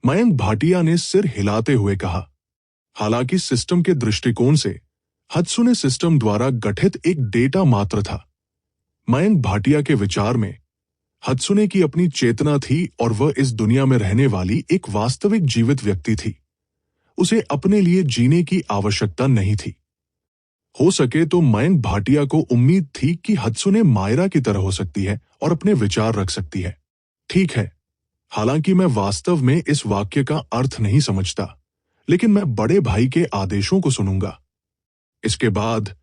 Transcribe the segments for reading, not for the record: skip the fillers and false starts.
मयंक भाटिया ने सिर हिलाते हुए कहा। हालांकि सिस्टम के दृष्टिकोण से हत्सुने सिस्टम द्वारा गठित एक डेटा मात्र था। मयंक भाटिया के विचार में हत्सुने की अपनी चेतना थी और वह इस दुनिया में रहने वाली एक वास्तविक जीवित व्यक्ति थी। उसे अपने लिए जीने की आवश्यकता नहीं थी। हो सके तो मयंक भाटिया को उम्मीद थी कि हत्सुने मायरा की तरह हो सकती है और अपने विचार रख सकती है। ठीक है, हालांकि मैं वास्तव में इस वाक्य का अर्थ नहीं समझता, लेकिन मैं बड़े भाई के आदेशों को सुनूंगा। इसके बाद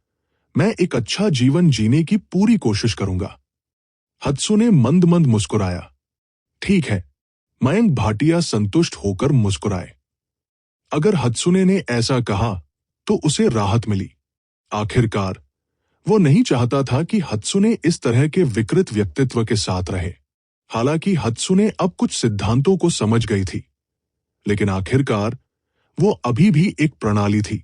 मैं एक अच्छा जीवन जीने की पूरी कोशिश करूंगा। हत्सुने मंद मंद मुस्कुराया। ठीक है, मयंक भाटिया संतुष्ट होकर मुस्कुराए। अगर हत्सुने ने ऐसा कहा तो उसे राहत मिली। आखिरकार वो नहीं चाहता था कि हत्सुने इस तरह के विकृत व्यक्तित्व के साथ रहे। हालांकि हत्सुने अब कुछ सिद्धांतों को समझ गई थी, लेकिन आखिरकार वो अभी भी एक प्रणाली थी,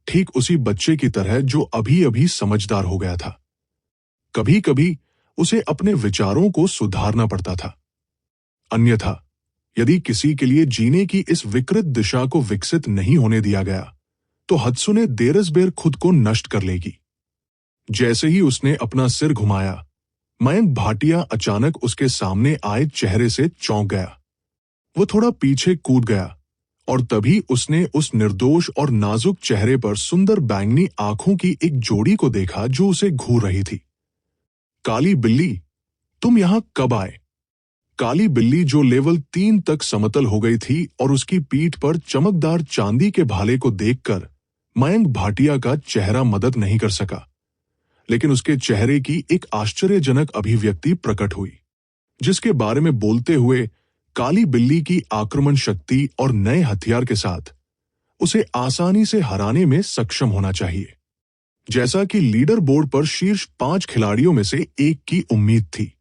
ठीक उसी बच्चे की तरह जो अभी अभी समझदार हो गया था। कभी कभी उसे अपने विचारों को सुधारना पड़ता था। अन्यथा यदि किसी के लिए जीने की इस विकृत दिशा को विकसित नहीं होने दिया गया तो हत्सुने देरसबेर खुद को नष्ट कर लेगी। जैसे ही उसने अपना सिर घुमाया, मयंक भाटिया अचानक उसके सामने आए चेहरे से चौंक गया। वो थोड़ा पीछे कूद गया और तभी उसने उस निर्दोष और नाजुक चेहरे पर सुंदर बैंगनी आंखों की एक जोड़ी को देखा जो उसे घूर रही थी। काली बिल्ली, तुम यहां कब आए? काली बिल्ली जो लेवल 3 तक समतल हो गई थी और उसकी पीठ पर चमकदार चांदी के भाले को देखकर मयंक भाटिया का चेहरा मदद नहीं कर सका, लेकिन उसके चेहरे की एक आश्चर्यजनक अभिव्यक्ति प्रकट हुई, जिसके बारे में बोलते हुए काली बिल्ली की आक्रमण शक्ति और नए हथियार के साथ उसे आसानी से हराने में सक्षम होना चाहिए, जैसा कि लीडर बोर्ड पर शीर्ष 5 खिलाड़ियों में से एक की उम्मीद थी।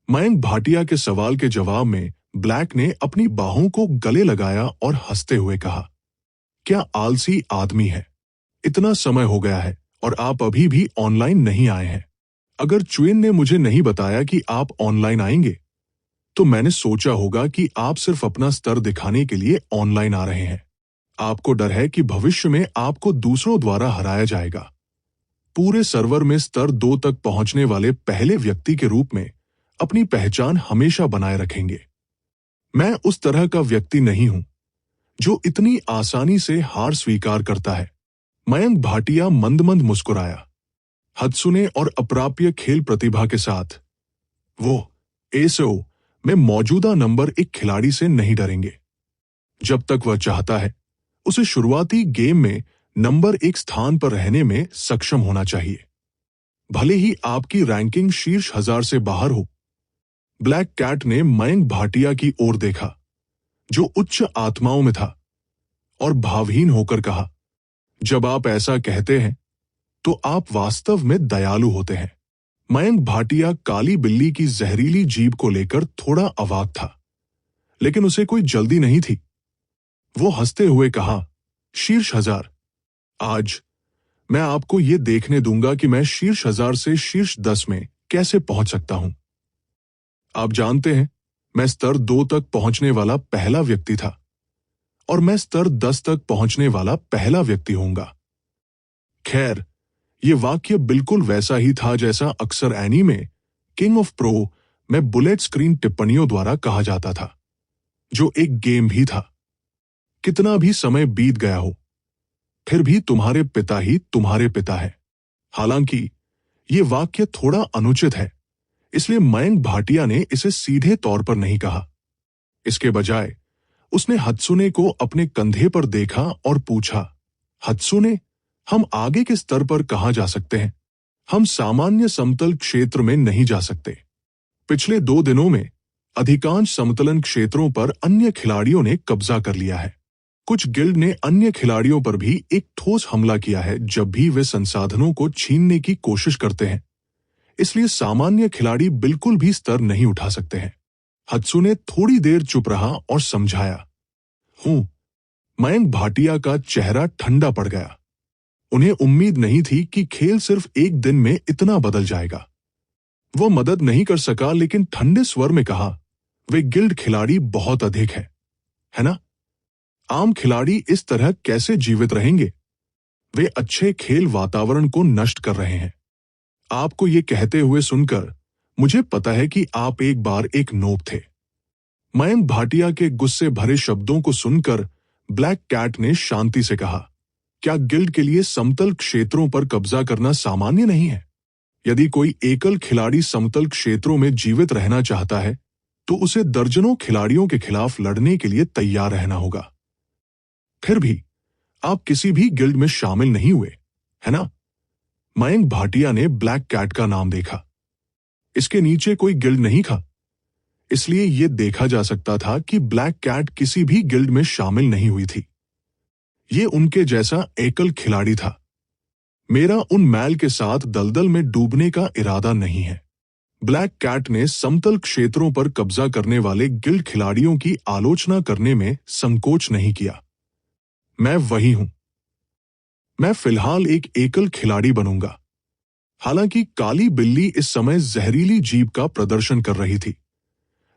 मयंक भाटिया के सवाल के जवाब में ब्लैक ने अपनी बाहों को गले लगाया और हंसते हुए कहा, क्या आलसी आदमी है, इतना समय हो गया है और आप अभी भी ऑनलाइन नहीं आए हैं। अगर चुइन ने मुझे नहीं बताया कि आप ऑनलाइन आएंगे तो मैंने सोचा होगा कि आप सिर्फ अपना स्तर दिखाने के लिए ऑनलाइन आ रहे हैं। आपको डर है कि भविष्य में आपको दूसरों द्वारा हराया जाएगा। पूरे सर्वर में स्तर 2 तक पहुंचने वाले पहले व्यक्ति के रूप में अपनी पहचान हमेशा बनाए रखेंगे। मैं उस तरह का व्यक्ति नहीं हूं जो इतनी आसानी से हार स्वीकार करता है। मयंक भाटिया मंद मंद मुस्कुराया। हत्सुने और अप्राप्य खेल प्रतिभा के साथ वो एसओ में मौजूदा नंबर 1 खिलाड़ी से नहीं डरेंगे। जब तक वह चाहता है, उसे शुरुआती गेम में नंबर 1 स्थान पर रहने में सक्षम होना चाहिए, भले ही आपकी रैंकिंग शीर्ष 1000 से बाहर हो। ब्लैक कैट ने मयंक भाटिया की ओर देखा, जो उच्च आत्माओं में था, और भावहीन होकर कहा, जब आप ऐसा कहते हैं तो आप वास्तव में दयालु होते हैं। मयंक भाटिया काली बिल्ली की जहरीली जीभ को लेकर थोड़ा अवाक था, लेकिन उसे कोई जल्दी नहीं थी। वो हंसते हुए कहा, शीर्ष 1000, आज मैं आपको ये देखने दूंगा कि मैं शीर्ष 1000 से शीर्ष 10 में कैसे पहुंच सकता हूं। आप जानते हैं, मैं स्तर 2 तक पहुंचने वाला पहला व्यक्ति था और मैं स्तर 10 तक पहुंचने वाला पहला व्यक्ति होऊंगा। खैर, ये वाक्य बिल्कुल वैसा ही था जैसा अक्सर एनी में किंग ऑफ प्रो में बुलेट स्क्रीन टिप्पणियों द्वारा कहा जाता था, जो एक गेम भी था। कितना भी समय बीत गया हो, फिर भी तुम्हारे पिता ही तुम्हारे पिता है। हालांकि ये वाक्य थोड़ा अनुचित है, इसलिए मयंक भाटिया ने इसे सीधे तौर पर नहीं कहा। इसके बजाय उसने हत्सुने को अपने कंधे पर देखा और पूछा, हत्सुने, हम आगे के स्तर पर कहां जा सकते हैं? हम सामान्य समतल क्षेत्र में नहीं जा सकते। पिछले 2 दिनों में अधिकांश समतलन क्षेत्रों पर अन्य खिलाड़ियों ने कब्जा कर लिया है। कुछ गिल्ड ने अन्य खिलाड़ियों पर भी एक ठोस हमला किया है जब भी वे संसाधनों को छीनने की कोशिश करते हैं, इसलिए सामान्य खिलाड़ी बिल्कुल भी स्तर नहीं उठा सकते हैं। हत्सुने थोड़ी देर चुप रहा और समझाया, मयंक भाटिया का चेहरा ठंडा पड़ गया। उन्हें उम्मीद नहीं थी कि खेल सिर्फ 1 दिन में इतना बदल जाएगा। वो मदद नहीं कर सका, लेकिन ठंडे स्वर में कहा, वे गिल्ड खिलाड़ी बहुत अधिक है। है ना? आम खिलाड़ी इस तरह कैसे जीवित रहेंगे? वे अच्छे खेल वातावरण को नष्ट कर रहे हैं। आपको ये कहते हुए सुनकर मुझे पता है कि आप एक बार एक नोब थे। मयंक भाटिया के गुस्से भरे शब्दों को सुनकर ब्लैक कैट ने शांति से कहा, क्या गिल्ड के लिए समतल क्षेत्रों पर कब्जा करना सामान्य नहीं है? यदि कोई एकल खिलाड़ी समतल क्षेत्रों में जीवित रहना चाहता है, तो उसे दर्जनों खिलाड़ियों के खिलाफ लड़ने के लिए तैयार रहना होगा। फिर भी आप किसी भी गिल्ड में शामिल नहीं हुए, है ना? मयंक भाटिया ने ब्लैक कैट का नाम देखा। इसके नीचे कोई गिल्ड नहीं था, इसलिए यह देखा जा सकता था कि ब्लैक कैट किसी भी गिल्ड में शामिल नहीं हुई थी। ये उनके जैसा एकल खिलाड़ी था। मेरा उन मैल के साथ दलदल में डूबने का इरादा नहीं है। ब्लैक कैट ने समतल क्षेत्रों पर कब्जा करने वाले गिल्ड खिलाड़ियों की आलोचना करने में संकोच नहीं किया। मैं वही हूं। मैं फिलहाल एक एकल खिलाड़ी बनूंगा। हालांकि काली बिल्ली इस समय जहरीली जीभ का प्रदर्शन कर रही थी,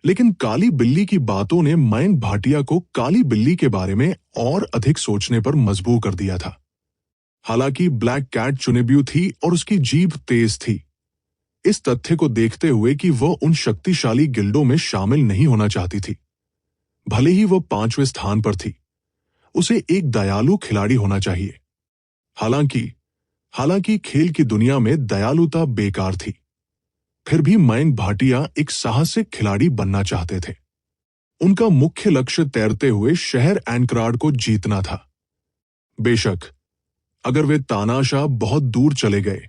लेकिन काली बिल्ली की बातों ने मयंक भाटिया को काली बिल्ली के बारे में और अधिक सोचने पर मजबूर कर दिया था। हालांकि ब्लैक कैट चुनिब्यू थी और उसकी जीभ तेज थी। इस तथ्य को देखते हुए कि वह उन शक्तिशाली गिल्डों में शामिल नहीं होना चाहती थी, भले ही वह 5वें स्थान पर थी, उसे एक दयालु खिलाड़ी होना चाहिए। हालांकि खेल की दुनिया में दयालुता बेकार थी। फिर भी मयंक भाटिया एक साहसिक खिलाड़ी बनना चाहते थे। उनका मुख्य लक्ष्य तैरते हुए शहर एंकरार्ड को जीतना था। बेशक अगर वे तानाशाह बहुत दूर चले गए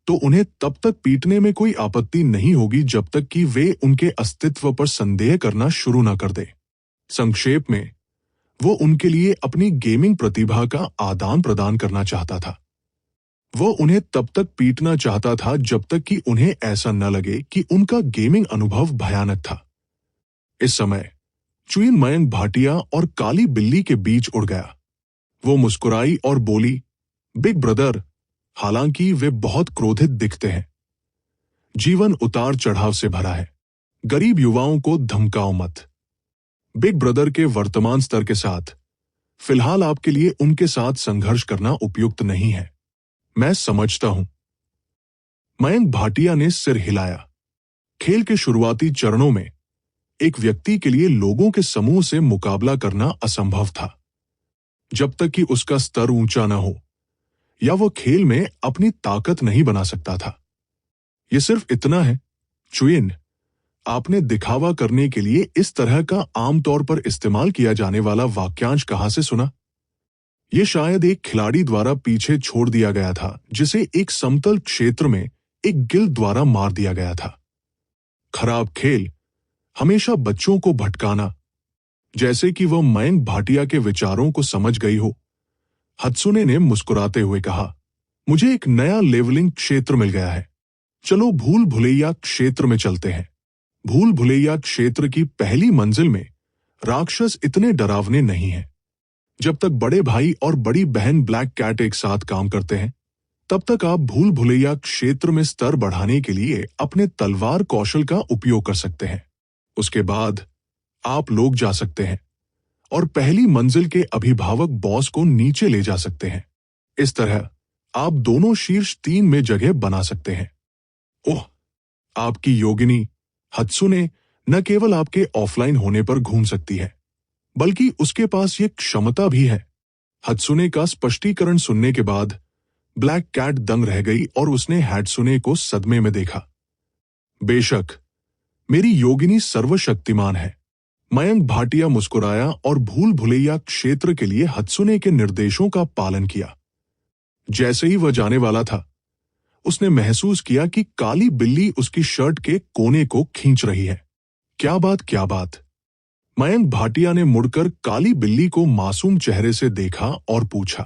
तो उन्हें तब तक पीटने में कोई आपत्ति नहीं होगी जब तक कि वे उनके अस्तित्व पर संदेह करना शुरू न कर दें। संक्षेप में, वो उनके लिए अपनी गेमिंग प्रतिभा का आदान प्रदान करना चाहता था। वो उन्हें तब तक पीटना चाहता था जब तक कि उन्हें ऐसा न लगे कि उनका गेमिंग अनुभव भयानक था। इस समय चुइन मयंक भाटिया और काली बिल्ली के बीच उड़ गया। वो मुस्कुराई और बोली, बिग ब्रदर, हालांकि वे बहुत क्रोधित दिखते हैं। जीवन उतार चढ़ाव से भरा है। गरीब युवाओं को धमकाओ मत। बिग ब्रदर के वर्तमान स्तर के साथ फिलहाल आपके लिए उनके साथ संघर्ष करना उपयुक्त नहीं है। मैं समझता हूं। मयंक भाटिया ने सिर हिलाया। खेल के शुरुआती चरणों में एक व्यक्ति के लिए लोगों के समूह से मुकाबला करना असंभव था, जब तक कि उसका स्तर ऊंचा न हो या वो खेल में अपनी ताकत नहीं बना सकता था। यह सिर्फ इतना है। चुइन, आपने दिखावा करने के लिए इस तरह का आमतौर पर इस्तेमाल किया जाने वाला वाक्यांश कहां से सुना? यह शायद एक खिलाड़ी द्वारा पीछे छोड़ दिया गया था जिसे एक समतल क्षेत्र में एक गिल्ड द्वारा मार दिया गया था। खराब खेल हमेशा बच्चों को भटकाना। जैसे कि वह मयंक भाटिया के विचारों को समझ गई हो, हत्सुने ने मुस्कुराते हुए कहा, मुझे एक नया लेवलिंग क्षेत्र मिल गया है। चलो भूल भुलैया क्षेत्र में चलते हैं। भूल भुलैया क्षेत्र की पहली मंजिल में राक्षस इतने डरावने नहीं हैं। जब तक बड़े भाई और बड़ी बहन ब्लैक कैट एक साथ काम करते हैं, तब तक आप भूल भुलैया क्षेत्र में स्तर बढ़ाने के लिए अपने तलवार कौशल का उपयोग कर सकते हैं। उसके बाद आप लोग जा सकते हैं और पहली मंजिल के अभिभावक बॉस को नीचे ले जा सकते हैं। इस तरह आप दोनों शीर्ष 3 में जगह बना सकते हैं। ओह, आपकी योगिनी हत्सुने न केवल आपके ऑफलाइन होने पर घूम सकती है, बल्कि उसके पास यह क्षमता भी है। हत्सुने का स्पष्टीकरण सुनने के बाद ब्लैक कैट दंग रह गई और उसने हैट्सुने को सदमे में देखा। बेशक मेरी योगिनी सर्वशक्तिमान है। मयंक भाटिया मुस्कुराया और भूल भुलैया क्षेत्र के लिए हत्सुने के निर्देशों का पालन किया। जैसे ही वह जाने वाला था, उसने महसूस किया कि काली बिल्ली उसकी शर्ट के कोने को खींच रही है। क्या बात? मयंक भाटिया ने मुड़कर काली बिल्ली को मासूम चेहरे से देखा और पूछा।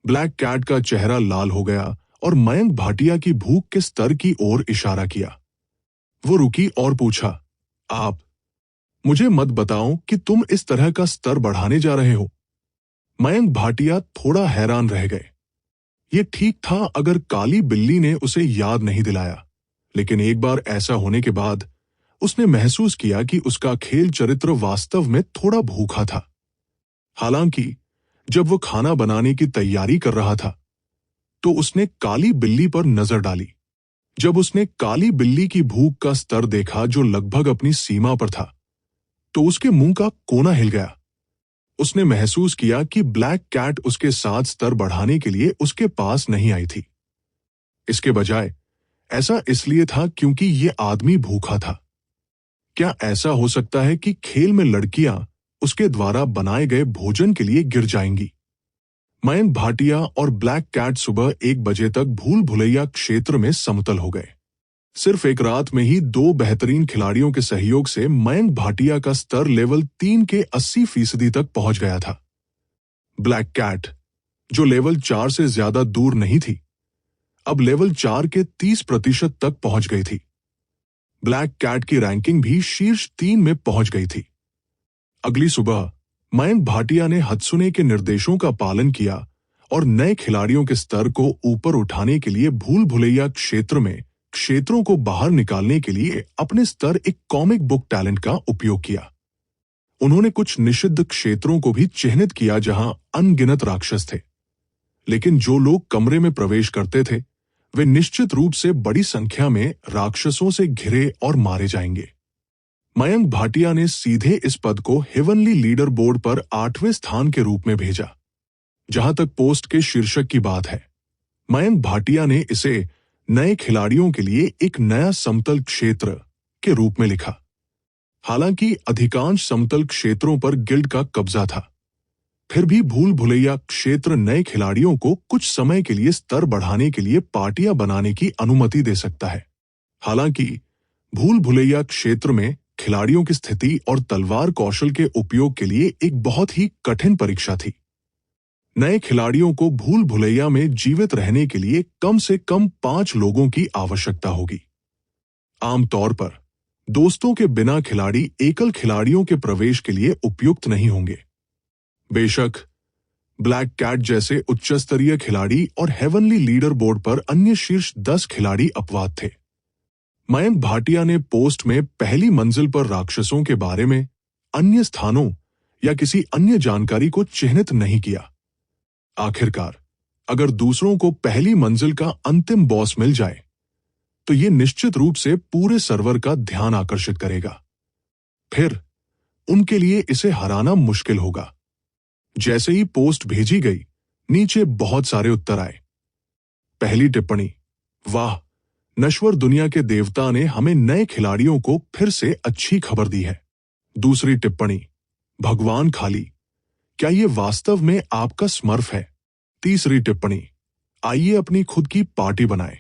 ब्लैक कैट का चेहरा लाल हो गया और मयंक भाटिया की भूख के स्तर की ओर इशारा किया। वो रुकी और पूछा, आप मुझे मत बताओ कि तुम इस तरह का स्तर बढ़ाने जा रहे हो। मयंक भाटिया थोड़ा हैरान रह गए। ये ठीक था अगर काली बिल्ली ने उसे याद नहीं दिलाया, लेकिन एक बार ऐसा होने के बाद उसने महसूस किया कि उसका खेल चरित्र वास्तव में थोड़ा भूखा था। हालांकि जब वो खाना बनाने की तैयारी कर रहा था तो उसने काली बिल्ली पर नजर डाली। जब उसने काली बिल्ली की भूख का स्तर देखा जो लगभग अपनी सीमा पर था, तो उसके मुंह का कोना हिल गया। उसने महसूस किया कि ब्लैक कैट उसके साथ स्तर बढ़ाने के लिए उसके पास नहीं आई थी। इसके बजाय ऐसा इसलिए था क्योंकि ये आदमी भूखा था। क्या ऐसा हो सकता है कि खेल में लड़कियां उसके द्वारा बनाए गए भोजन के लिए गिर जाएंगी? मयंक भाटिया और ब्लैक कैट सुबह 1 बजे तक भूल भुलैया क्षेत्र में समतल हो गए। सिर्फ एक रात में ही 2 बेहतरीन खिलाड़ियों के सहयोग से मयंक भाटिया का स्तर लेवल 3 के 80% तक पहुंच गया था। ब्लैक कैट, जो लेवल 4 से ज्यादा दूर नहीं थी, अब लेवल 4 के 30% तक पहुंच गई थी। ब्लैक कैट की रैंकिंग भी शीर्ष 3 में पहुंच गई थी। अगली सुबह मयंक भाटिया ने हत्सुने के निर्देशों का पालन किया और नए खिलाड़ियों के स्तर को ऊपर उठाने के लिए भूल भुलैया क्षेत्र में क्षेत्रों को बाहर निकालने के लिए अपने स्तर एक कॉमिक बुक टैलेंट का उपयोग किया। उन्होंने कुछ निषिद्ध क्षेत्रों को भी चिह्नित किया जहां अनगिनत राक्षस थे, लेकिन जो लोग कमरे में प्रवेश करते थे वे निश्चित रूप से बड़ी संख्या में राक्षसों से घिरे और मारे जाएंगे। मयंक भाटिया ने सीधे इस पद को हेवनली लीडर बोर्ड पर 8वें स्थान के रूप में भेजा। जहां तक पोस्ट के शीर्षक की बात है, मयंक भाटिया ने इसे नए खिलाड़ियों के लिए एक नया समतल क्षेत्र के रूप में लिखा। हालांकि अधिकांश समतल क्षेत्रों पर गिल्ड का कब्जा था, फिर भी भूल भुलैया क्षेत्र नए खिलाड़ियों को कुछ समय के लिए स्तर बढ़ाने के लिए पार्टियां बनाने की अनुमति दे सकता है। हालांकि भूल भुलैया क्षेत्र में खिलाड़ियों की स्थिति और तलवार कौशल के उपयोग के लिए एक बहुत ही कठिन परीक्षा थी। नए खिलाड़ियों को भूल भुलैया में जीवित रहने के लिए कम से कम 5 लोगों की आवश्यकता होगी। आमतौर पर दोस्तों के बिना खिलाड़ी एकल खिलाड़ियों के प्रवेश के लिए उपयुक्त नहीं होंगे। बेशक ब्लैक कैट जैसे उच्चस्तरीय खिलाड़ी और हेवनली लीडर बोर्ड पर अन्य शीर्ष 10 खिलाड़ी अपवाद थे। मयंक भाटिया ने पोस्ट में पहली मंजिल पर राक्षसों के बारे में अन्य स्थानों या किसी अन्य जानकारी को चिह्नित नहीं किया। आखिरकार अगर दूसरों को पहली मंजिल का अंतिम बॉस मिल जाए तो ये निश्चित रूप से पूरे सर्वर का ध्यान आकर्षित करेगा। फिर उनके लिए इसे हराना मुश्किल होगा। जैसे ही पोस्ट भेजी गई, नीचे बहुत सारे उत्तर आए। पहली टिप्पणी, वाह, नश्वर दुनिया के देवता ने हमें नए खिलाड़ियों को फिर से अच्छी खबर दी है। दूसरी टिप्पणी, भगवान खाली, क्या ये वास्तव में आपका स्मर्फ है? तीसरी टिप्पणी, आइए अपनी खुद की पार्टी बनाएं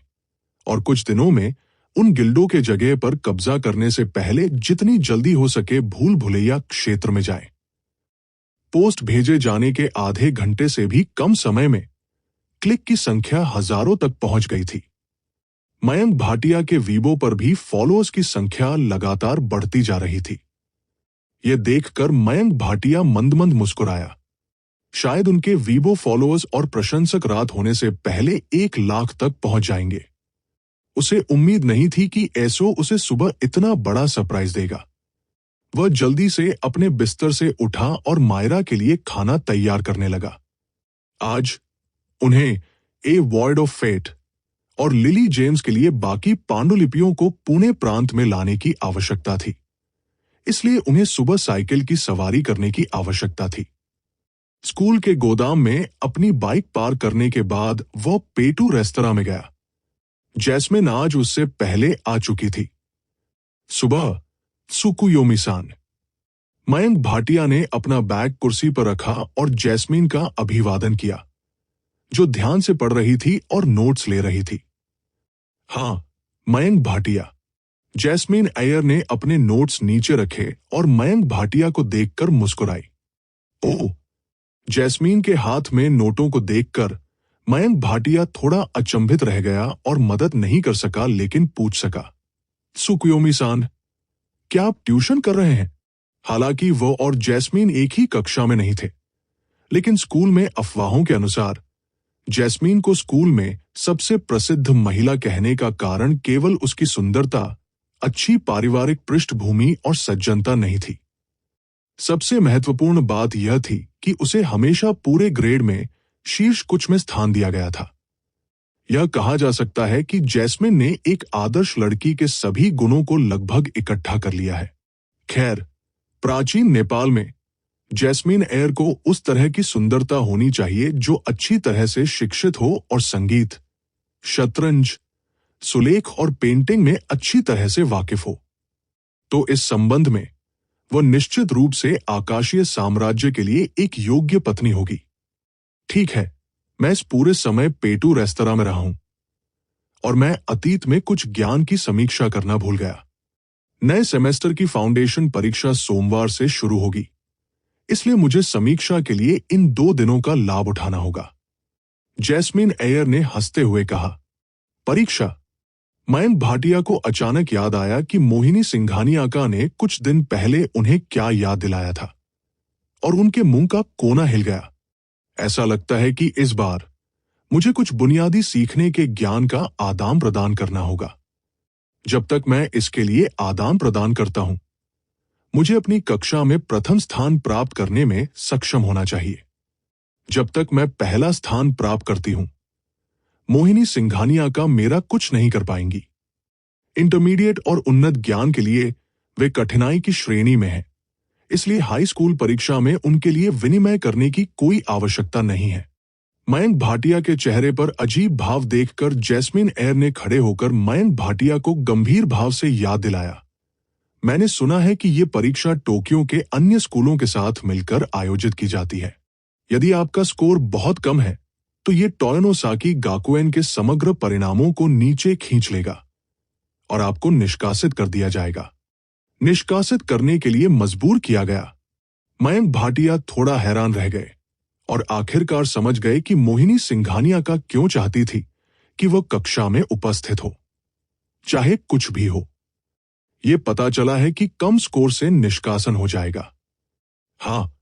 और कुछ दिनों में उन गिल्डों के जगह पर कब्जा करने से पहले जितनी जल्दी हो सके भूल भुलैया क्षेत्र में जाएं। पोस्ट भेजे जाने के आधे घंटे से भी कम समय में क्लिक की संख्या हजारों तक पहुंच गई थी। मयंक भाटिया के वीबो पर भी फॉलोअर्स की संख्या लगातार बढ़ती जा रही थी। यह देखकर मयंक भाटिया मंद मंद मुस्कुराया। शायद उनके वीबो फॉलोअर्स और प्रशंसक रात होने से पहले 1 लाख तक पहुंच जाएंगे। उसे उम्मीद नहीं थी कि एसओ उसे सुबह इतना बड़ा सरप्राइज देगा। वह जल्दी से अपने बिस्तर से उठा और मायरा के लिए खाना तैयार करने लगा। आज उन्हें ए वॉर्ड ऑफ फेट और लिली जेम्स के लिए बाकी पांडुलिपियों को पुणे प्रांत में लाने की आवश्यकता थी, इसलिए उन्हें सुबह साइकिल की सवारी करने की आवश्यकता थी। स्कूल के गोदाम में अपनी बाइक पार्क करने के बाद वह पेटू रेस्तरां में गया। जैस्मिन आज उससे पहले आ चुकी थी। सुबह सुकुयोमी-सान। मयंक भाटिया ने अपना बैग कुर्सी पर रखा और जैस्मिन का अभिवादन किया, जो ध्यान से पढ़ रही थी और नोट्स ले रही थी। हाँ, मयंक भाटिया। जैस्मिन अय्यर ने अपने नोट्स नीचे रखे और मयंक भाटिया को देखकर मुस्कुराई। ओह! जैस्मिन के हाथ में नोटों को देखकर मयंक भाटिया थोड़ा अचंभित रह गया और मदद नहीं कर सका, लेकिन पूछ सका, सुकुयोमी-सान, क्या आप ट्यूशन कर रहे हैं? हालांकि वो और जैस्मिन एक ही कक्षा में नहीं थे, लेकिन स्कूल में अफवाहों के अनुसार जैस्मिन को स्कूल में सबसे प्रसिद्ध महिला कहने का कारण केवल उसकी सुंदरता, अच्छी पारिवारिक पृष्ठभूमि और सज्जनता नहीं थी। सबसे महत्वपूर्ण बात यह थी कि उसे हमेशा पूरे ग्रेड में शीर्ष कुछ में स्थान दिया गया था। यह कहा जा सकता है कि जैस्मिन ने एक आदर्श लड़की के सभी गुणों को लगभग इकट्ठा कर लिया है। खैर, प्राचीन नेपाल में जैस्मिन एयर को उस तरह की सुंदरता होनी चाहिए जो अच्छी तरह से शिक्षित हो और संगीत, शतरंज, सुलेख और पेंटिंग में अच्छी तरह से वाकिफ हो। तो इस संबंध में वह निश्चित रूप से आकाशीय साम्राज्य के लिए एक योग्य पत्नी होगी। ठीक है, मैं इस पूरे समय पेटू रेस्तरां में रहा हूं और मैं अतीत में कुछ ज्ञान की समीक्षा करना भूल गया। नए सेमेस्टर की फाउंडेशन परीक्षा सोमवार से शुरू होगी, इसलिए मुझे समीक्षा के लिए इन 2 दिनों का लाभ उठाना होगा। जैस्मिन एयर ने हंसते हुए कहा। परीक्षा? मयंक भाटिया को अचानक याद आया कि मोहिनी सिंघानिया ने कुछ दिन पहले उन्हें क्या याद दिलाया था, और उनके मुंह का कोना हिल गया। ऐसा लगता है कि इस बार मुझे कुछ बुनियादी सीखने के ज्ञान का आदान प्रदान करना होगा। जब तक मैं इसके लिए आदान प्रदान करता हूं, मुझे अपनी कक्षा में प्रथम स्थान प्राप्त करने में सक्षम होना चाहिए। जब तक मैं पहला स्थान प्राप्त करती हूं, मोहिनी सिंघानिया मेरा कुछ नहीं कर पाएंगी। इंटरमीडिएट और उन्नत ज्ञान के लिए वे कठिनाई की श्रेणी में हैं, इसलिए हाई स्कूल परीक्षा में उनके लिए विनिमय करने की कोई आवश्यकता नहीं है। मयंक भाटिया के चेहरे पर अजीब भाव देखकर जैस्मिन एयर ने खड़े होकर मयंक भाटिया को गंभीर भाव से याद दिलाया। मैंने सुना है कि ये परीक्षा टोक्यो के अन्य स्कूलों के साथ मिलकर आयोजित की जाती है। यदि आपका स्कोर बहुत कम है, तो ये टोयोनोसाकी गाकुएन के समग्र परिणामों को नीचे खींच लेगा और आपको निष्कासित कर दिया जाएगा। निष्कासित करने के लिए मजबूर किया गया। मयंक भाटिया थोड़ा हैरान रह गए और आखिरकार समझ गए कि मोहिनी सिंघानिया क्यों चाहती थी कि वह कक्षा में उपस्थित हो, चाहे कुछ भी हो। यह पता चला है कि कम स्कोर से निष्कासन हो जाएगा। हाँ,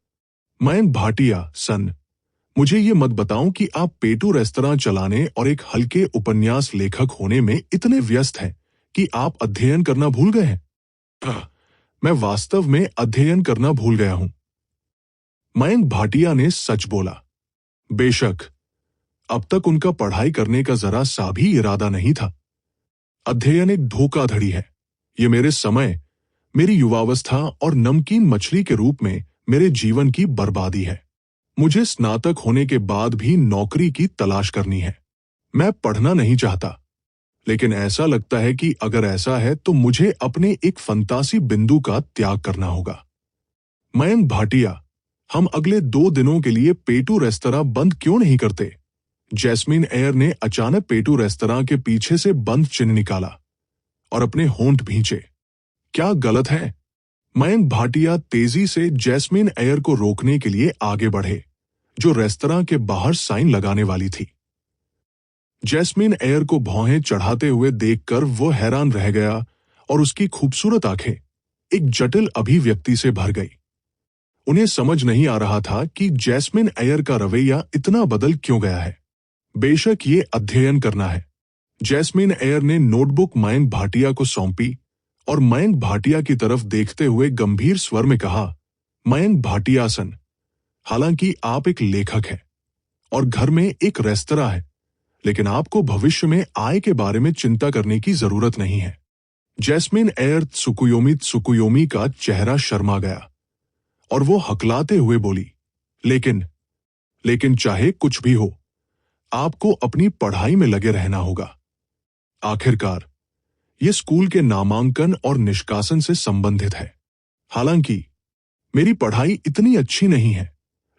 मयंक भाटिया सन, मुझे ये मत बताओ कि आप पेटू रेस्तरां चलाने और एक हल्के उपन्यास लेखक होने में इतने व्यस्त हैं कि आप अध्ययन करना भूल गए हैं। मैं वास्तव में अध्ययन करना भूल गया हूं। मयंक भाटिया ने सच बोला। बेशक, अब तक उनका पढ़ाई करने का जरा सा भी इरादा नहीं था। अध्ययन एक धोखाधड़ी है। ये मेरे समय, मेरी युवावस्था और नमकीन मछली के रूप में मेरे जीवन की बर्बादी है। मुझे स्नातक होने के बाद भी नौकरी की तलाश करनी है। मैं पढ़ना नहीं चाहता, लेकिन ऐसा लगता है कि अगर ऐसा है तो मुझे अपने एक फंतासी बिंदु का त्याग करना होगा। मयंक भाटिया, हम अगले 2 दिनों के लिए पेटू रेस्तरां बंद क्यों नहीं करते? जैस्मिन एयर ने अचानक पेटू रेस्तरां के पीछे से बंद चिन्ह निकाला और अपने होंठ भींचे। क्या गलत है? मयंक भाटिया तेजी से जैस्मिन एयर को रोकने के लिए आगे बढ़े, जो रेस्तरां के बाहर साइन लगाने वाली थी। जैस्मिन एयर को भौहें चढ़ाते हुए देखकर वो हैरान रह गया और उसकी खूबसूरत आंखें एक जटिल अभिव्यक्ति से भर गई। उन्हें समझ नहीं आ रहा था कि जैस्मिन एयर का रवैया इतना बदल क्यों गया है। बेशक ये अध्ययन करना है। जैस्मिन एयर ने नोटबुक मयंक भाटिया को सौंपी और मयंक भाटिया की तरफ देखते हुए गंभीर स्वर में कहा, मयंक भाटिया सन, हालांकि आप एक लेखक हैं और घर में एक रेस्तरां है, लेकिन आपको भविष्य में आय के बारे में चिंता करने की जरूरत नहीं है। जैस्मिन एयर त्सुकुयोमी का चेहरा शर्मा गया और वो हकलाते हुए बोली, लेकिन चाहे कुछ भी हो, आपको अपनी पढ़ाई में लगे रहना होगा। आखिरकार ये स्कूल के नामांकन और निष्कासन से संबंधित है। हालांकि मेरी पढ़ाई इतनी अच्छी नहीं है,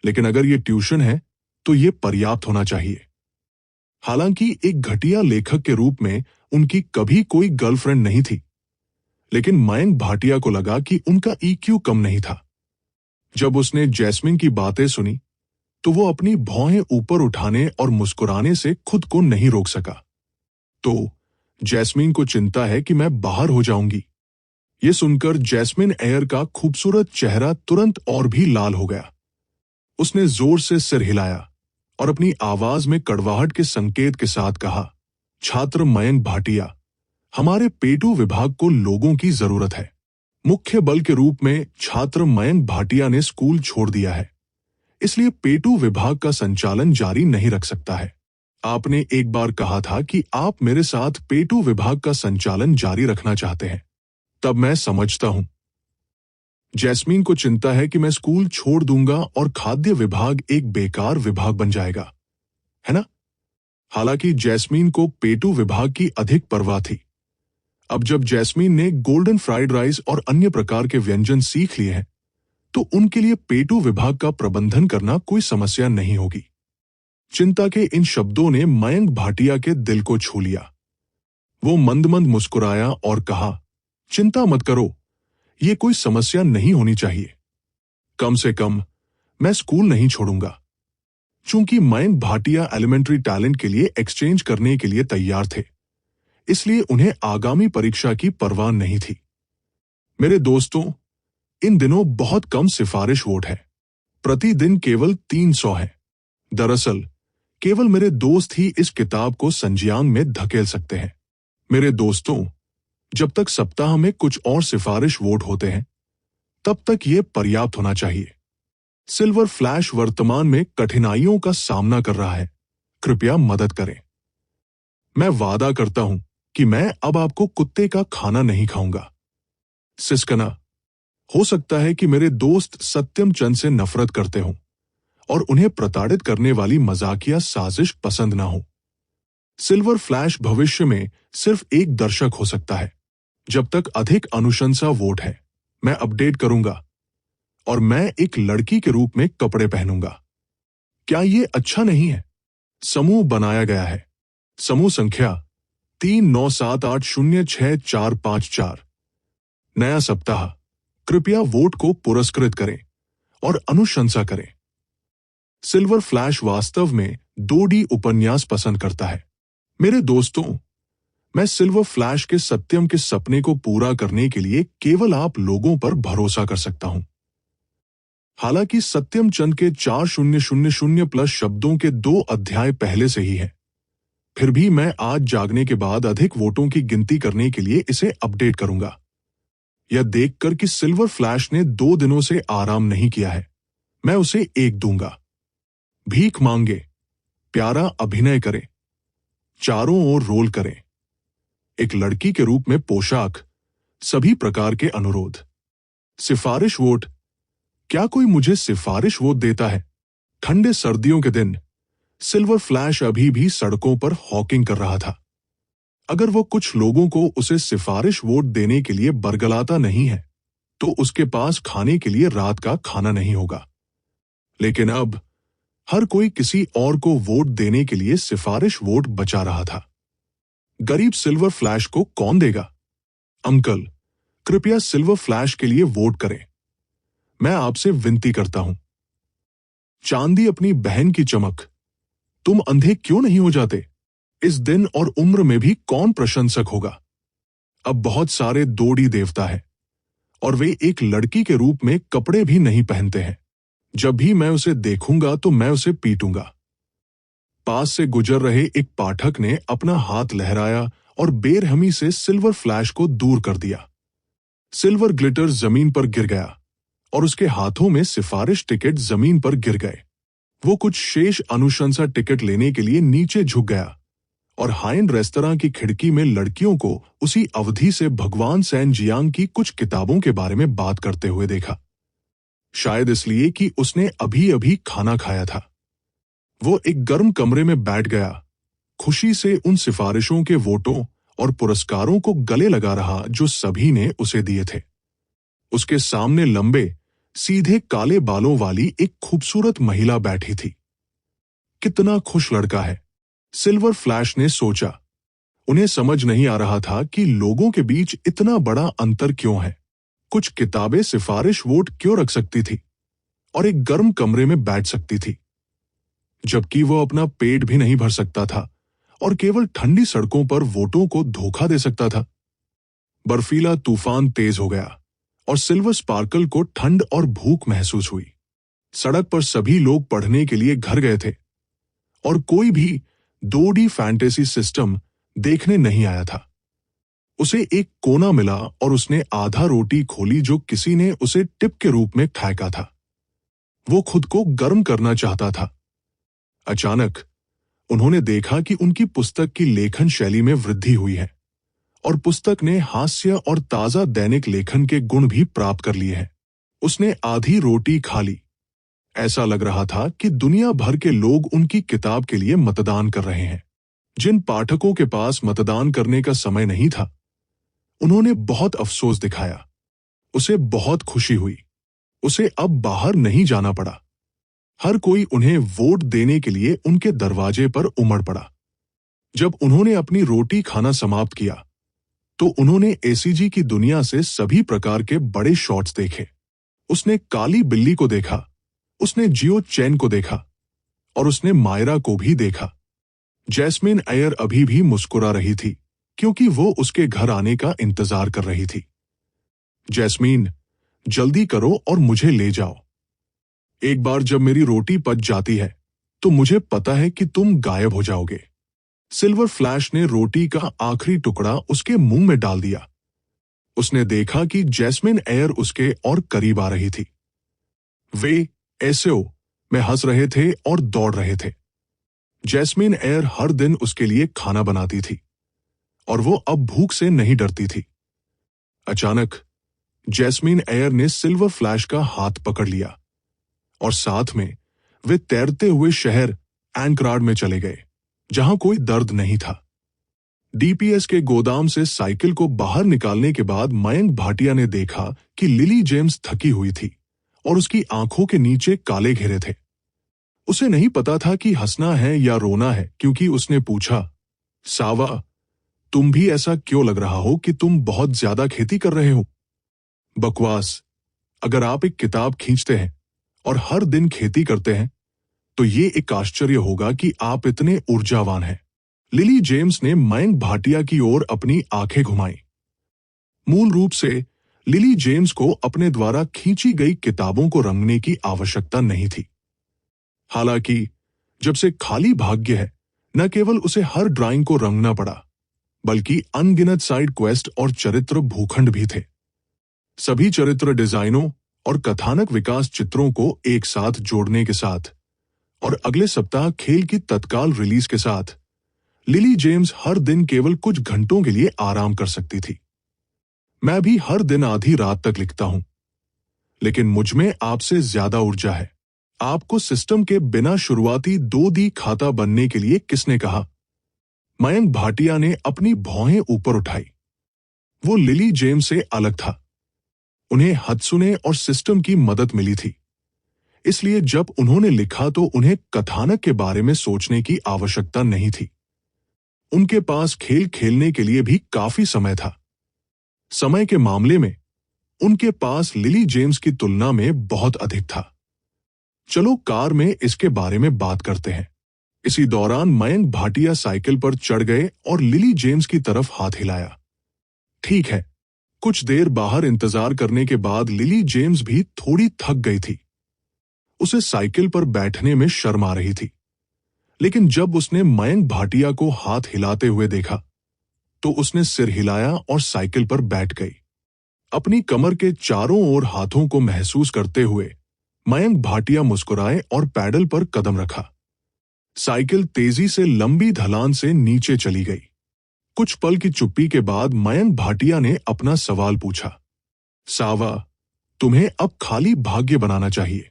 लेकिन अगर ये ट्यूशन है तो ये पर्याप्त होना चाहिए। हालांकि एक घटिया लेखक के रूप में उनकी कभी कोई गर्लफ्रेंड नहीं थी, लेकिन मयंक भाटिया को लगा कि उनका ईक्यू कम नहीं था। जब उसने जैस्मिन की बातें सुनी तो वो अपनी भौहें ऊपर उठाने और मुस्कुराने से खुद को नहीं रोक सका। तो जैस्मिन को चिंता है कि मैं बाहर हो जाऊंगी। ये सुनकर जैस्मिन एयर का खूबसूरत चेहरा तुरंत और भी लाल हो गया। उसने जोर से सिर हिलाया और अपनी आवाज में कड़वाहट के संकेत के साथ कहा, छात्र मयंक भाटिया, हमारे पेटू विभाग को लोगों की जरूरत है। मुख्य बल के रूप में छात्र मयंक भाटिया ने स्कूल छोड़ दिया है, इसलिए पेटू विभाग का संचालन जारी नहीं रख सकता है। आपने एक बार कहा था कि आप मेरे साथ पेटू विभाग का संचालन जारी रखना चाहते हैं। तब मैं समझता हूं। जैस्मीन को चिंता है कि मैं स्कूल छोड़ दूंगा और खाद्य विभाग एक बेकार विभाग बन जाएगा, है ना? हालांकि जैस्मीन को पेटू विभाग की अधिक परवाह थी। अब जब जैस्मीन ने गोल्डन फ्राइड राइस और अन्य प्रकार के व्यंजन सीख लिए हैं, तो उनके लिए पेटू विभाग का प्रबंधन करना कोई समस्या नहीं होगी। चिंता के इन शब्दों ने मयंक भाटिया के दिल को छू लिया। वो मंद मंद मुस्कुराया और कहा, चिंता मत करो, ये कोई समस्या नहीं होनी चाहिए। कम से कम मैं स्कूल नहीं छोड़ूंगा। चूंकि मयंक भाटिया एलिमेंट्री टैलेंट के लिए एक्सचेंज करने के लिए तैयार थे, इसलिए उन्हें आगामी परीक्षा की परवाह नहीं थी। मेरे दोस्तों, इन दिनों बहुत कम सिफारिश वोट है। प्रतिदिन केवल 300 है। दरअसल केवल मेरे दोस्त ही इस किताब को संजियांग में धकेल सकते हैं। मेरे दोस्तों, जब तक सप्ताह में कुछ और सिफारिश वोट होते हैं, तब तक ये पर्याप्त होना चाहिए। सिल्वर फ्लैश वर्तमान में कठिनाइयों का सामना कर रहा है। कृपया मदद करें। मैं वादा करता हूं कि मैं अब आपको कुत्ते का खाना नहीं खाऊंगा। सिस्कना, हो सकता है कि मेरे दोस्त सत्यम चंद से नफरत करते हों और उन्हें प्रताड़ित करने वाली मजाकिया साजिश पसंद ना हो। सिल्वर फ्लैश भविष्य में सिर्फ एक दर्शक हो सकता है। जब तक अधिक अनुशंसा वोट है, मैं अपडेट करूंगा और मैं एक लड़की के रूप में कपड़े पहनूंगा। क्या ये अच्छा नहीं है? समूह बनाया गया है। समूह संख्या 3978064454। नया सप्ताह। कृपया वोट को पुरस्कृत करें और अनुशंसा करें। सिल्वर फ्लैश वास्तव में 2D उपन्यास पसंद करता है। मेरे दोस्तों, मैं सिल्वर फ्लैश के सत्यम के सपने को पूरा करने के लिए केवल आप लोगों पर भरोसा कर सकता हूं। हालांकि सत्यम चंद के 4000+ शब्दों के 2 अध्याय पहले से ही हैं, फिर भी मैं आज जागने के बाद अधिक वोटों की गिनती करने के लिए इसे अपडेट करूंगा। यह देखकर कि सिल्वर फ्लैश ने 2 दिनों से आराम नहीं किया है, मैं उसे 1 दूंगा। भीख मांगे, प्यारा अभिनय करें, चारों ओर रोल करें, एक लड़की के रूप में पोशाक, सभी प्रकार के अनुरोध। सिफारिश वोट। क्या कोई मुझे सिफारिश वोट देता है? ठंडे सर्दियों के दिन सिल्वर फ्लैश अभी भी सड़कों पर हॉकिंग कर रहा था। अगर वो कुछ लोगों को उसे सिफारिश वोट देने के लिए बरगलाता नहीं है, तो उसके पास खाने के लिए रात का खाना नहीं होगा। लेकिन अब हर कोई किसी और को वोट देने के लिए सिफारिश वोट बचा रहा था। गरीब सिल्वर फ्लैश को कौन देगा? अंकल, कृपया सिल्वर फ्लैश के लिए वोट करें। मैं आपसे विनती करता हूं। चांदी अपनी बहन की चमक। तुम अंधे क्यों नहीं हो जाते? इस दिन और उम्र में भी कौन प्रशंसक होगा? अब बहुत सारे 2D देवता है और वे एक लड़की के रूप में कपड़े भी नहीं पहनते हैं। जब भी मैं उसे देखूंगा तो मैं उसे पीटूंगा। पास से गुजर रहे एक पाठक ने अपना हाथ लहराया और बेरहमी से सिल्वर फ्लैश को दूर कर दिया। सिल्वर ग्लिटर जमीन पर गिर गया और उसके हाथों में सिफारिश टिकट जमीन पर गिर गए। वो कुछ शेष अनुशंसा टिकट लेने के लिए नीचे झुक गया और हाइन रेस्तरां की खिड़की में लड़कियों को उसी अवधि से भगवान सैन जियांग की कुछ किताबों के बारे में बात करते हुए देखा। शायद इसलिए कि उसने अभी अभी खाना खाया था। वो एक गर्म कमरे में बैठ गया, खुशी से उन सिफारिशों के वोटों और पुरस्कारों को गले लगा रहा जो सभी ने उसे दिए थे। उसके सामने लंबे, सीधे काले बालों वाली एक खूबसूरत महिला बैठी थी। कितना खुश लड़का है, सिल्वर फ्लैश ने सोचा। उन्हें समझ नहीं आ रहा था कि लोगों के बीच इतना बड़ा अंतर क्यों है। कुछ किताबें सिफारिश वोट क्यों रख सकती थी और एक गर्म कमरे में बैठ सकती थी, जबकि वो अपना पेट भी नहीं भर सकता था और केवल ठंडी सड़कों पर वोटों को धोखा दे सकता था। बर्फीला तूफान तेज हो गया और सिल्वर स्पार्कल को ठंड और भूख महसूस हुई। सड़क पर सभी लोग पढ़ने के लिए घर गए थे और कोई भी 2D फैंटेसी सिस्टम देखने नहीं आया था। उसे एक कोना मिला और उसने आधा रोटी खोली जो किसी ने उसे टिप के रूप में फेंका था। वो खुद को गर्म करना चाहता था। अचानक उन्होंने देखा कि उनकी पुस्तक की लेखन शैली में वृद्धि हुई है और पुस्तक ने हास्य और ताजा दैनिक लेखन के गुण भी प्राप्त कर लिए हैं। उसने आधी रोटी खा ली। ऐसा लग रहा था कि दुनिया भर के लोग उनकी किताब के लिए मतदान कर रहे हैं। जिन पाठकों के पास मतदान करने का समय नहीं था, उन्होंने बहुत अफसोस दिखाया। उसे बहुत खुशी हुई। उसे अब बाहर नहीं जाना पड़ा। हर कोई उन्हें वोट देने के लिए उनके दरवाजे पर उमड़ पड़ा। जब उन्होंने अपनी रोटी खाना समाप्त किया, तो उन्होंने एसीजी की दुनिया से सभी प्रकार के बड़े शॉट्स देखे। उसने काली बिल्ली को देखा, उसने जियो चैन को देखा और उसने मायरा को भी देखा। जैस्मिन अय्यर अभी भी मुस्कुरा रही थी क्योंकि वो उसके घर आने का इंतजार कर रही थी। जैस्मीन, जल्दी करो और मुझे ले जाओ। एक बार जब मेरी रोटी पच जाती है तो मुझे पता है कि तुम गायब हो जाओगे। सिल्वर फ्लैश ने रोटी का आखिरी टुकड़ा उसके मुंह में डाल दिया। उसने देखा कि जैस्मिन अय्यर उसके और करीब आ रही थी। वे एसओ में हंस रहे थे और दौड़ रहे थे। जैस्मिन अय्यर हर दिन उसके लिए खाना बनाती थी और वो अब भूख से नहीं डरती थी। अचानक जैस्मिन अय्यर ने सिल्वर फ्लैश का हाथ पकड़ लिया और साथ में वे तैरते हुए शहर एंकरार्ड में चले गए, जहां कोई दर्द नहीं था। डीपीएस के गोदाम से साइकिल को बाहर निकालने के बाद मयंक भाटिया ने देखा कि लिली जेम्स थकी हुई थी और उसकी आंखों के नीचे काले घेरे थे। उसे नहीं पता था कि हंसना है या रोना है, क्योंकि उसने पूछा, सावा, तुम भी ऐसा क्यों लग रहा हो कि तुम बहुत ज्यादा खेती कर रहे हो? बकवास। अगर आप एक किताब खींचते हैं और हर दिन खेती करते हैं, तो ये एक आश्चर्य होगा कि आप इतने ऊर्जावान हैं। लिली जेम्स ने मयंक भाटिया की ओर अपनी आंखें घुमाई। मूल रूप से लिली जेम्स को अपने द्वारा खींची गई किताबों को रंगने की आवश्यकता नहीं थी। हालांकि जब से खाली भाग्य है, न केवल उसे हर ड्राइंग को रंगना पड़ा, बल्कि अनगिनत साइड क्वेस्ट और चरित्र भूखंड भी थे। सभी चरित्र डिजाइनों और कथानक विकास चित्रों को एक साथ जोड़ने के साथ और अगले सप्ताह खेल की तत्काल रिलीज के साथ लिली जेम्स हर दिन केवल कुछ घंटों के लिए आराम कर सकती थी। मैं भी हर दिन आधी रात तक लिखता हूं, लेकिन मुझमें आपसे ज्यादा ऊर्जा है। आपको सिस्टम के बिना शुरुआती 2D खाता बनने के लिए किसने कहा? मयंक भाटिया ने अपनी भौहें ऊपर उठाई। वो लिली जेम्स से अलग था। उन्हें हत्सुने और सिस्टम की मदद मिली थी, इसलिए जब उन्होंने लिखा तो उन्हें कथानक के बारे में सोचने की आवश्यकता नहीं थी। उनके पास खेल खेलने के लिए भी काफी समय था। समय के मामले में उनके पास लिली जेम्स की तुलना में बहुत अधिक था। चलो कार में इसके बारे में बात करते हैं। इसी दौरान मयंक भाटिया साइकिल पर चढ़ गए और लिली जेम्स की तरफ हाथ हिलाया। ठीक है। कुछ देर बाहर इंतजार करने के बाद लिली जेम्स भी थोड़ी थक गई थी। उसे साइकिल पर बैठने में शर्म आ रही थी, लेकिन जब उसने मयंक भाटिया को हाथ हिलाते हुए देखा, तो उसने सिर हिलाया और साइकिल पर बैठ गई। अपनी कमर के चारों ओर हाथों को महसूस करते हुए मयंक भाटिया मुस्कुराए और पैडल पर कदम रखा। साइकिल तेजी से लंबी ढलान से नीचे चली गई। कुछ पल की चुप्पी के बाद मयंक भाटिया ने अपना सवाल पूछा, सावा, तुम्हें अब खाली भाग्य बनाना चाहिए।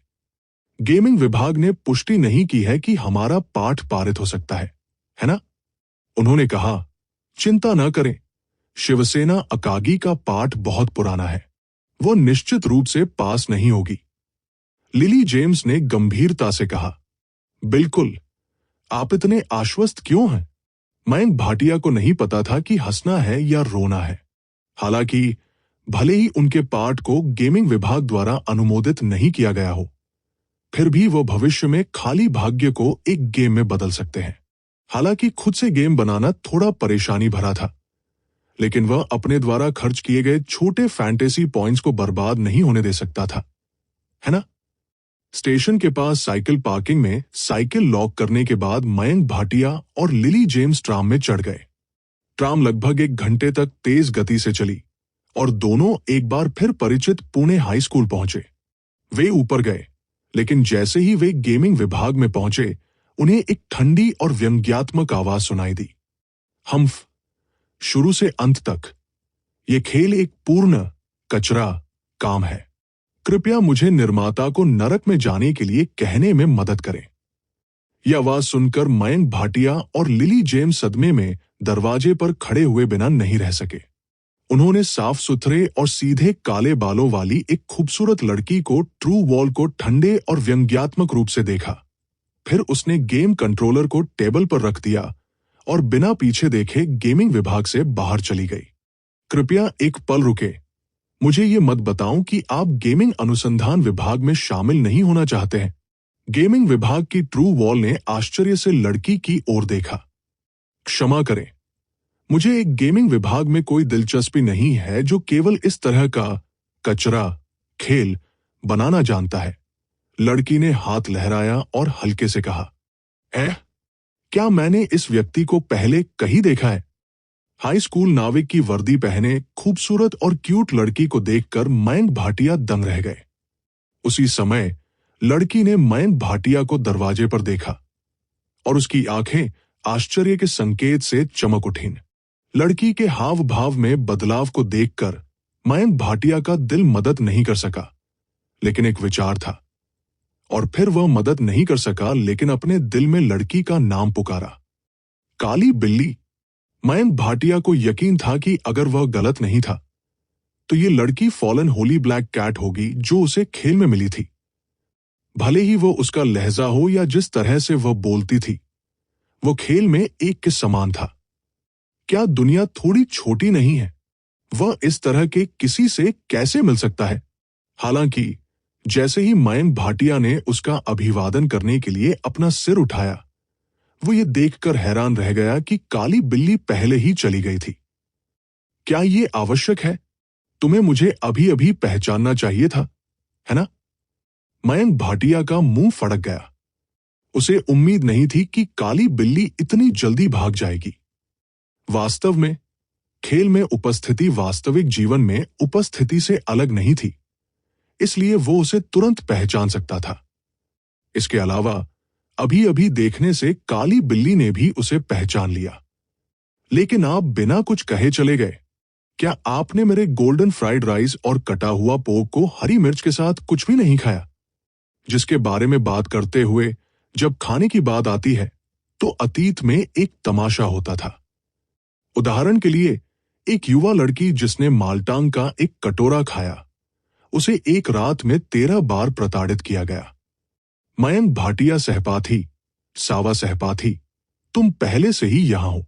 गेमिंग विभाग ने पुष्टि नहीं की है कि हमारा पाठ पारित हो सकता है ना? उन्होंने कहा, चिंता न करें, शिवसेना अकागी का पाठ बहुत पुराना है, वो निश्चित रूप से पास नहीं होगी। लिली जेम्स ने गंभीरता से कहा, बिल्कुल, आप इतने आश्वस्त क्यों हैं? मयंक भाटिया को नहीं पता था कि हंसना है या रोना है। हालांकि भले ही उनके पाठ को गेमिंग विभाग द्वारा अनुमोदित नहीं किया गया हो, फिर भी वो भविष्य में खाली भाग्य को एक गेम में बदल सकते हैं। हालांकि खुद से गेम बनाना थोड़ा परेशानी भरा था, लेकिन वह अपने द्वारा खर्च किए गए छोटे फैंटेसी पॉइंट्स को बर्बाद नहीं होने दे सकता था, है ना? स्टेशन के पास साइकिल पार्किंग में साइकिल लॉक करने के बाद मयंक भाटिया और लिली जेम्स ट्राम में चढ़ गए। ट्राम लगभग 1 घंटे तक तेज गति से चली और दोनों एक बार फिर परिचित पुणे हाई स्कूल पहुंचे। वे ऊपर गए, लेकिन जैसे ही वे गेमिंग विभाग में पहुंचे, उन्हें एक ठंडी और व्यंग्यात्मक आवाज सुनाई दी। हम्फ, शुरू से अंत तक ये खेल एक पूर्ण कचरा काम है। कृपया मुझे निर्माता को नरक में जाने के लिए कहने में मदद करें। यह आवाज सुनकर मयंक भाटिया और लिली जेम्स सदमे में दरवाजे पर खड़े हुए बिना नहीं रह सके। उन्होंने साफ सुथरे और सीधे काले बालों वाली एक खूबसूरत लड़की को ट्रू वॉल को ठंडे और व्यंग्यात्मक रूप से देखा। फिर उसने गेम कंट्रोलर को टेबल पर रख दिया और बिना पीछे देखे गेमिंग विभाग से बाहर चली गई। कृपया एक पल रुके। मुझे ये मत बताऊं कि आप गेमिंग अनुसंधान विभाग में शामिल नहीं होना चाहते हैं। गेमिंग विभाग की ट्रू वॉल ने आश्चर्य से लड़की की ओर देखा। क्षमा करें, मुझे एक गेमिंग विभाग में कोई दिलचस्पी नहीं है जो केवल इस तरह का कचरा खेल बनाना जानता है। लड़की ने हाथ लहराया और हल्के से कहा, क्या मैंने इस व्यक्ति को पहले कहीं देखा है? हाई स्कूल नाविक की वर्दी पहने खूबसूरत और क्यूट लड़की को देखकर मयंक भाटिया दंग रह गए। उसी समय लड़की ने मयंक भाटिया को दरवाजे पर देखा और उसकी आंखें आश्चर्य के संकेत से चमक उठीं। लड़की के हाव भाव में बदलाव को देखकर मयंक भाटिया का दिल मदद नहीं कर सका, लेकिन एक विचार था। और फिर वह मदद नहीं कर सका, लेकिन अपने दिल में लड़की का नाम पुकारा, काली बिल्ली। मयंक भाटिया को यकीन था कि अगर वह गलत नहीं था तो ये लड़की फॉलन होली ब्लैक कैट होगी जो उसे खेल में मिली थी। भले ही वो उसका लहजा हो या जिस तरह से वह बोलती थी, वो खेल में एक के समान था। क्या दुनिया थोड़ी छोटी नहीं है? वह इस तरह के किसी से कैसे मिल सकता है? हालांकि जैसे ही मयंक भाटिया ने उसका अभिवादन करने के लिए अपना सिर उठाया, वो ये देखकर हैरान रह गया कि काली बिल्ली पहले ही चली गई थी। क्या ये आवश्यक है? तुम्हें मुझे अभी अभी पहचानना चाहिए था, है ना? मयंक भाटिया का मुंह फड़क गया। उसे उम्मीद नहीं थी कि काली बिल्ली इतनी जल्दी भाग जाएगी। वास्तव में खेल में उपस्थिति वास्तविक जीवन में उपस्थिति से अलग नहीं थी, इसलिए वो उसे तुरंत पहचान सकता था। इसके अलावा अभी अभी देखने से काली बिल्ली ने भी उसे पहचान लिया। लेकिन आप बिना कुछ कहे चले गए। क्या आपने मेरे गोल्डन फ्राइड राइस और कटा हुआ पोर्क को हरी मिर्च के साथ कुछ भी नहीं खाया? जिसके बारे में बात करते हुए जब खाने की बात आती है तो अतीत में एक तमाशा होता था। उदाहरण के लिए, एक युवा लड़की जिसने माल्टांग का एक कटोरा खाया, उसे एक रात में 13 बार प्रताड़ित किया गया। मयंक भाटिया सहपाठी, सावा सहपाठी, तुम पहले से ही यहां हो।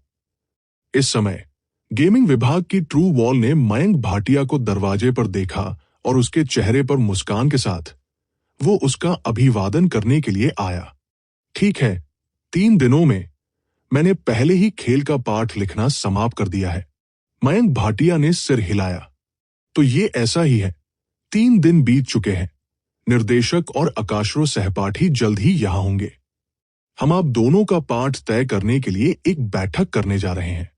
इस समय गेमिंग विभाग की ट्रू वॉल ने मयंक भाटिया को दरवाजे पर देखा और उसके चेहरे पर मुस्कान के साथ वो उसका अभिवादन करने के लिए आया। ठीक है, 3 दिनों में मैंने पहले ही खेल का पाठ लिखना समाप्त कर दिया है। मयंक भाटिया ने सिर हिलाया। तो ये ऐसा ही है। 3 दिन बीत चुके हैं। निर्देशक और अकाशरो सहपाठी जल्द ही यहां होंगे। हम आप दोनों का पाठ तय करने के लिए एक बैठक करने जा रहे हैं।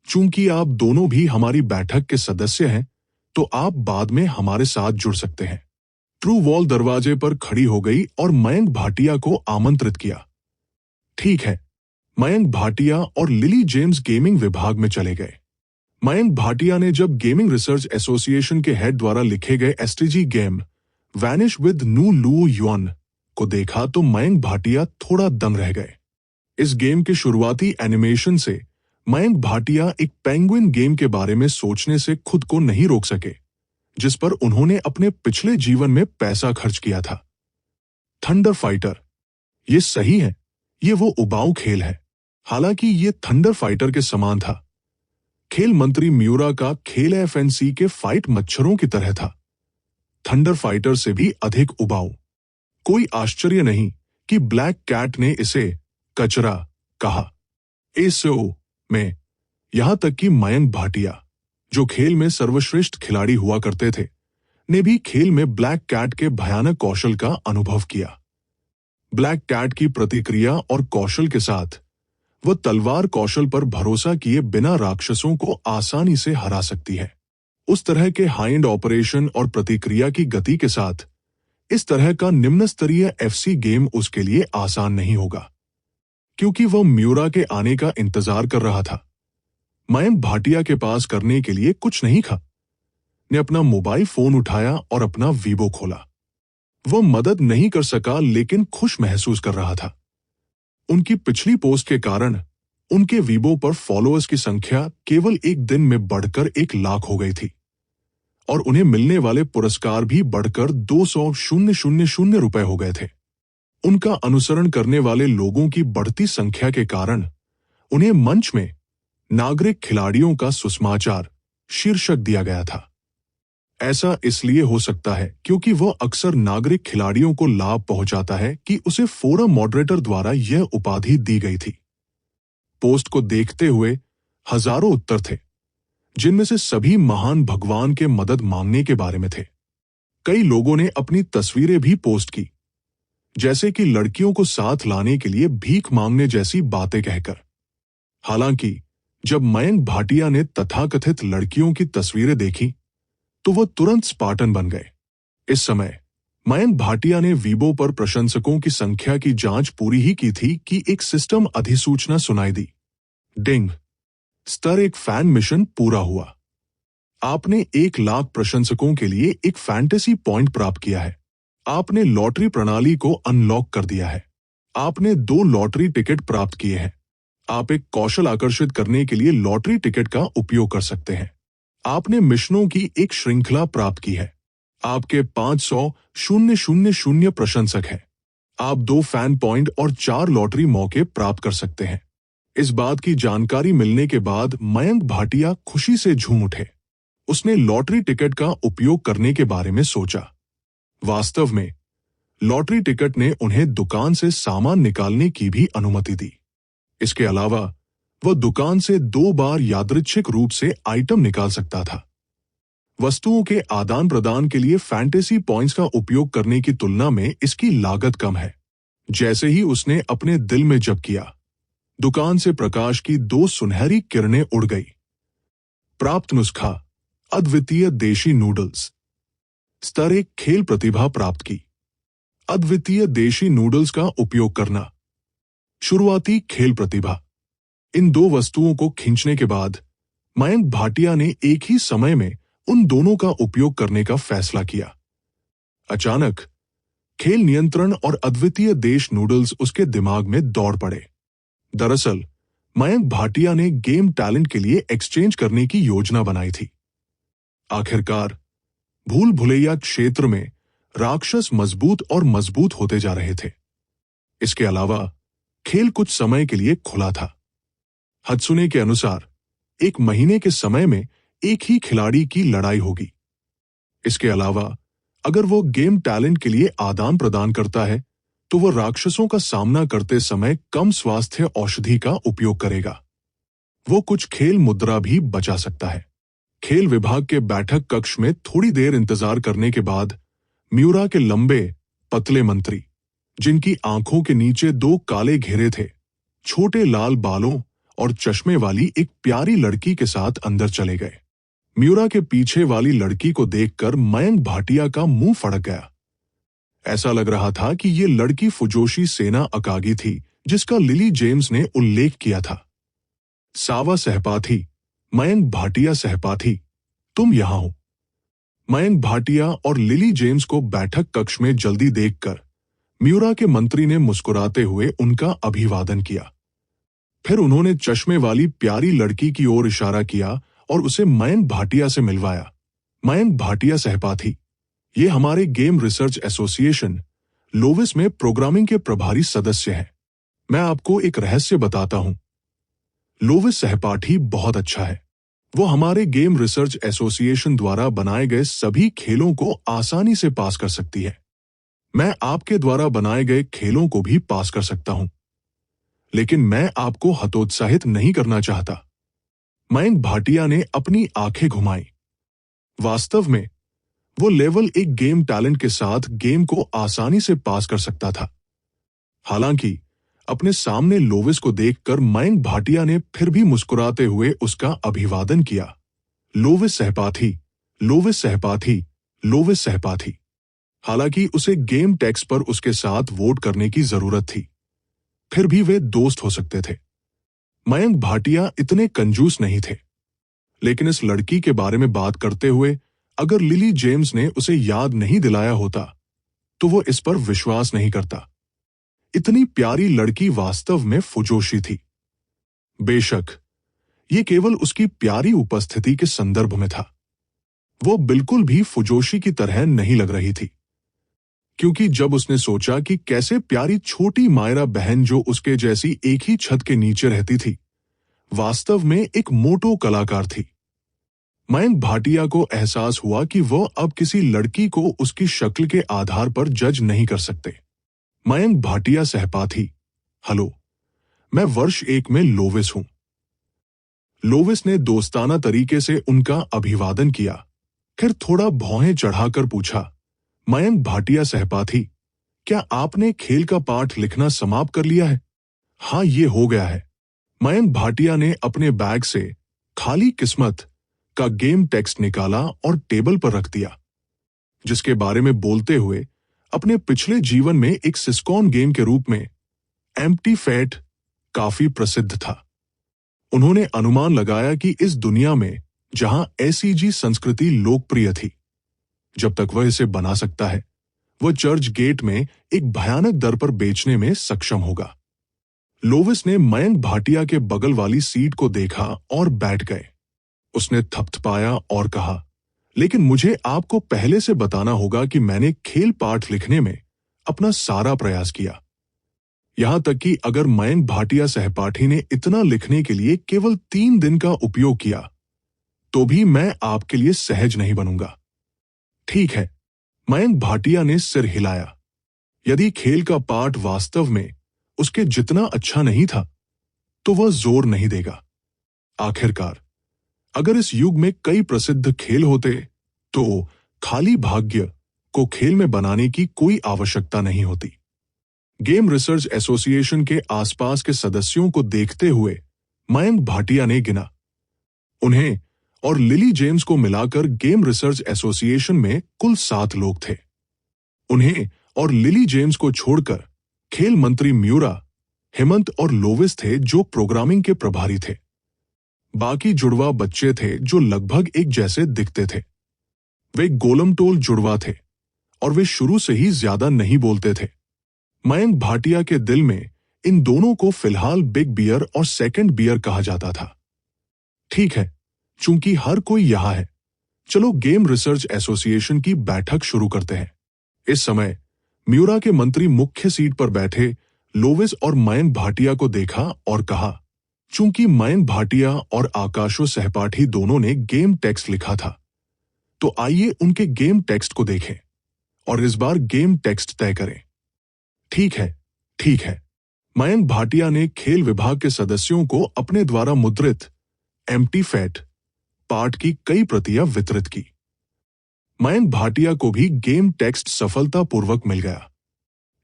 चूंकि आप दोनों भी हमारी बैठक के सदस्य हैं, तो आप बाद में हमारे साथ जुड़ सकते हैं। ट्रू वॉल दरवाजे पर खड़ी हो गई और मयंक भाटिया को आमंत्रित किया। ठीक है, मयंक भाटिया और लिली जेम्स गेमिंग विभाग में चले गए। मयंक भाटिया ने जब गेमिंग रिसर्च एसोसिएशन के हेड द्वारा लिखे गए एसटीजी गेम वैनिश विद नू लू युआन को देखा तो मयंक भाटिया थोड़ा दंग रह गए। इस गेम के शुरुआती एनिमेशन से मयंक भाटिया एक पेंगुइन गेम के बारे में सोचने से खुद को नहीं रोक सके, जिस पर उन्होंने अपने पिछले जीवन में पैसा खर्च किया था। थंडर फाइटर, ये सही है, ये वो उबाऊ खेल है। हालांकि ये थंडर फाइटर के समान था। खेल मंत्री म्यूरा का खेल एफएनसी के फाइट मच्छरों की तरह था। थंडर फाइटर से भी अधिक उबाऊ। कोई आश्चर्य नहीं कि ब्लैक कैट ने इसे कचरा कहा। एसओ में यहां तक कि मयंक भाटिया, जो खेल में सर्वश्रेष्ठ खिलाड़ी हुआ करते थे, ने भी खेल में ब्लैक कैट के भयानक कौशल का अनुभव किया। ब्लैक कैट की प्रतिक्रिया और कौशल के साथ वह तलवार कौशल पर भरोसा किए बिना राक्षसों को आसानी से हरा सकती है। उस तरह के हाई-एंड ऑपरेशन और प्रतिक्रिया की गति के साथ इस तरह का निम्न स्तरीय एफसी गेम उसके लिए आसान नहीं होगा, क्योंकि वह म्यूरा के आने का इंतजार कर रहा था। मयंक भाटिया के पास करने के लिए कुछ नहीं था। ने अपना मोबाइल फोन उठाया और अपना वीबो खोला। वह मदद नहीं कर सका, लेकिन खुश महसूस कर रहा था। उनकी पिछली पोस्ट के कारण उनके वीबो पर फॉलोअर्स की संख्या केवल एक दिन में बढ़कर 1,00,000 हो गई थी और उन्हें मिलने वाले पुरस्कार भी बढ़कर 200,000 रुपए हो गए थे। उनका अनुसरण करने वाले लोगों की बढ़ती संख्या के कारण उन्हें मंच में नागरिक खिलाड़ियों का सुसमाचार शीर्षक दिया गया था। ऐसा इसलिए हो सकता है क्योंकि वह अक्सर नागरिक खिलाड़ियों को लाभ पहुंचाता है कि उसे फोरम मॉडरेटर द्वारा यह उपाधि दी गई थी। पोस्ट को देखते हुए हजारों उत्तर थे, जिनमें से सभी महान भगवान के मदद मांगने के बारे में थे। कई लोगों ने अपनी तस्वीरें भी पोस्ट की, जैसे कि लड़कियों को साथ लाने के लिए भीख मांगने जैसी बातें कहकर। हालांकि जब मयंक भाटिया ने तथाकथित लड़कियों की तस्वीरें देखी तो वह तुरंत स्पार्टन बन गए। इस समय मयंक भाटिया ने वीबो पर प्रशंसकों की संख्या की जांच पूरी ही की थी कि एक सिस्टम अधिसूचना सुनाई दी। डिंग, स्तर 1 फैन मिशन पूरा हुआ। आपने 1,00,000 प्रशंसकों के लिए एक फैंटेसी पॉइंट प्राप्त किया है। आपने लॉटरी प्रणाली को अनलॉक कर दिया है। आपने 2 लॉटरी टिकट प्राप्त किए हैं। आप एक कौशल आकर्षित करने के लिए लॉटरी टिकट का उपयोग कर सकते हैं। आपने मिशनों की एक श्रृंखला प्राप्त की है। आपके 500,000 प्रशंसक हैं। आप 2 फैन पॉइंट और 4 लॉटरी मौके प्राप्त कर सकते हैं। इस बात की जानकारी मिलने के बाद मयंक भाटिया खुशी से झूम उठे। उसने लॉटरी टिकट का उपयोग करने के बारे में सोचा। वास्तव में लॉटरी टिकट ने उन्हें दुकान से सामान निकालने की भी अनुमति दी। इसके अलावा वह दुकान से 2 बार यादृच्छिक रूप से आइटम निकाल सकता था। वस्तुओं के आदान प्रदान के लिए फैंटेसी पॉइंट्स का उपयोग करने की तुलना में इसकी लागत कम है। जैसे ही उसने अपने दिल में जप किया, दुकान से प्रकाश की 2 सुनहरी किरणें उड़ गई। प्राप्त नुस्खा: अद्वितीय देशी नूडल्स। स्तर 1 खेल प्रतिभा प्राप्त की। अद्वितीय देशी नूडल्स का उपयोग करना। शुरुआती खेल प्रतिभा। इन 2 वस्तुओं को खींचने के बाद मयंक भाटिया ने एक ही समय में उन दोनों का उपयोग करने का फैसला किया। अचानक खेल नियंत्रण और अद्वितीय देश नूडल्स उसके दिमाग में दौड़ पड़े। दरअसल मयंक भाटिया ने गेम टैलेंट के लिए एक्सचेंज करने की योजना बनाई थी। आखिरकार भूल भुलैया क्षेत्र में राक्षस मजबूत और मजबूत होते जा रहे थे। इसके अलावा खेल कुछ समय के लिए खुला था। हत्सुने के अनुसार 1 महीने के समय में एक ही खिलाड़ी की लड़ाई होगी। इसके अलावा अगर वो गेम टैलेंट के लिए आदान प्रदान करता है तो वह राक्षसों का सामना करते समय कम स्वास्थ्य औषधि का उपयोग करेगा। वो कुछ खेल मुद्रा भी बचा सकता है। खेल विभाग के बैठक कक्ष में थोड़ी देर इंतजार करने के बाद म्यूरा के लंबे पतले मंत्री, जिनकी आंखों के नीचे 2 काले घेरे थे, छोटे लाल बालों और चश्मे वाली एक प्यारी लड़की के साथ अंदर चले गए। म्यूरा के पीछे वाली लड़की को देखकर मयंक भाटिया का मुंह फड़क गया। ऐसा लग रहा था कि ये लड़की फुजोशी सेना अकागी थी जिसका लिली जेम्स ने उल्लेख किया था। सावा सहपाठी, मयंक भाटिया सहपाठी, तुम यहां हो। मयंक भाटिया और लिली जेम्स को बैठक कक्ष में जल्दी देखकर म्यूरा के मंत्री ने मुस्कुराते हुए उनका अभिवादन किया। फिर उन्होंने चश्मे वाली प्यारी लड़की की ओर इशारा किया और उसे मयंक भाटिया से मिलवाया। मयंक भाटिया सहपाठी, ये हमारे गेम रिसर्च एसोसिएशन लोविस में प्रोग्रामिंग के प्रभारी सदस्य हैं। मैं आपको एक रहस्य बताता हूं। लोविस सहपाठी बहुत अच्छा है। वो हमारे गेम रिसर्च एसोसिएशन द्वारा बनाए गए सभी खेलों को आसानी से पास कर सकती है। मैं आपके द्वारा बनाए गए खेलों को भी पास कर सकता हूं, लेकिन मैं आपको हतोत्साहित नहीं करना चाहता। मयंक भाटिया ने अपनी आंखें घुमाई। वास्तव में वो लेवल 1 गेम टैलेंट के साथ गेम को आसानी से पास कर सकता था। हालांकि अपने सामने लोविस को देखकर मयंक भाटिया ने फिर भी मुस्कुराते हुए उसका अभिवादन किया। लोविस सहपाठी, लोविस सहपाठी, लोविस सहपाठी। हालांकि उसे गेम टेक्स्ट पर उसके साथ वोट करने की जरूरत थी, फिर भी वे दोस्त हो सकते थे। मयंक भाटिया इतने कंजूस नहीं थे, लेकिन इस लड़की के बारे में बात करते हुए अगर लिली जेम्स ने उसे याद नहीं दिलाया होता तो वो इस पर विश्वास नहीं करता। इतनी प्यारी लड़की वास्तव में फुजोशी थी। बेशक ये केवल उसकी प्यारी उपस्थिति के संदर्भ में था। वो बिल्कुल भी फुजोशी की तरह नहीं लग रही थी, क्योंकि जब उसने सोचा कि कैसे प्यारी छोटी मायरा बहन जो उसके जैसी एक ही छत के नीचे रहती थी, वास्तव में एक मोटो कलाकार थी, मयंक भाटिया को एहसास हुआ कि वो अब किसी लड़की को उसकी शक्ल के आधार पर जज नहीं कर सकते। मयंक भाटिया सहपाठी, हेलो, मैं वर्ष 1 में लोविस हूं। लोविस ने दोस्ताना तरीके से उनका अभिवादन किया, फिर थोड़ा भौहें चढ़ाकर पूछा, मयंक भाटिया सहपाठी, क्या आपने खेल का पाठ लिखना समाप्त कर लिया है? हाँ, ये हो गया है। मयंक भाटिया ने अपने बैग से खाली किस्मत का गेम टेक्स्ट निकाला और टेबल पर रख दिया, जिसके बारे में बोलते हुए अपने पिछले जीवन में एक सिस्कॉन गेम के रूप में एम्प्टी फैट काफी प्रसिद्ध था। उन्होंने अनुमान लगाया कि इस दुनिया में जहां एसईजी संस्कृति लोकप्रिय थी, जब तक वह इसे बना सकता है, वह चर्च गेट में एक भयानक दर पर बेचने में सक्षम होगा। लोविस ने मयंक भाटिया के बगल वाली सीट को देखा और बैठ गए। उसने थपथपाया और कहा, लेकिन मुझे आपको पहले से बताना होगा कि मैंने खेल पाठ लिखने में अपना सारा प्रयास किया। यहां तक कि अगर मयंक भाटिया सहपाठी ने इतना लिखने के लिए केवल 3 दिन का उपयोग किया, तो भी मैं आपके लिए सहज नहीं बनूंगा। ठीक है, मयंक भाटिया ने सिर हिलाया। यदि खेल का पाठ वास्तव में उसके जितना अच्छा नहीं था, तो वह जोर नहीं देगा। आखिरकार अगर इस युग में कई प्रसिद्ध खेल होते, तो खाली भाग्य को खेल में बनाने की कोई आवश्यकता नहीं होती। गेम रिसर्च एसोसिएशन के आसपास के सदस्यों को देखते हुए मयंक भाटिया ने गिना। उन्हें और लिली जेम्स को मिलाकर गेम रिसर्च एसोसिएशन में कुल 7 लोग थे। उन्हें और लिली जेम्स को छोड़कर खेल मंत्री म्यूरा, हेमंत और लोविस थे जो प्रोग्रामिंग के प्रभारी थे। बाकी जुड़वा बच्चे थे जो लगभग एक जैसे दिखते थे। वे गोलमटोल जुड़वा थे और वे शुरू से ही ज्यादा नहीं बोलते थे। मयंक भाटिया के दिल में इन दोनों को फिलहाल बिग बियर और सेकंड बियर कहा जाता था। ठीक है, चूंकि हर कोई यहां है, चलो गेम रिसर्च एसोसिएशन की बैठक शुरू करते हैं। इस समय म्यूरा के मंत्री मुख्य सीट पर बैठे लोविस और मयंक भाटिया को देखा और कहा, चूंकि मयंक भाटिया और आकाशो सहपाठी दोनों ने गेम टेक्स्ट लिखा था, तो आइए उनके गेम टेक्स्ट को देखें और इस बार गेम टेक्स्ट तय करें। ठीक है, ठीक है। मयंक भाटिया ने खेल विभाग के सदस्यों को अपने द्वारा मुद्रित एम्प्टी फैट पाठ की कई प्रतियां वितरित की। मयंक भाटिया को भी गेम टेक्स्ट सफलतापूर्वक मिल गया।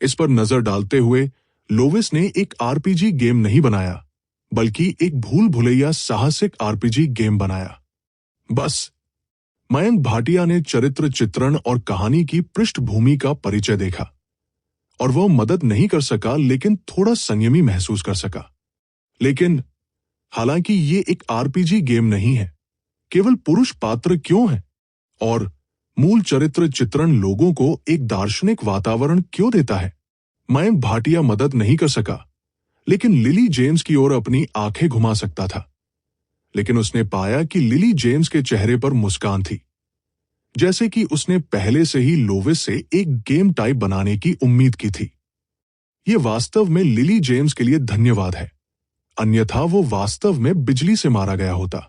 इस पर नजर डालते हुए लोविस ने एक आरपीजी गेम नहीं बनाया, बल्कि एक भूल भुलैया साहसिक आरपीजी गेम बनाया। बस मयंक भाटिया ने चरित्र चित्रण और कहानी की पृष्ठभूमि का परिचय देखा और वह मदद नहीं कर सका, लेकिन थोड़ा संयमी महसूस कर सका। लेकिन हालांकि ये एक आरपीजी गेम नहीं है, केवल पुरुष पात्र क्यों है और मूल चरित्र चित्रण लोगों को एक दार्शनिक वातावरण क्यों देता है? मयंक भाटिया मदद नहीं कर सका, लेकिन लिली जेम्स की ओर अपनी आंखें घुमा सकता था। लेकिन उसने पाया कि लिली जेम्स के चेहरे पर मुस्कान थी, जैसे कि उसने पहले से ही लोविस से एक गेम टाइप बनाने की उम्मीद की थी। यह वास्तव में लिली जेम्स के लिए धन्यवाद है, अन्यथा वो वास्तव में बिजली से मारा गया होता।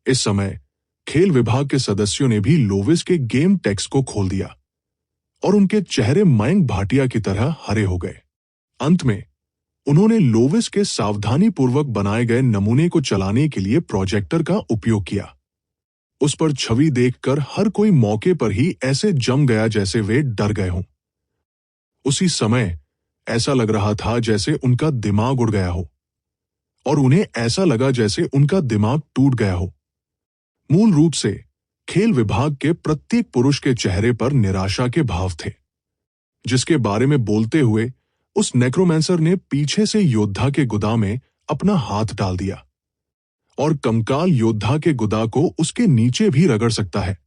इस समय खेल विभाग के सदस्यों ने भी लोविस के गेम टेक्स्ट को खोल दिया और उनके चेहरे मयंक भाटिया की तरह हरे हो गए। अंत में उन्होंने लोविस के सावधानीपूर्वक बनाए गए नमूने को चलाने के लिए प्रोजेक्टर का उपयोग किया। उस पर छवि देखकर हर कोई मौके पर ही ऐसे जम गया जैसे वे डर गए हों। उसी समय ऐसा लग रहा था जैसे उनका दिमाग उड़ गया हो, और उन्हें ऐसा लगा जैसे उनका दिमाग टूट गया हो। मूल रूप से खेल विभाग के प्रत्येक पुरुष के चेहरे पर निराशा के भाव थे। जिसके बारे में बोलते हुए उस नेक्रोमैंसर ने पीछे से योद्धा के गुदा में अपना हाथ डाल दिया, और कंकाल योद्धा के गुदा को उसके नीचे भी रगड़ सकता है।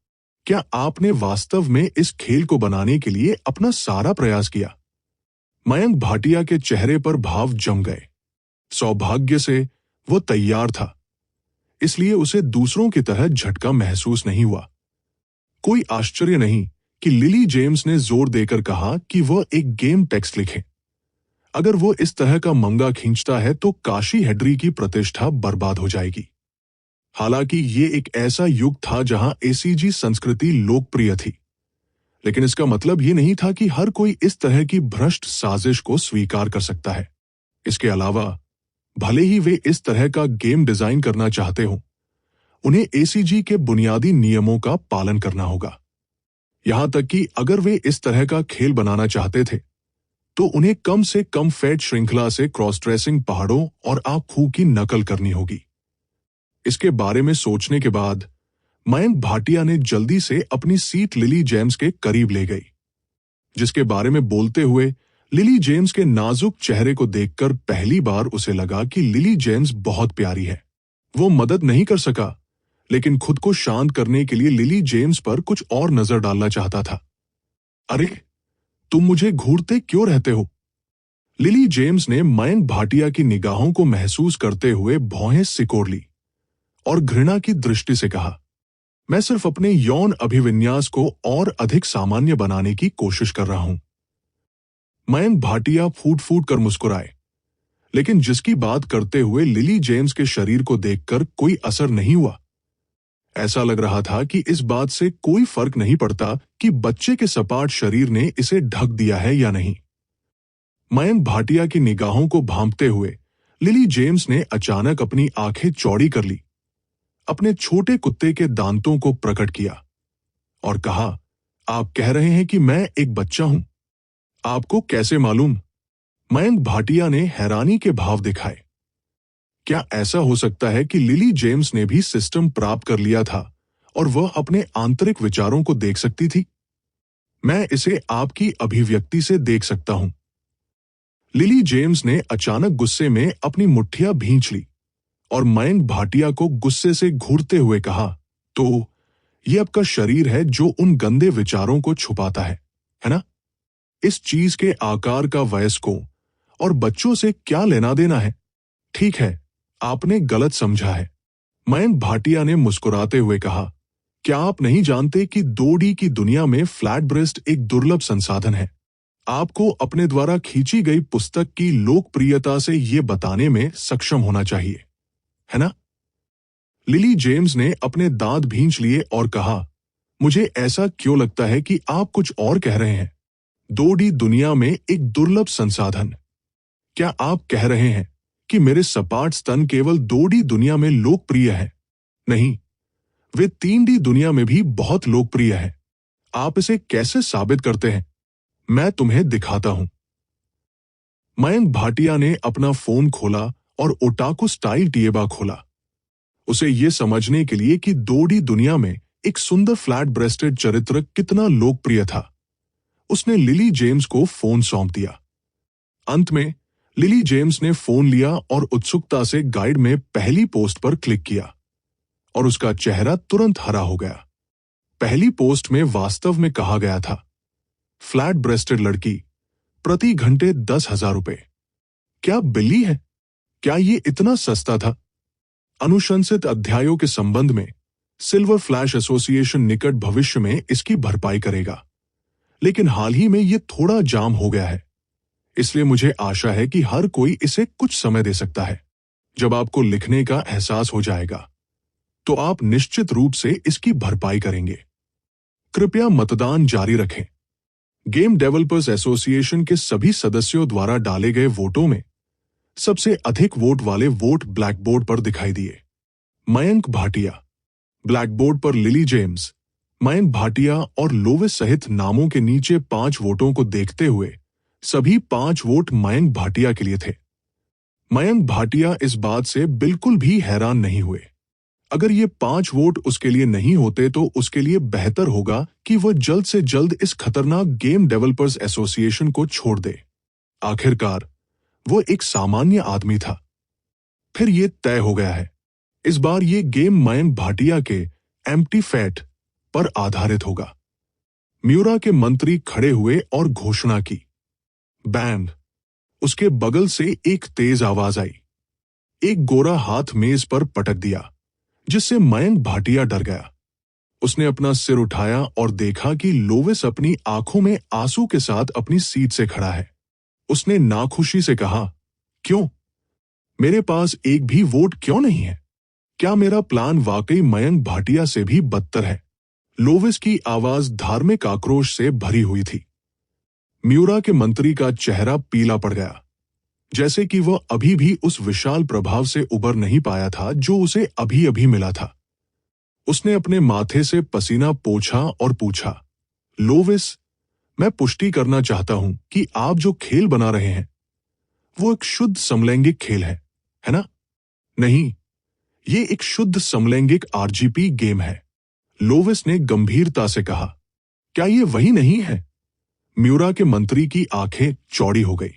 क्या आपने वास्तव में इस खेल को बनाने के लिए अपना सारा प्रयास किया? मयंक भाटिया के चेहरे पर भाव जम गए। सौभाग्य से वो तैयार था, इसलिए उसे दूसरों की तरह झटका महसूस नहीं हुआ। कोई आश्चर्य नहीं कि लिली जेम्स ने जोर देकर कहा कि वह एक गेम टेक्स्ट लिखे। अगर वो इस तरह का मंगा खींचता है तो काशी हेडरी की प्रतिष्ठा बर्बाद हो जाएगी। हालांकि ये एक ऐसा युग था जहां एसीजी संस्कृति लोकप्रिय थी, लेकिन इसका मतलब ये नहीं था कि हर कोई इस तरह की भ्रष्ट साजिश को स्वीकार कर सकता है। इसके अलावा भले ही वे इस तरह का गेम डिजाइन करना चाहते हों, उन्हें एसीजी के बुनियादी नियमों का पालन करना होगा। यहां तक कि अगर वे इस तरह का खेल बनाना चाहते थे तो उन्हें कम से कम फेट श्रृंखला से क्रॉस ड्रेसिंग पहाड़ों और आँखों की नकल करनी होगी। इसके बारे में सोचने के बाद मयंक भाटिया ने जल्दी से अपनी सीट लिली जेम्स के करीब ले गई। जिसके बारे में बोलते हुए लिली जेम्स के नाजुक चेहरे को देखकर पहली बार उसे लगा कि लिली जेम्स बहुत प्यारी है। वो मदद नहीं कर सका, लेकिन खुद को शांत करने के लिए लिली जेम्स पर कुछ और नजर डालना चाहता था। अरे, तुम मुझे घूरते क्यों रहते हो? लिली जेम्स ने मयंक भाटिया की निगाहों को महसूस करते हुए भौहें सिकोड़ ली और घृणा की दृष्टि से कहा, मैं सिर्फ अपने यौन अभिविन्यास को और अधिक सामान्य बनाने की कोशिश कर रहा हूं। मयंक भाटिया फूट फूट कर मुस्कुराए, लेकिन जिसकी बात करते हुए लिली जेम्स के शरीर को देखकर कोई असर नहीं हुआ। ऐसा लग रहा था कि इस बात से कोई फर्क नहीं पड़ता कि बच्चे के सपाट शरीर ने इसे ढक दिया है या नहीं। मयंक भाटिया की निगाहों को भांपते हुए लिली जेम्स ने अचानक अपनी आंखें चौड़ी कर ली, अपने छोटे कुत्ते के दांतों को प्रकट किया और कहा, आप कह रहे हैं कि मैं एक बच्चा हूं? आपको कैसे मालूम? मयंक भाटिया ने हैरानी के भाव दिखाए। क्या ऐसा हो सकता है कि लिली जेम्स ने भी सिस्टम प्राप्त कर लिया था और वह अपने आंतरिक विचारों को देख सकती थी? मैं इसे आपकी अभिव्यक्ति से देख सकता हूं। लिली जेम्स ने अचानक गुस्से में अपनी मुट्ठियां भींच ली और मयंक भाटिया को गुस्से से घूरते हुए कहा, तो ये आपका शरीर है जो उन गंदे विचारों को छुपाता है ना? इस चीज के आकार का वयस्कों और बच्चों से क्या लेना देना है? ठीक है, आपने गलत समझा है। मयंक भाटिया ने मुस्कुराते हुए कहा, क्या आप नहीं जानते कि 2D की दुनिया में फ्लैट ब्रेस्ट एक दुर्लभ संसाधन है? आपको अपने द्वारा खींची गई पुस्तक की लोकप्रियता से ये बताने में सक्षम होना चाहिए, है ना? लिली जेम्स ने अपने दांत भींच लिए और कहा, मुझे ऐसा क्यों लगता है कि आप कुछ और कह रहे हैं? 2D दुनिया में एक दुर्लभ संसाधन। क्या आप कह रहे हैं कि मेरे सपाट स्तन केवल 2D दुनिया में लोकप्रिय है? नहीं, वे 3D दुनिया में भी बहुत लोकप्रिय है। आप इसे कैसे साबित करते हैं? मैं तुम्हें दिखाता हूं। मयंक भाटिया ने अपना फोन खोला और ओटाकू स्टाइल टिएबा खोला, उसे यह समझने के लिए कि 2D दुनिया में एक सुंदर फ्लैट ब्रेस्टेड चरित्र कितना लोकप्रिय था। उसने लिली जेम्स को फोन सौंप दिया। अंत में लिली जेम्स ने फोन लिया और उत्सुकता से गाइड में पहली पोस्ट पर क्लिक किया और उसका चेहरा तुरंत हरा हो गया। पहली पोस्ट में वास्तव में कहा गया था, फ्लैट ब्रेस्टेड लड़की, प्रति घंटे 10,000 रुपए। क्या बिल्ली है? क्या ये इतना सस्ता था? अनुशंसित अध्यायों के संबंध में सिल्वर फ्लैश एसोसिएशन निकट भविष्य में इसकी भरपाई करेगा, लेकिन हाल ही में ये थोड़ा जाम हो गया है, इसलिए मुझे आशा है कि हर कोई इसे कुछ समय दे सकता है। जब आपको लिखने का एहसास हो जाएगा तो आप निश्चित रूप से इसकी भरपाई करेंगे। कृपया मतदान जारी रखें। गेम डेवलपर्स एसोसिएशन के सभी सदस्यों द्वारा डाले गए वोटों में सबसे अधिक वोट वाले वोट ब्लैकबोर्ड पर दिखाई दिए। मयंक भाटिया। ब्लैकबोर्ड पर लिली जेम्स, मयंक भाटिया और लोवे सहित नामों के नीचे 5 वोटों को देखते हुए सभी 5 वोट मयंक भाटिया के लिए थे। मयंक भाटिया इस बात से बिल्कुल भी हैरान नहीं हुए। अगर ये 5 वोट उसके लिए नहीं होते तो उसके लिए बेहतर होगा कि वह जल्द से जल्द इस खतरनाक गेम डेवलपर्स एसोसिएशन को छोड़ दे। आखिरकार वो एक सामान्य आदमी था। फिर ये तय हो गया है, इस बार ये गेम मयंक भाटिया के एम्प्टी फैट पर आधारित होगा। म्यूरा के मंत्री खड़े हुए और घोषणा की। बैंग! उसके बगल से एक तेज आवाज आई। एक गोरा हाथ मेज पर पटक दिया, जिससे मयंक भाटिया डर गया। उसने अपना सिर उठाया और देखा कि लोविस अपनी आंखों में आंसू के साथ अपनी सीट से खड़ा है। उसने नाखुशी से कहा, क्यों? मेरे पास एक भी वोट क्यों नहीं है? क्या मेरा प्लान वाकई मयंक भाटिया से भी बदतर है? लोविस की आवाज धार्मिक आक्रोश से भरी हुई थी। म्यूरा के मंत्री का चेहरा पीला पड़ गया, जैसे कि वह अभी भी उस विशाल प्रभाव से उबर नहीं पाया था जो उसे अभी अभी मिला था। उसने अपने माथे से पसीना पोंछा और पूछा, लोविस, मैं पुष्टि करना चाहता हूं कि आप जो खेल बना रहे हैं वो एक शुद्ध समलैंगिक खेल है ना? नहीं, ये एक शुद्ध समलैंगिक आरजीपी गेम है। लोविस ने गंभीरता से कहा, क्या ये वही नहीं है? म्यूरा के मंत्री की आंखें चौड़ी हो गई।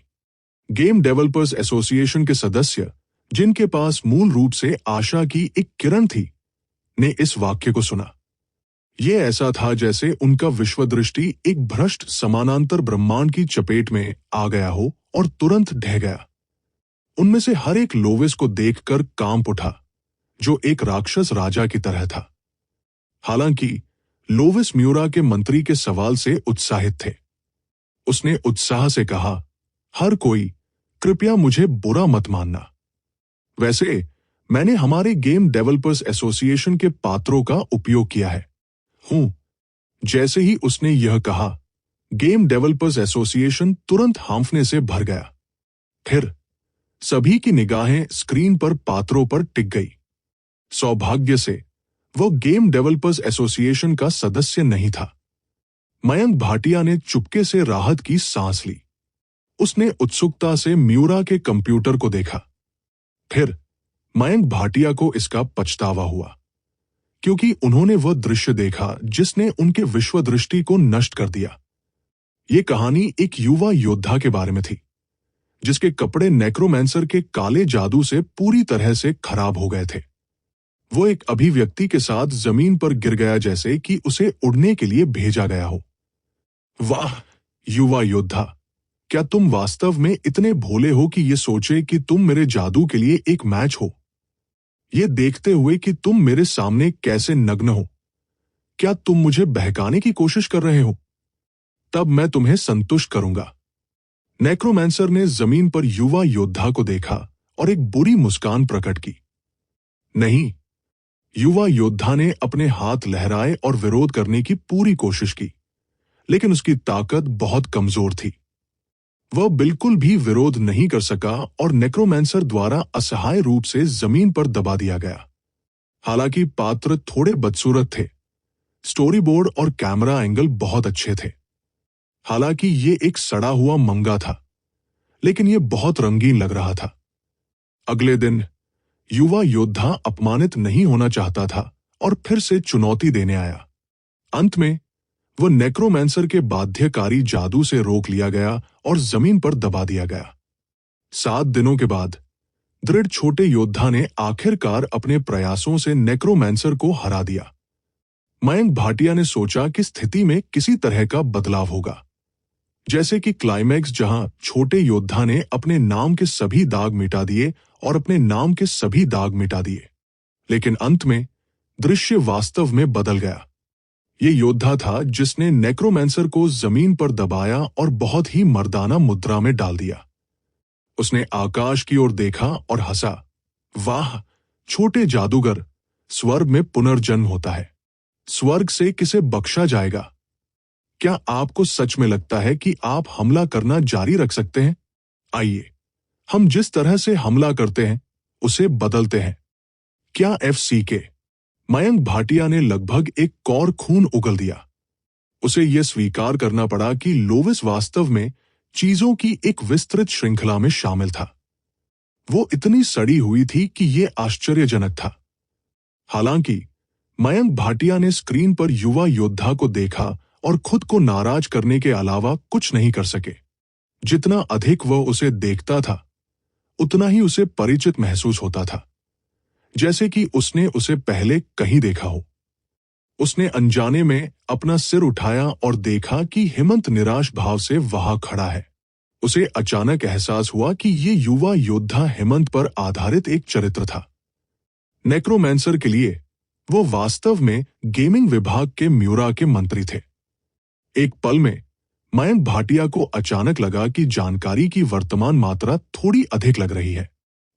गेम डेवलपर्स एसोसिएशन के सदस्य, जिनके पास मूल रूप से आशा की एक किरण थी, ने इस वाक्य को सुना। ये ऐसा था जैसे उनका विश्वदृष्टि एक भ्रष्ट समानांतर ब्रह्मांड की चपेट में आ गया हो और तुरंत ढह गया। उनमें से हर एक लोविस को देखकर कांप उठा, जो एक राक्षस राजा की तरह था। हालांकि लोविस म्यूरा के मंत्री के सवाल से उत्साहित थे। उसने उत्साह से कहा, हर कोई, कृपया मुझे बुरा मत मानना। वैसे मैंने हमारे गेम डेवलपर्स एसोसिएशन के पात्रों का उपयोग किया है। जैसे ही उसने यह कहा, गेम डेवलपर्स एसोसिएशन तुरंत हांफने से भर गया। फिर सभी की निगाहें स्क्रीन पर पात्रों पर टिक गई। सौभाग्य से वो गेम डेवलपर्स एसोसिएशन का सदस्य नहीं था। मयंक भाटिया ने चुपके से राहत की सांस ली। उसने उत्सुकता से म्यूरा के कंप्यूटर को देखा। फिर मयंक भाटिया को इसका पछतावा हुआ, क्योंकि उन्होंने वह दृश्य देखा जिसने उनके विश्वदृष्टि को नष्ट कर दिया। ये कहानी एक युवा योद्धा के बारे में थी, जिसके कपड़े नेक्रोमैंसर के काले जादू से पूरी तरह से खराब हो गए थे। वो एक अभिव्यक्ति के साथ जमीन पर गिर गया, जैसे कि उसे उड़ने के लिए भेजा गया हो। वाह, युवा योद्धा, क्या तुम वास्तव में इतने भोले हो कि ये सोचे कि तुम मेरे जादू के लिए एक मैच हो? ये देखते हुए कि तुम मेरे सामने कैसे नग्न हो, क्या तुम मुझे बहकाने की कोशिश कर रहे हो? तब मैं तुम्हें संतुष्ट करूंगा। नेक्रोमैंसर ने जमीन पर युवा योद्धा को देखा और एक बुरी मुस्कान प्रकट की। नहीं, युवा योद्धा ने अपने हाथ लहराए और विरोध करने की पूरी कोशिश की, लेकिन उसकी ताकत बहुत कमजोर थी। वह बिल्कुल भी विरोध नहीं कर सका और नेक्रोमैंसर द्वारा असहाय रूप से जमीन पर दबा दिया गया। हालांकि पात्र थोड़े बदसूरत थे, स्टोरी बोर्ड और कैमरा एंगल बहुत अच्छे थे। हालांकि ये एक सड़ा हुआ मंगा था, लेकिन ये बहुत रंगीन लग रहा था। अगले दिन युवा योद्धा अपमानित नहीं होना चाहता था और फिर से चुनौती देने आया। अंत में वह नेक्रोमैंसर के बाध्यकारी जादू से रोक लिया गया और जमीन पर दबा दिया गया। 7 दिनों के बाद दृढ़ छोटे योद्धा ने आखिरकार अपने प्रयासों से नेक्रोमैंसर को हरा दिया। मयंक भाटिया ने सोचा कि स्थिति में किसी तरह का बदलाव होगा, जैसे कि क्लाइमैक्स जहां छोटे योद्धा ने अपने नाम के सभी दाग मिटा दिए और अपने नाम के सभी दाग मिटा दिए। लेकिन अंत में दृश्य वास्तव में बदल गया। ये योद्धा था जिसने नेक्रोमैंसर को जमीन पर दबाया और बहुत ही मर्दाना मुद्रा में डाल दिया। उसने आकाश की ओर देखा और हंसा। वाह, छोटे जादूगर, स्वर्ग में पुनर्जन्म होता है। स्वर्ग से किसे बख्शा जाएगा? क्या आपको सच में लगता है कि आप हमला करना जारी रख सकते हैं? आइए, हम जिस तरह से हमला करते हैं उसे बदलते हैं। क्या FCK? मयंक भाटिया ने लगभग एक कौर खून उगल दिया। उसे यह स्वीकार करना पड़ा कि लोविस वास्तव में चीजों की एक विस्तृत श्रृंखला में शामिल था। वो इतनी सड़ी हुई थी कि ये आश्चर्यजनक था। हालांकि मयंक भाटिया ने स्क्रीन पर युवा योद्धा को देखा और खुद को नाराज करने के अलावा कुछ नहीं कर सके। जितना अधिक वह उसे देखता था, उतना ही उसे परिचित महसूस होता था, जैसे कि उसने उसे पहले कहीं देखा हो। उसने अनजाने में अपना सिर उठाया और देखा कि हेमंत निराश भाव से वहां खड़ा है। उसे अचानक एहसास हुआ कि ये युवा योद्धा हेमंत पर आधारित एक चरित्र था। नेक्रोमैंसर के लिए वो वास्तव में गेमिंग विभाग के म्यूरा के मंत्री थे। एक पल में मयंक भाटिया को अचानक लगा कि जानकारी की वर्तमान मात्रा थोड़ी अधिक लग रही है।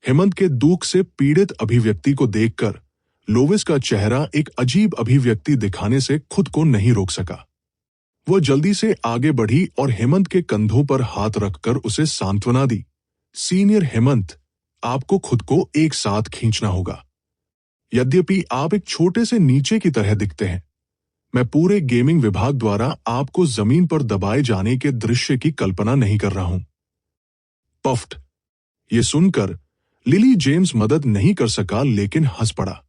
हेमंत के दुख से पीड़ित अभिव्यक्ति को देखकर लोविस का चेहरा एक अजीब अभिव्यक्ति दिखाने से खुद को नहीं रोक सका। वो जल्दी से आगे बढ़ी और हेमंत के कंधों पर हाथ रखकर उसे सांत्वना दी। सीनियर हेमंत, आपको खुद को एक साथ खींचना होगा। यद्यपि आप एक छोटे से नीचे की तरह दिखते हैं, मैं पूरे गेमिंग विभाग द्वारा आपको जमीन पर दबाए जाने के दृश्य की कल्पना नहीं कर रहा हूं। पफ्ट। ये सुनकर लिली जेम्स मदद नहीं कर सका, लेकिन हंस पड़ा।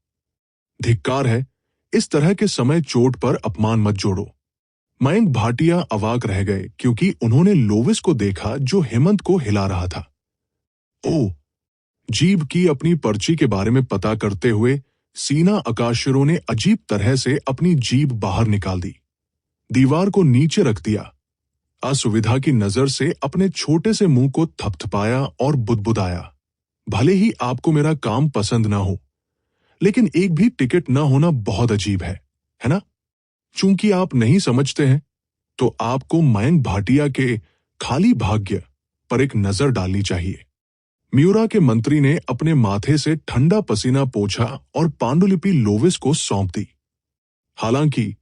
धिक्कार है, इस तरह के समय चोट पर अपमान मत जोड़ो। मयंक भाटिया अवाक रह गए क्योंकि उन्होंने लोविस को देखा जो हेमंत को हिला रहा था। ओह! जीभ की अपनी पर्ची के बारे में पता करते हुए सीना अकाशरों ने अजीब तरह से अपनी जीभ बाहर निकाल दी, दीवार को नीचे रख दिया, असुविधा की नजर से अपने छोटे से मुंह को थपथपाया और बुदबुदाया। भले ही आपको मेरा काम पसंद ना हो, लेकिन एक भी टिकट ना होना बहुत अजीब है ना? चूंकि आप नहीं समझते हैं, तो आपको मयंक भाटिया के खाली भाग्य पर एक नजर डालनी चाहिए। म्यूरा के मंत्री ने अपने माथे से ठंडा पसीना पोंछा और पांडुलिपि लोविस को सौंप दी। हालांकि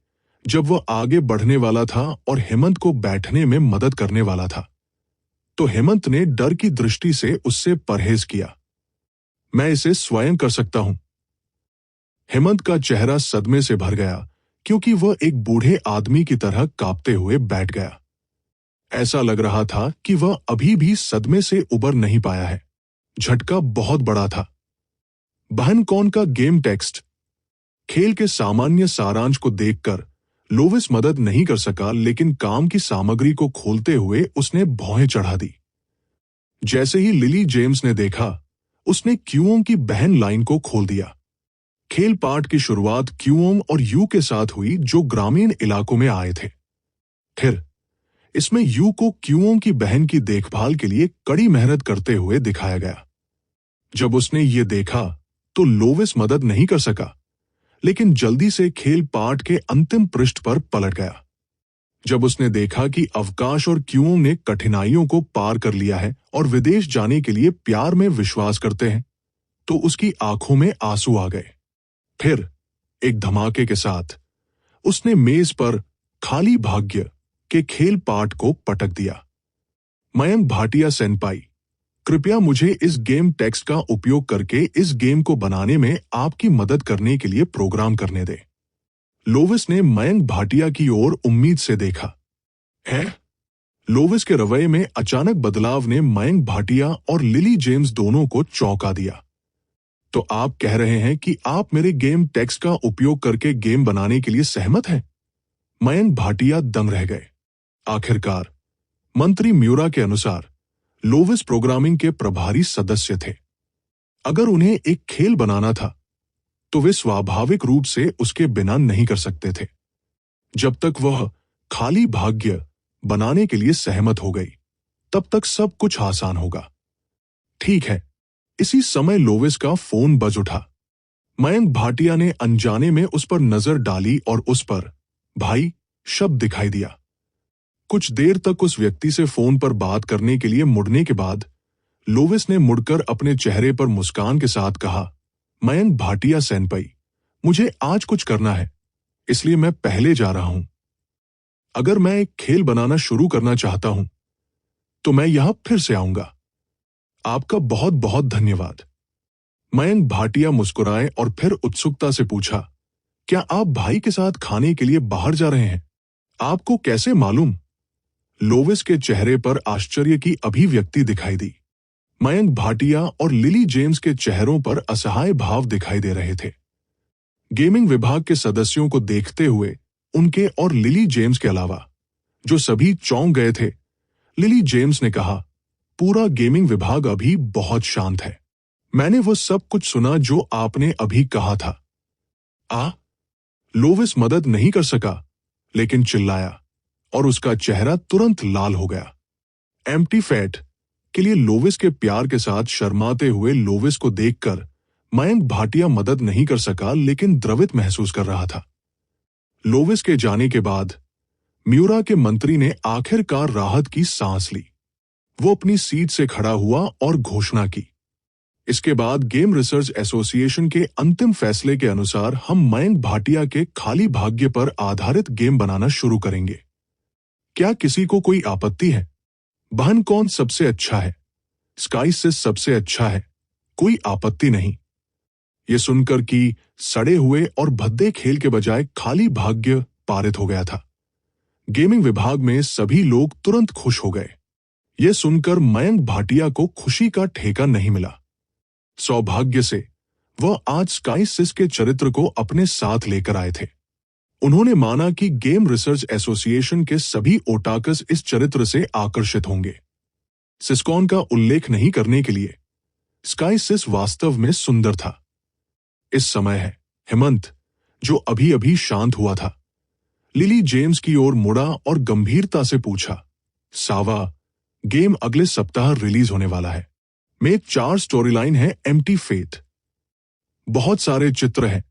जब वह आगे बढ़ने वाला था और हेमंत को बैठने में मदद करने वाला था, तो हेमंत ने डर की दृष्टि से उससे परहेज किया। मैं इसे स्वयं कर सकता हूं। हेमंत का चेहरा सदमे से भर गया क्योंकि वह एक बूढ़े आदमी की तरह कांपते हुए बैठ गया। ऐसा लग रहा था कि वह अभी भी सदमे से उबर नहीं पाया है। झटका बहुत बड़ा था। बहन कौन का गेम टेक्स्ट। खेल के सामान्य सारांश को देखकर लोविस मदद नहीं कर सका, लेकिन काम की सामग्री को खोलते हुए उसने भौहें चढ़ा दी। जैसे ही लिली जेम्स ने देखा, उसने क्यूओम की बहन लाइन को खोल दिया। खेल पाठ की शुरुआत क्यूओम और यू के साथ हुई, जो ग्रामीण इलाकों में आए थे। फिर इसमें यू को क्यूओम की बहन की देखभाल के लिए कड़ी मेहनत करते हुए दिखाया गया। जब उसने ये देखा तो लोविस मदद नहीं कर सका, लेकिन जल्दी से खेल पाठ के अंतिम पृष्ठ पर पलट गया। जब उसने देखा कि अवकाश और क्यूओम ने कठिनाइयों को पार कर लिया है और विदेश जाने के लिए प्यार में विश्वास करते हैं, तो उसकी आंखों में आंसू आ गए। फिर एक धमाके के साथ उसने मेज पर खाली भाग्य के खेल पाठ को पटक दिया। मयंक भाटिया सेनपाई, कृपया मुझे इस गेम टेक्स्ट का उपयोग करके इस गेम को बनाने में आपकी मदद करने के लिए प्रोग्राम करने दे। लोविस ने मयंक भाटिया की ओर उम्मीद से देखा। है? लोविस के रवैये में अचानक बदलाव ने मयंक भाटिया और लिली जेम्स दोनों को चौंका दिया। तो आप कह रहे हैं कि आप मेरे गेम टेक्स्ट का उपयोग करके गेम बनाने के लिए सहमत हैं? मयंक भाटिया दंग रह गए। आखिरकार मंत्री म्यूरा के अनुसार लोविस प्रोग्रामिंग के प्रभारी सदस्य थे। अगर उन्हें एक खेल बनाना था, तो वे स्वाभाविक रूप से उसके बिना नहीं कर सकते थे। जब तक वह खाली भाग्य बनाने के लिए सहमत हो गई, तब तक सब कुछ आसान होगा। ठीक है। इसी समय लोविस का फोन बज उठा। मयंक भाटिया ने अनजाने में उस पर नजर डाली और उस पर भाई शब्द दिखाई दिया। कुछ देर तक उस व्यक्ति से फोन पर बात करने के लिए मुड़ने के बाद लोविस ने मुड़कर अपने चेहरे पर मुस्कान के साथ कहा, मयंक भाटिया सेनपाई, मुझे आज कुछ करना है, इसलिए मैं पहले जा रहा हूं। अगर मैं एक खेल बनाना शुरू करना चाहता हूं, तो मैं यहां फिर से आऊंगा। आपका बहुत बहुत धन्यवाद। मयंक भाटिया मुस्कुराए और फिर उत्सुकता से पूछा, क्या आप भाई के साथ खाने के लिए बाहर जा रहे हैं? आपको कैसे मालूम? लोविस के चेहरे पर आश्चर्य की अभिव्यक्ति दिखाई दी। मयंक भाटिया और लिली जेम्स के चेहरों पर असहाय भाव दिखाई दे रहे थे। गेमिंग विभाग के सदस्यों को देखते हुए उनके और लिली जेम्स के अलावा जो सभी चौंक गए थे, लिली जेम्स ने कहा, पूरा गेमिंग विभाग अभी बहुत शांत है। मैंने वो सब कुछ सुना जो आपने अभी कहा था। लोविस मदद नहीं कर सका, लेकिन चिल्लाया और उसका चेहरा तुरंत लाल हो गया। एम्प्टी फैट के लिए लोविस के प्यार के साथ शर्माते हुए लोविस को देखकर मयंक भाटिया मदद नहीं कर सका, लेकिन द्रवित महसूस कर रहा था। लोविस के जाने के बाद म्यूरा के मंत्री ने आखिरकार राहत की सांस ली। वो अपनी सीट से खड़ा हुआ और घोषणा की, इसके बाद गेम रिसर्च एसोसिएशन के अंतिम फैसले के अनुसार हम मयंक भाटिया के खाली भाग्य पर आधारित गेम बनाना शुरू करेंगे। क्या किसी को कोई आपत्ति है? बहन कौन सबसे अच्छा है? स्काईसिस सबसे अच्छा है। कोई आपत्ति नहीं। ये सुनकर कि सड़े हुए और भद्दे खेल के बजाय खाली भाग्य पारित हो गया था, गेमिंग विभाग में सभी लोग तुरंत खुश हो गए। ये सुनकर मयंक भाटिया को खुशी का ठेका नहीं मिला। सौभाग्य से वह आज स्काईसिस के चरित्र को अपने साथ लेकर आए थे। उन्होंने माना कि गेम रिसर्च एसोसिएशन के सभी ओटाकस इस चरित्र से आकर्षित होंगे। सिस्कॉन का उल्लेख नहीं करने के लिए स्काईसिस वास्तव में सुंदर था। इस समय है हेमंत, जो अभी अभी शांत हुआ था, लिली जेम्स की ओर मुड़ा और गंभीरता से पूछा, सावा, गेम अगले सप्ताह रिलीज होने वाला है। में 4 स्टोरी लाइन है, एम्प्टी फेथ, बहुत सारे चित्र हैं।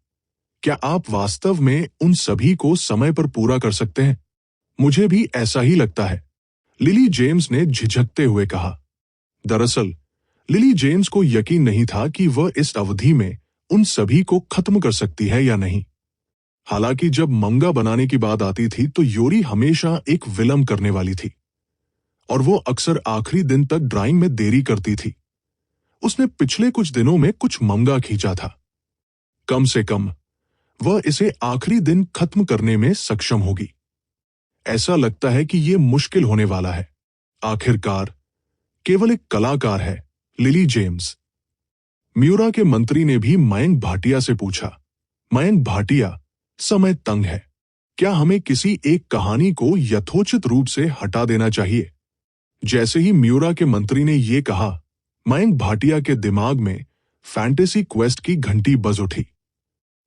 क्या आप वास्तव में उन सभी को समय पर पूरा कर सकते हैं? मुझे भी ऐसा ही लगता है, लिली जेम्स ने झिझकते हुए कहा। दरअसल लिली जेम्स को यकीन नहीं था कि वह इस अवधि में उन सभी को खत्म कर सकती है या नहीं। हालांकि जब मंगा बनाने की बात आती थी तो योरी हमेशा एक विलंब करने वाली थी और वो अक्सर आखिरी दिन तक ड्राइंग में देरी करती थी। उसने पिछले कुछ दिनों में कुछ मंगा खींचा था। कम से कम वह इसे आखिरी दिन खत्म करने में सक्षम होगी। ऐसा लगता है कि यह मुश्किल होने वाला है। आखिरकार केवल एक कलाकार है, लिली जेम्स। म्यूरा के मंत्री ने भी मयंक भाटिया से पूछा, मयंक भाटिया, समय तंग है। क्या हमें किसी एक कहानी को यथोचित रूप से हटा देना चाहिए? जैसे ही म्यूरा के मंत्री ने यह कहा, मयंक भाटिया के दिमाग में फैंटेसी क्वेस्ट की घंटी बज उठी।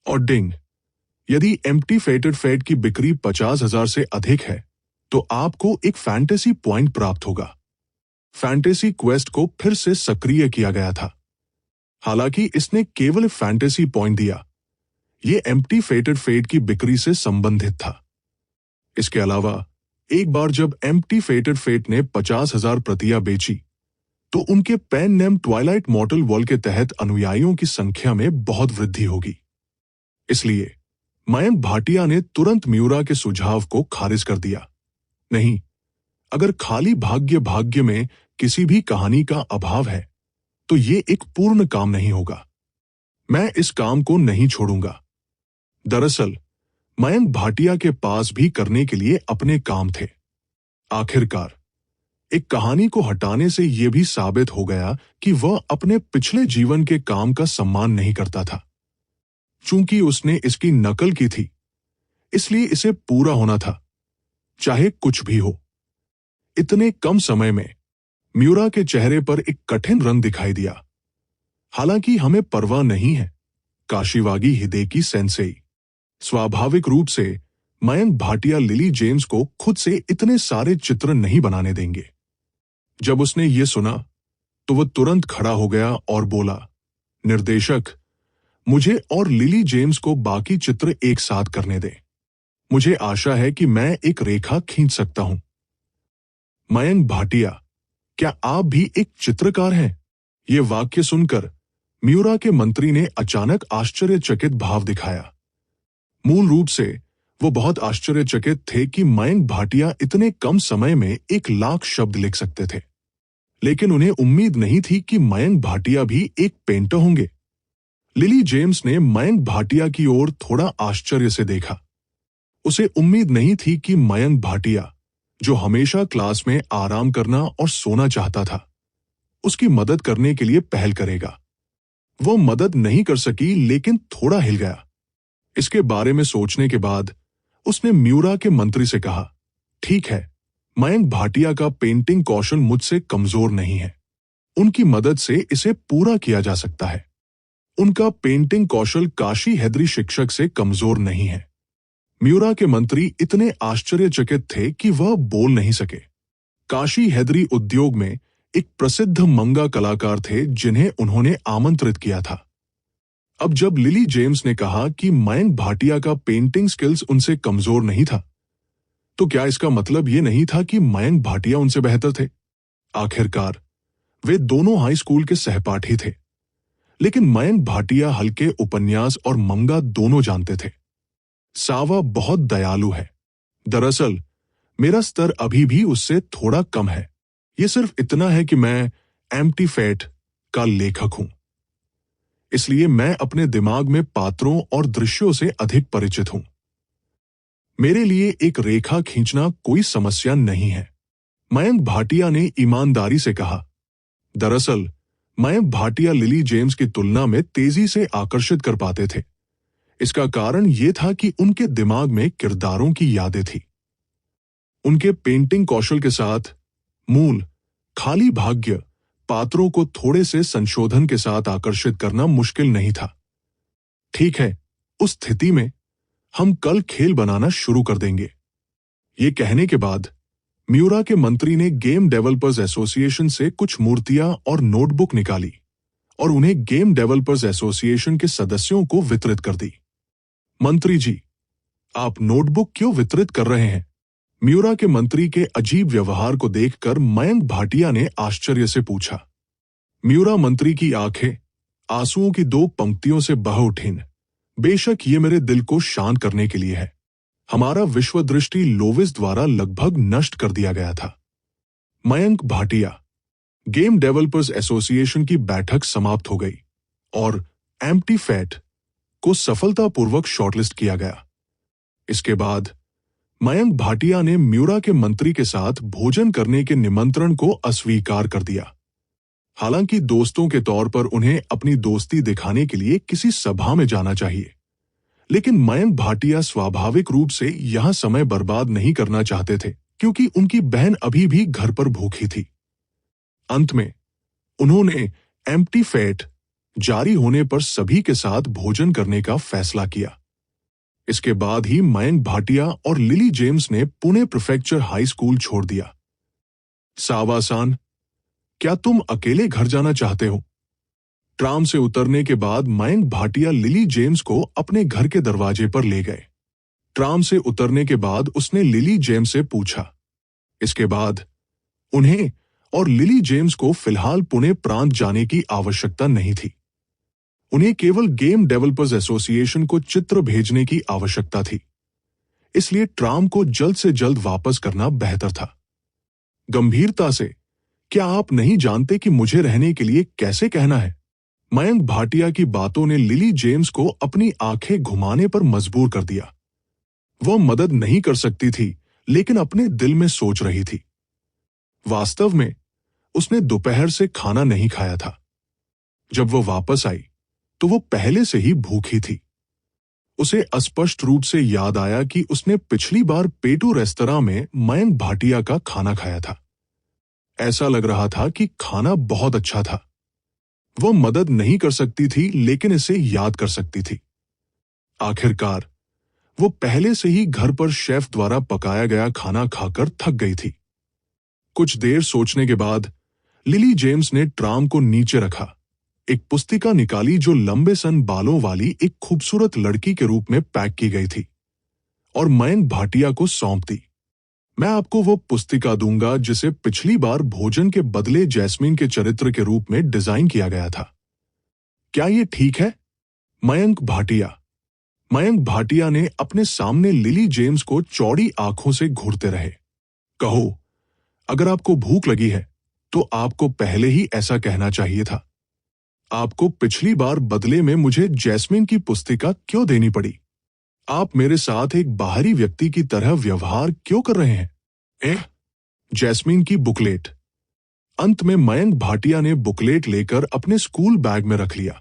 और डिंग, यदि एम्प्टी फेटेड फेट की बिक्री 50,000 से अधिक है तो आपको एक फैंटेसी पॉइंट प्राप्त होगा। फैंटेसी क्वेस्ट को फिर से सक्रिय किया गया था। हालांकि इसने केवल फैंटेसी पॉइंट दिया, यह एम्प्टी फेटेड फेट की बिक्री से संबंधित था। इसके अलावा एक बार जब एम्प्टी फेटेड फेट ने 50,000 प्रतियां बेची तो उनके pen name Twilight Mortal World के तहत अनुयायियों की संख्या में बहुत वृद्धि होगी। इसलिए मयंक भाटिया ने तुरंत म्यूरा के सुझाव को खारिज कर दिया। नहीं, अगर खाली भाग्य में किसी भी कहानी का अभाव है तो ये एक पूर्ण काम नहीं होगा। मैं इस काम को नहीं छोड़ूंगा। दरअसल मयंक भाटिया के पास भी करने के लिए अपने काम थे। आखिरकार एक कहानी को हटाने से यह भी साबित हो गया कि वह अपने पिछले जीवन के काम का सम्मान नहीं करता था। चूंकि उसने इसकी नकल की थी, इसलिए इसे पूरा होना था, चाहे कुछ भी हो। इतने कम समय में म्यूरा के चेहरे पर एक कठिन रंग दिखाई दिया। हालांकि हमें परवाह नहीं है, काशिवागी हिदेकी सेंसेई। स्वाभाविक रूप से मयंक भाटिया लिली जेम्स को खुद से इतने सारे चित्र नहीं बनाने देंगे। जब उसने ये सुना तो वह तुरंत खड़ा हो गया और बोला, निर्देशक, मुझे और लिली जेम्स को बाकी चित्र एक साथ करने दें। मुझे आशा है कि मैं एक रेखा खींच सकता हूं। मयंक भाटिया, क्या आप भी एक चित्रकार हैं? यह वाक्य सुनकर म्यूरा के मंत्री ने अचानक आश्चर्यचकित भाव दिखाया। मूल रूप से वो बहुत आश्चर्यचकित थे कि मयंक भाटिया इतने कम समय में 1,00,000 शब्द लिख सकते थे, लेकिन उन्हें उम्मीद नहीं थी कि मयंक भाटिया भी एक पेंटर होंगे। लिली जेम्स ने मयंक भाटिया की ओर थोड़ा आश्चर्य से देखा। उसे उम्मीद नहीं थी कि मयंक भाटिया, जो हमेशा क्लास में आराम करना और सोना चाहता था, उसकी मदद करने के लिए पहल करेगा। वो मदद नहीं कर सकी लेकिन थोड़ा हिल गया। इसके बारे में सोचने के बाद उसने म्यूरा के मंत्री से कहा, ठीक है, मयंक भाटिया का पेंटिंग कौशल मुझसे कमजोर नहीं है। उनकी मदद से इसे पूरा किया जा सकता है। उनका पेंटिंग कौशल काशी हैदरी शिक्षक से कमजोर नहीं है। म्यूरा के मंत्री इतने आश्चर्यचकित थे कि वह बोल नहीं सके। काशी हैदरी उद्योग में एक प्रसिद्ध मंगा कलाकार थे जिन्हें उन्होंने आमंत्रित किया था। अब जब लिली जेम्स ने कहा कि मयंक भाटिया का पेंटिंग स्किल्स उनसे कमजोर नहीं था, तो क्या इसका मतलब यह नहीं था कि मयंक भाटिया उनसे बेहतर थे? आखिरकार वे दोनों हाई स्कूल के सहपाठी थे, लेकिन मयंक भाटिया हल्के उपन्यास और मंगा दोनों जानते थे। सावा बहुत दयालु है। दरअसल मेरा स्तर अभी भी उससे थोड़ा कम है। यह सिर्फ इतना है कि मैं एम्प्टी फेट का लेखक हूं, इसलिए मैं अपने दिमाग में पात्रों और दृश्यों से अधिक परिचित हूं। मेरे लिए एक रेखा खींचना कोई समस्या नहीं है, मयंक भाटिया ने ईमानदारी से कहा। दरअसल मयंक भाटिया लिली जेम्स की तुलना में तेजी से आकर्षित कर पाते थे। इसका कारण यह था कि उनके दिमाग में किरदारों की यादें थी। उनके पेंटिंग कौशल के साथ मूल खाली भाग्य पात्रों को थोड़े से संशोधन के साथ आकर्षित करना मुश्किल नहीं था। ठीक है, उस स्थिति में हम कल खेल बनाना शुरू कर देंगे। ये कहने के बाद म्यूरा के मंत्री ने गेम डेवलपर्स एसोसिएशन से कुछ मूर्तियां और नोटबुक निकाली और उन्हें गेम डेवलपर्स एसोसिएशन के सदस्यों को वितरित कर दी। मंत्री जी, आप नोटबुक क्यों वितरित कर रहे हैं? म्यूरा के मंत्री के अजीब व्यवहार को देखकर मयंक भाटिया ने आश्चर्य से पूछा। म्यूरा मंत्री की आंखें आंसुओं की 2 पंक्तियों से बह उठीं। बेशक ये मेरे दिल को शांत करने के लिए है। हमारा विश्वदृष्टि लोविस द्वारा लगभग नष्ट कर दिया गया था। Mayank Bhatia, game developers association की बैठक समाप्त हो गई और एम्प्टी फेट को सफलतापूर्वक शॉर्टलिस्ट किया गया। इसके बाद मयंक भाटिया ने म्यूरा के मंत्री के साथ भोजन करने के निमंत्रण को अस्वीकार कर दिया। हालांकि दोस्तों के तौर पर उन्हें अपनी दोस्ती दिखाने के लिए किसी सभा में जाना चाहिए, लेकिन मयंक भाटिया स्वाभाविक रूप से यहां समय बर्बाद नहीं करना चाहते थे क्योंकि उनकी बहन अभी भी घर पर भूखी थी। अंत में उन्होंने एम्प्टी फेट जारी होने पर सभी के साथ भोजन करने का फैसला किया। इसके बाद ही मयंक भाटिया और लिली जेम्स ने पुणे प्रीफेक्चर हाई स्कूल छोड़ दिया। सावासान, क्या तुम अकेले घर जाना चाहते हो? ट्राम से उतरने के बाद मयंक भाटिया लिली जेम्स को अपने घर के दरवाजे पर ले गए। ट्राम से उतरने के बाद उसने लिली जेम्स से पूछा। इसके बाद उन्हें और लिली जेम्स को फिलहाल पुणे प्रांत जाने की आवश्यकता नहीं थी। उन्हें केवल गेम डेवलपर्स एसोसिएशन को चित्र भेजने की आवश्यकता थी, इसलिए ट्राम को जल्द से जल्द वापस करना बेहतर था। गंभीरता से, क्या आप नहीं जानते कि मुझे रहने के लिए कैसे कहना है? मयंक भाटिया की बातों ने लिली जेम्स को अपनी आंखें घुमाने पर मजबूर कर दिया। वह मदद नहीं कर सकती थी, लेकिन अपने दिल में सोच रही थी। वास्तव में उसने दोपहर से खाना नहीं खाया था। जब वह वापस आई तो वो पहले से ही भूखी थी। उसे अस्पष्ट रूप से याद आया कि उसने पिछली बार पेटू रेस्तरां में मयंक भाटिया का खाना खाया था। ऐसा लग रहा था कि खाना बहुत अच्छा था। वो मदद नहीं कर सकती थी, लेकिन इसे याद कर सकती थी। आखिरकार वो पहले से ही घर पर शेफ द्वारा पकाया गया खाना खाकर थक गई थी। कुछ देर सोचने के बाद लिली जेम्स ने ट्राम को नीचे रखा, एक पुस्तिका निकाली जो लंबे सन बालों वाली एक खूबसूरत लड़की के रूप में पैक की गई थी और मयंक भाटिया को सौंप दी। मैं आपको वो पुस्तिका दूंगा जिसे पिछली बार भोजन के बदले जैस्मीन के चरित्र के रूप में डिजाइन किया गया था। क्या ये ठीक है? मयंक भाटिया ने अपने सामने लिली जेम्स को चौड़ी आंखों से घूरते रहे। कहो, अगर आपको भूख लगी है तो आपको पहले ही ऐसा कहना चाहिए था। आपको पिछली बार बदले में मुझे जैस्मीन की पुस्तिका क्यों देनी पड़ी? आप मेरे साथ एक बाहरी व्यक्ति की तरह व्यवहार क्यों कर रहे हैं? जैस्मीन की बुकलेट। अंत में मयंक भाटिया ने बुकलेट लेकर अपने स्कूल बैग में रख लिया।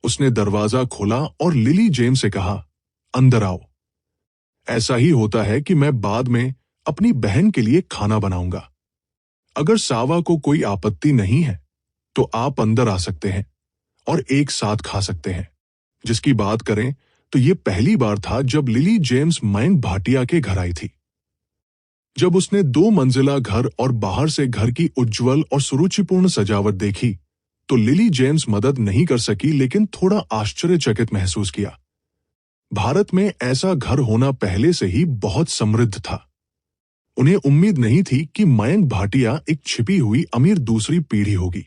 उसने दरवाजा खोला और लिली जेम्स से कहा, अंदर आओ। ऐसा ही होता है कि मैं बाद में अपनी बहन के लिए खाना बनाऊंगा। अगर सावा को कोई आपत्ति नहीं है तो आप अंदर आ सकते हैं और एक साथ खा सकते हैं। जिसकी बात करें तो ये पहली बार था जब लिली जेम्स मयंक भाटिया के घर आई थी। जब उसने 2 मंजिला घर और बाहर से घर की उज्जवल और सुरुचिपूर्ण सजावट देखी तो लिली जेम्स मदद नहीं कर सकी, लेकिन थोड़ा आश्चर्यचकित महसूस किया। भारत में ऐसा घर होना पहले से ही बहुत समृद्ध था। उन्हें उम्मीद नहीं थी कि मयंक भाटिया एक छिपी हुई अमीर दूसरी पीढ़ी होगी।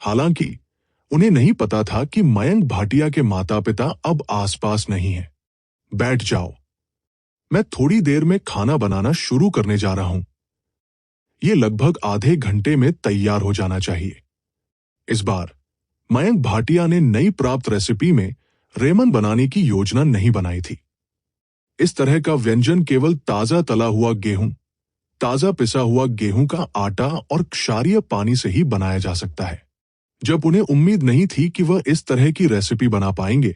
हालांकि उन्हें नहीं पता था कि मयंक भाटिया के माता पिता अब आसपास नहीं हैं। बैठ जाओ, मैं थोड़ी देर में खाना बनाना शुरू करने जा रहा हूं। ये लगभग आधे घंटे में तैयार हो जाना चाहिए। इस बार मयंक भाटिया ने नई प्राप्त रेसिपी में रेमन बनाने की योजना नहीं बनाई थी। इस तरह का व्यंजन केवल ताजा तला हुआ गेहूं, ताजा पिसा हुआ गेहूं का आटा और क्षारीय पानी से ही बनाया जा सकता है। जब उन्हें उम्मीद नहीं थी कि वह इस तरह की रेसिपी बना पाएंगे,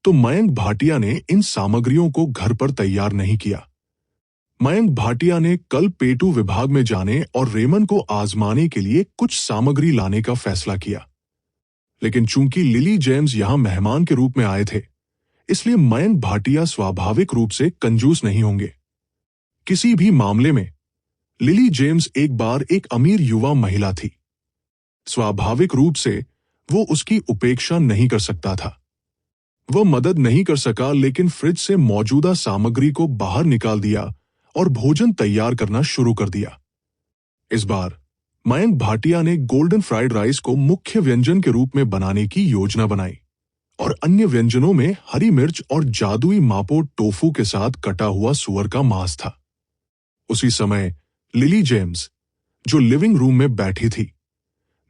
तो मयंक भाटिया ने इन सामग्रियों को घर पर तैयार नहीं किया। मयंक भाटिया ने कल पेटू विभाग में जाने और रेमन को आजमाने के लिए कुछ सामग्री लाने का फैसला किया। लेकिन चूंकि लिली जेम्स यहां मेहमान के रूप में आए थे, इसलिए मयंक भाटिया स्वाभाविक रूप से कंजूस नहीं होंगे। किसी भी मामले में लिली जेम्स एक बार एक अमीर युवा महिला थी। स्वाभाविक रूप से वो उसकी उपेक्षा नहीं कर सकता था। वह मदद नहीं कर सका, लेकिन फ्रिज से मौजूदा सामग्री को बाहर निकाल दिया और भोजन तैयार करना शुरू कर दिया। इस बार मयंक भाटिया ने गोल्डन फ्राइड राइस को मुख्य व्यंजन के रूप में बनाने की योजना बनाई और अन्य व्यंजनों में हरी मिर्च और जादुई मापो टोफू के साथ कटा हुआ सुअर का मांस था। उसी समय लिली जेम्स, जो लिविंग रूम में बैठी थी,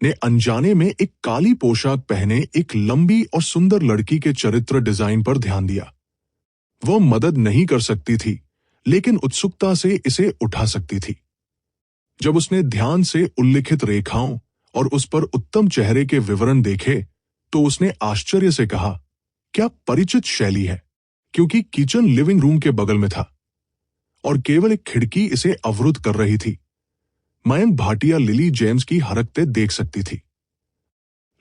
ने अनजाने में एक काली पोशाक पहने एक लंबी और सुंदर लड़की के चरित्र डिजाइन पर ध्यान दिया। वह मदद नहीं कर सकती थी, लेकिन उत्सुकता से इसे उठा सकती थी। जब उसने ध्यान से उल्लिखित रेखाओं और उस पर उत्तम चेहरे के विवरण देखे तो उसने आश्चर्य से कहा, क्या परिचित शैली है, क्योंकि किचन लिविंग रूम के बगल में था और केवल एक खिड़की इसे अवरुद्ध कर रही थी। मयंक भाटिया लिली जेम्स की हरकतें देख सकती थी।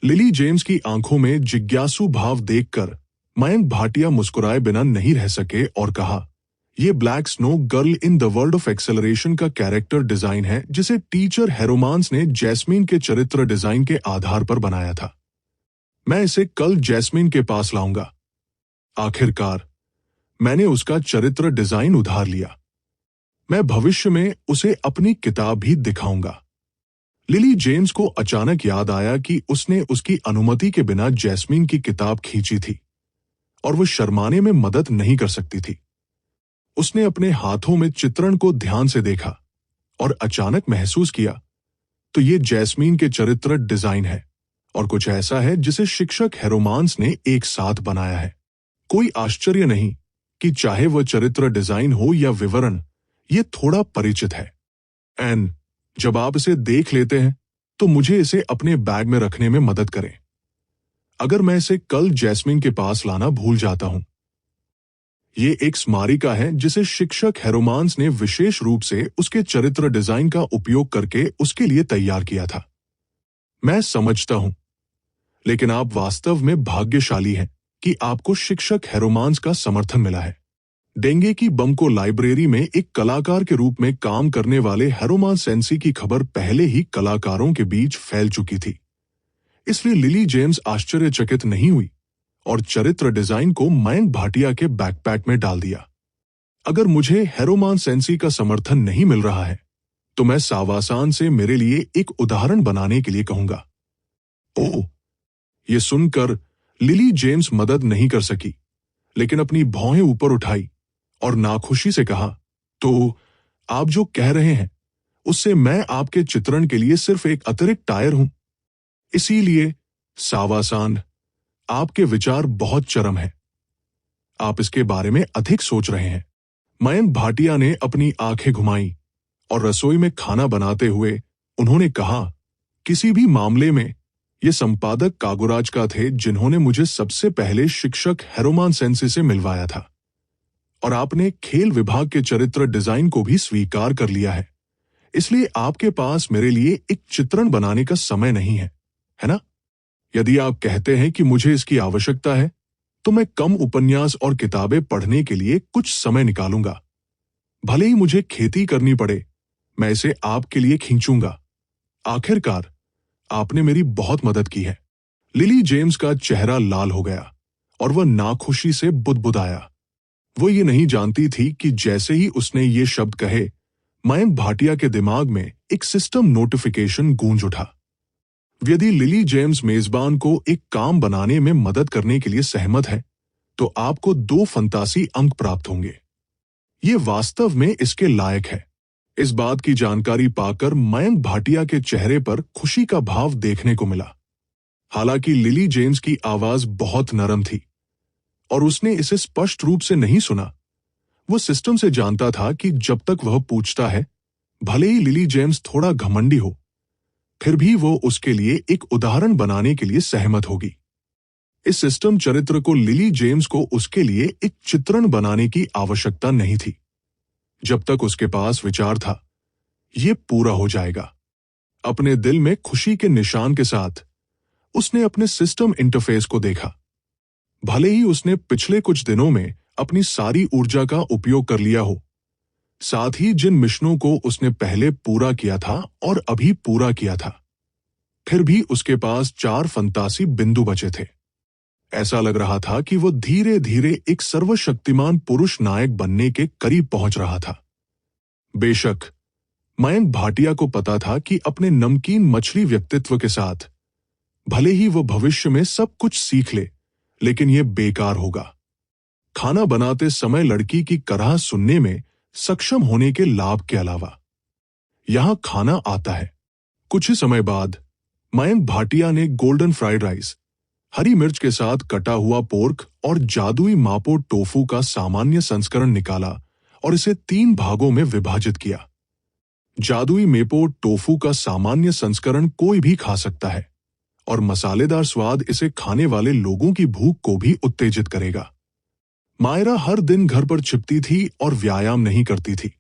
लिली जेम्स की आंखों में जिज्ञासु भाव देखकर मयंक भाटिया मुस्कुराए बिना नहीं रह सके और कहा, यह black snow girl in the world of acceleration का कैरेक्टर डिजाइन है जिसे टीचर हेरोमांस ने जैस्मीन के चरित्र डिजाइन के आधार पर बनाया था। मैं इसे कल जैस्मीन के पास लाऊंगा। आखिरकार मैंने उसका चरित्र डिजाइन उधार लिया। मैं भविष्य में उसे अपनी किताब भी दिखाऊंगा। लिली जेम्स को अचानक याद आया कि उसने उसकी अनुमति के बिना जैस्मीन की किताब खींची थी और वह शर्माने में मदद नहीं कर सकती थी। उसने अपने हाथों में चित्रण को ध्यान से देखा और अचानक महसूस किया, तो ये जैस्मीन के चरित्र डिजाइन है और कुछ ऐसा है जिसे शिक्षक हेरोमांस ने एक साथ बनाया है। कोई आश्चर्य नहीं कि चाहे वह चरित्र डिजाइन हो या विवरण, ये थोड़ा परिचित है। एन, जब आप इसे देख लेते हैं तो मुझे इसे अपने बैग में रखने में मदद करें। अगर मैं इसे कल जैस्मीन के पास लाना भूल जाता हूं। ये एक स्मारिका है जिसे शिक्षक हेरोमांस ने विशेष रूप से उसके चरित्र डिजाइन का उपयोग करके उसके लिए तैयार किया था। मैं समझता हूं, लेकिन आप वास्तव में भाग्यशाली हैं कि आपको शिक्षक हेरोमांस का समर्थन मिला है। डेंगे की बम को लाइब्रेरी में एक कलाकार के रूप में काम करने वाले हेरोमांस सेंसी की खबर पहले ही कलाकारों के बीच फैल चुकी थी। इसलिए लिली जेम्स आश्चर्यचकित नहीं हुई और चरित्र डिजाइन को मयंक भाटिया के बैकपैक में डाल दिया। अगर मुझे हेरोमांस सेंसी का समर्थन नहीं मिल रहा है तो मैं सावासान से मेरे लिए एक उदाहरण बनाने के लिए कहूंगा। ओह, यह सुनकर लिली जेम्स मदद नहीं कर सकी, लेकिन अपनी भौहें ऊपर उठाई और नाखुशी से कहा, तो आप जो कह रहे हैं उससे मैं आपके चित्रण के लिए सिर्फ एक अतिरिक्त टायर हूं। इसीलिए सावासान, आपके विचार बहुत चरम हैं। आप इसके बारे में अधिक सोच रहे हैं। मयंक भाटिया ने अपनी आंखें घुमाई और रसोई में खाना बनाते हुए उन्होंने कहा, किसी भी मामले में ये संपादक कागुराज का थे जिन्होंने मुझे सबसे पहले शिक्षक हेरोमान सेंसे से मिलवाया था, और आपने खेल विभाग के चरित्र डिजाइन को भी स्वीकार कर लिया है, इसलिए आपके पास मेरे लिए एक चित्रण बनाने का समय नहीं है ना? यदि आप कहते हैं कि मुझे इसकी आवश्यकता है, तो मैं कम उपन्यास और किताबें पढ़ने के लिए कुछ समय निकालूंगा। भले ही मुझे खेती करनी पड़े, मैं इसे आपके लिए खींचूंगा। आखिरकार आपने मेरी बहुत मदद की है। लिली जेम्स का चेहरा लाल हो गया और वह नाखुशी से बुदबुदाया। वो ये नहीं जानती थी कि जैसे ही उसने ये शब्द कहे, मयंक भाटिया के दिमाग में एक सिस्टम नोटिफिकेशन गूंज उठा। यदि लिली जेम्स मेजबान को एक काम बनाने में मदद करने के लिए सहमत है, तो आपको 2 फंतासी अंक प्राप्त होंगे। ये वास्तव में इसके लायक है। इस बात की जानकारी पाकर मयंक भाटिया के चेहरे पर खुशी का भाव देखने को मिला। हालांकि लिली जेम्स की आवाज बहुत नरम थी और उसने इसे स्पष्ट रूप से नहीं सुना। वो सिस्टम से जानता था कि जब तक वह पूछता है, भले ही लिली जेम्स थोड़ा घमंडी हो, फिर भी वो उसके लिए एक उदाहरण बनाने के लिए सहमत होगी। इस सिस्टम चरित्र को लिली जेम्स को उसके लिए एक चित्रण बनाने की आवश्यकता नहीं थी। जब तक उसके पास विचार था, ये पूरा हो जाएगा। अपने दिल में खुशी के निशान के साथ उसने अपने सिस्टम इंटरफेस को देखा। भले ही उसने पिछले कुछ दिनों में अपनी सारी ऊर्जा का उपयोग कर लिया हो, साथ ही जिन मिशनों को उसने पहले पूरा किया था और अभी पूरा किया था, फिर भी उसके पास 4 फंतासी बिंदु बचे थे। ऐसा लग रहा था कि वो धीरे धीरे एक सर्वशक्तिमान पुरुष नायक बनने के करीब पहुंच रहा था। बेशक मयंक भाटिया को पता था कि अपने नमकीन मछली व्यक्तित्व के साथ भले ही वो भविष्य में सब कुछ सीख ले, लेकिन यह बेकार होगा। खाना बनाते समय लड़की की कराह सुनने में सक्षम होने के लाभ के अलावा यहां खाना आता है। कुछ ही समय बाद मयंक भाटिया ने गोल्डन फ्राइड राइस, हरी मिर्च के साथ कटा हुआ पोर्क और जादुई मापो टोफू का सामान्य संस्करण निकाला और इसे 3 भागों में विभाजित किया। जादुई मेपो टोफू का सामान्य संस्करण कोई भी खा सकता है और मसालेदार स्वाद इसे खाने वाले लोगों की भूख को भी उत्तेजित करेगा। मायरा हर दिन घर पर छिपती थी और व्यायाम नहीं करती थी,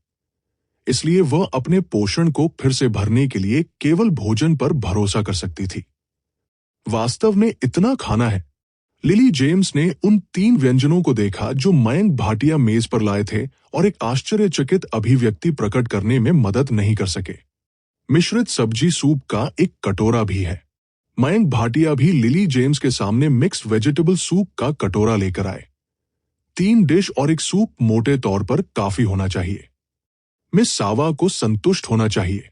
इसलिए वह अपने पोषण को फिर से भरने के लिए केवल भोजन पर भरोसा कर सकती थी। वास्तव में इतना खाना है। लिली जेम्स ने उन 3 व्यंजनों को देखा जो मयंक भाटिया मेज पर लाए थे और एक आश्चर्यचकित अभिव्यक्ति प्रकट करने में मदद नहीं कर सके। मिश्रित सब्जी सूप का एक कटोरा भी है। मयंक भाटिया भी लिली जेम्स के सामने मिक्स वेजिटेबल सूप का कटोरा लेकर आए। 3 डिश और एक सूप मोटे तौर पर काफी होना चाहिए। मिस सावा को संतुष्ट होना चाहिए,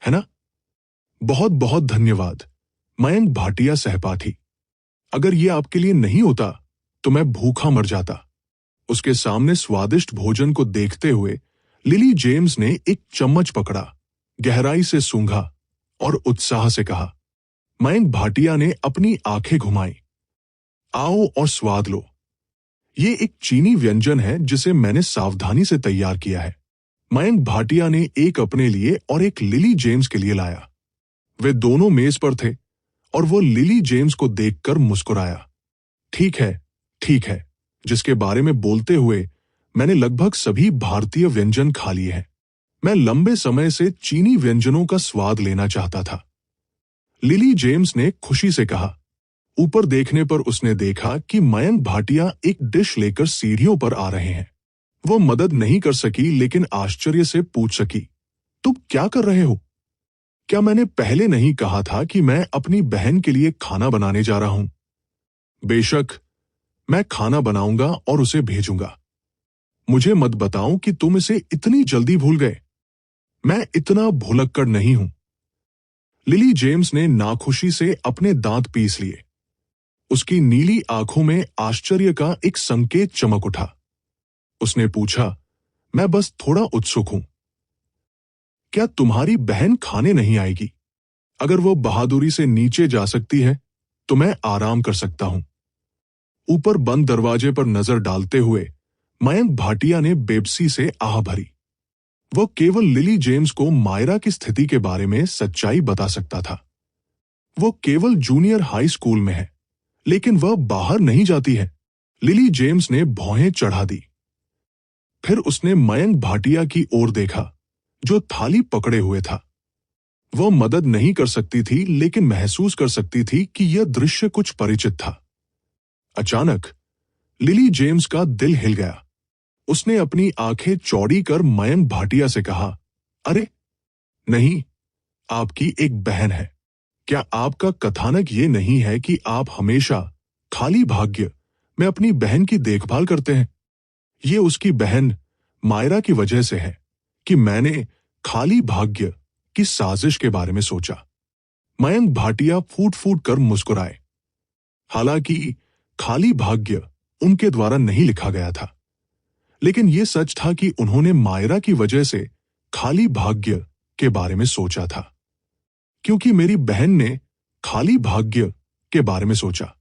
है ना? बहुत बहुत धन्यवाद, मयंक भाटिया सहपाठी। अगर ये आपके लिए नहीं होता तो मैं भूखा मर जाता। उसके सामने स्वादिष्ट भोजन को देखते हुए लिली जेम्स ने एक चम्मच पकड़ा, गहराई से सूंघा और उत्साह से कहा। मयंक भाटिया ने अपनी आंखें घुमाई। आओ और स्वाद लो। ये एक चीनी व्यंजन है जिसे मैंने सावधानी से तैयार किया है। मयंक भाटिया ने एक अपने लिए और एक लिली जेम्स के लिए लाया। वे दोनों मेज पर थे और वो लिली जेम्स को देखकर मुस्कुराया। ठीक है, जिसके बारे में बोलते हुए मैंने लगभग सभी भारतीय व्यंजन खा लिए हैं। मैं लंबे समय से चीनी व्यंजनों का स्वाद लेना चाहता था। लिली जेम्स ने खुशी से कहा। ऊपर देखने पर उसने देखा कि मयंक भाटिया एक डिश लेकर सीढ़ियों पर आ रहे हैं। वो मदद नहीं कर सकी, लेकिन आश्चर्य से पूछ सकी, तुम क्या कर रहे हो? क्या मैंने पहले नहीं कहा था कि मैं अपनी बहन के लिए खाना बनाने जा रहा हूं? बेशक, मैं खाना बनाऊंगा और उसे भेजूंगा। मुझे मत बताओ कि तुम इसे इतनी जल्दी भूल गए। मैं इतना भुलक्कड़ नहीं हूं। लिली जेम्स ने नाखुशी से अपने दांत पीस लिए। उसकी नीली आंखों में आश्चर्य का एक संकेत चमक उठा। उसने पूछा, मैं बस थोड़ा उत्सुक हूं। क्या तुम्हारी बहन खाने नहीं आएगी? अगर वो बहादुरी से नीचे जा सकती है तो मैं आराम कर सकता हूं। ऊपर बंद दरवाजे पर नजर डालते हुए मयंक भाटिया ने बेबसी से आह भरी। वह केवल लिली जेम्स को मायरा की स्थिति के बारे में सच्चाई बता सकता था। वो केवल जूनियर हाई स्कूल में है, लेकिन वह बाहर नहीं जाती है। लिली जेम्स ने भौहें चढ़ा दी। फिर उसने मयंक भाटिया की ओर देखा, जो थाली पकड़े हुए था। वह मदद नहीं कर सकती थी, लेकिन महसूस कर सकती थी कि यह दृश्य कुछ परिचित था। अचानक लिली जेम्स का दिल हिल गया। उसने अपनी आंखें चौड़ी कर मयंक भाटिया से कहा, अरे नहीं, आपकी एक बहन है। क्या आपका कथानक ये नहीं है कि आप हमेशा खाली भाग्य में अपनी बहन की देखभाल करते हैं? ये उसकी बहन मायरा की वजह से है कि मैंने खाली भाग्य की साजिश के बारे में सोचा। मयंक भाटिया फूट फूट कर मुस्कुराए। हालांकि खाली भाग्य उनके द्वारा नहीं लिखा गया था, लेकिन यह सच था कि उन्होंने मायरा की वजह से खाली भाग्य के बारे में सोचा था। क्योंकि मेरी बहन ने खाली भाग्य के बारे में सोचा।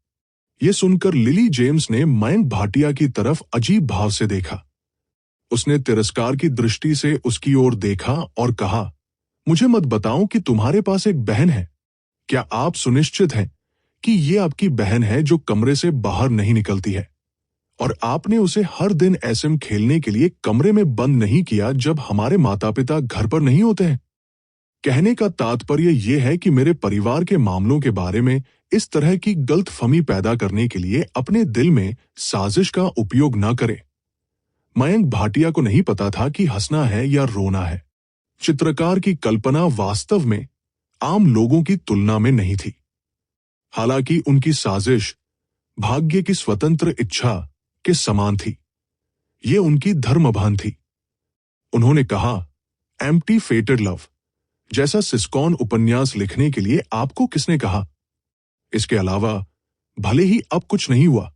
यह सुनकर लिली जेम्स ने मयंक भाटिया की तरफ अजीब भाव से देखा। उसने तिरस्कार की दृष्टि से उसकी ओर देखा और कहा, मुझे मत बताओ कि तुम्हारे पास एक बहन है। क्या आप सुनिश्चित हैं कि ये आपकी बहन है जो कमरे से बाहर नहीं निकलती है, और आपने उसे हर दिन एसएम खेलने के लिए कमरे में बंद नहीं किया जब हमारे माता पिता घर पर नहीं होते हैं? कहने का तात्पर्य यह है कि मेरे परिवार के मामलों के बारे में इस तरह की गलतफहमी पैदा करने के लिए अपने दिल में साजिश का उपयोग न करें। मयंक भाटिया को नहीं पता था कि हंसना है या रोना है। चित्रकार की कल्पना वास्तव में आम लोगों की तुलना में नहीं थी। हालांकि उनकी साजिश भाग्य की स्वतंत्र इच्छा के समान थी। ये उनकी धर्मभान थी। उन्होंने कहा, एम्प्टी फेटेड लव जैसा सिस्कॉन उपन्यास लिखने के लिए आपको किसने कहा? इसके अलावा भले ही अब कुछ नहीं हुआ,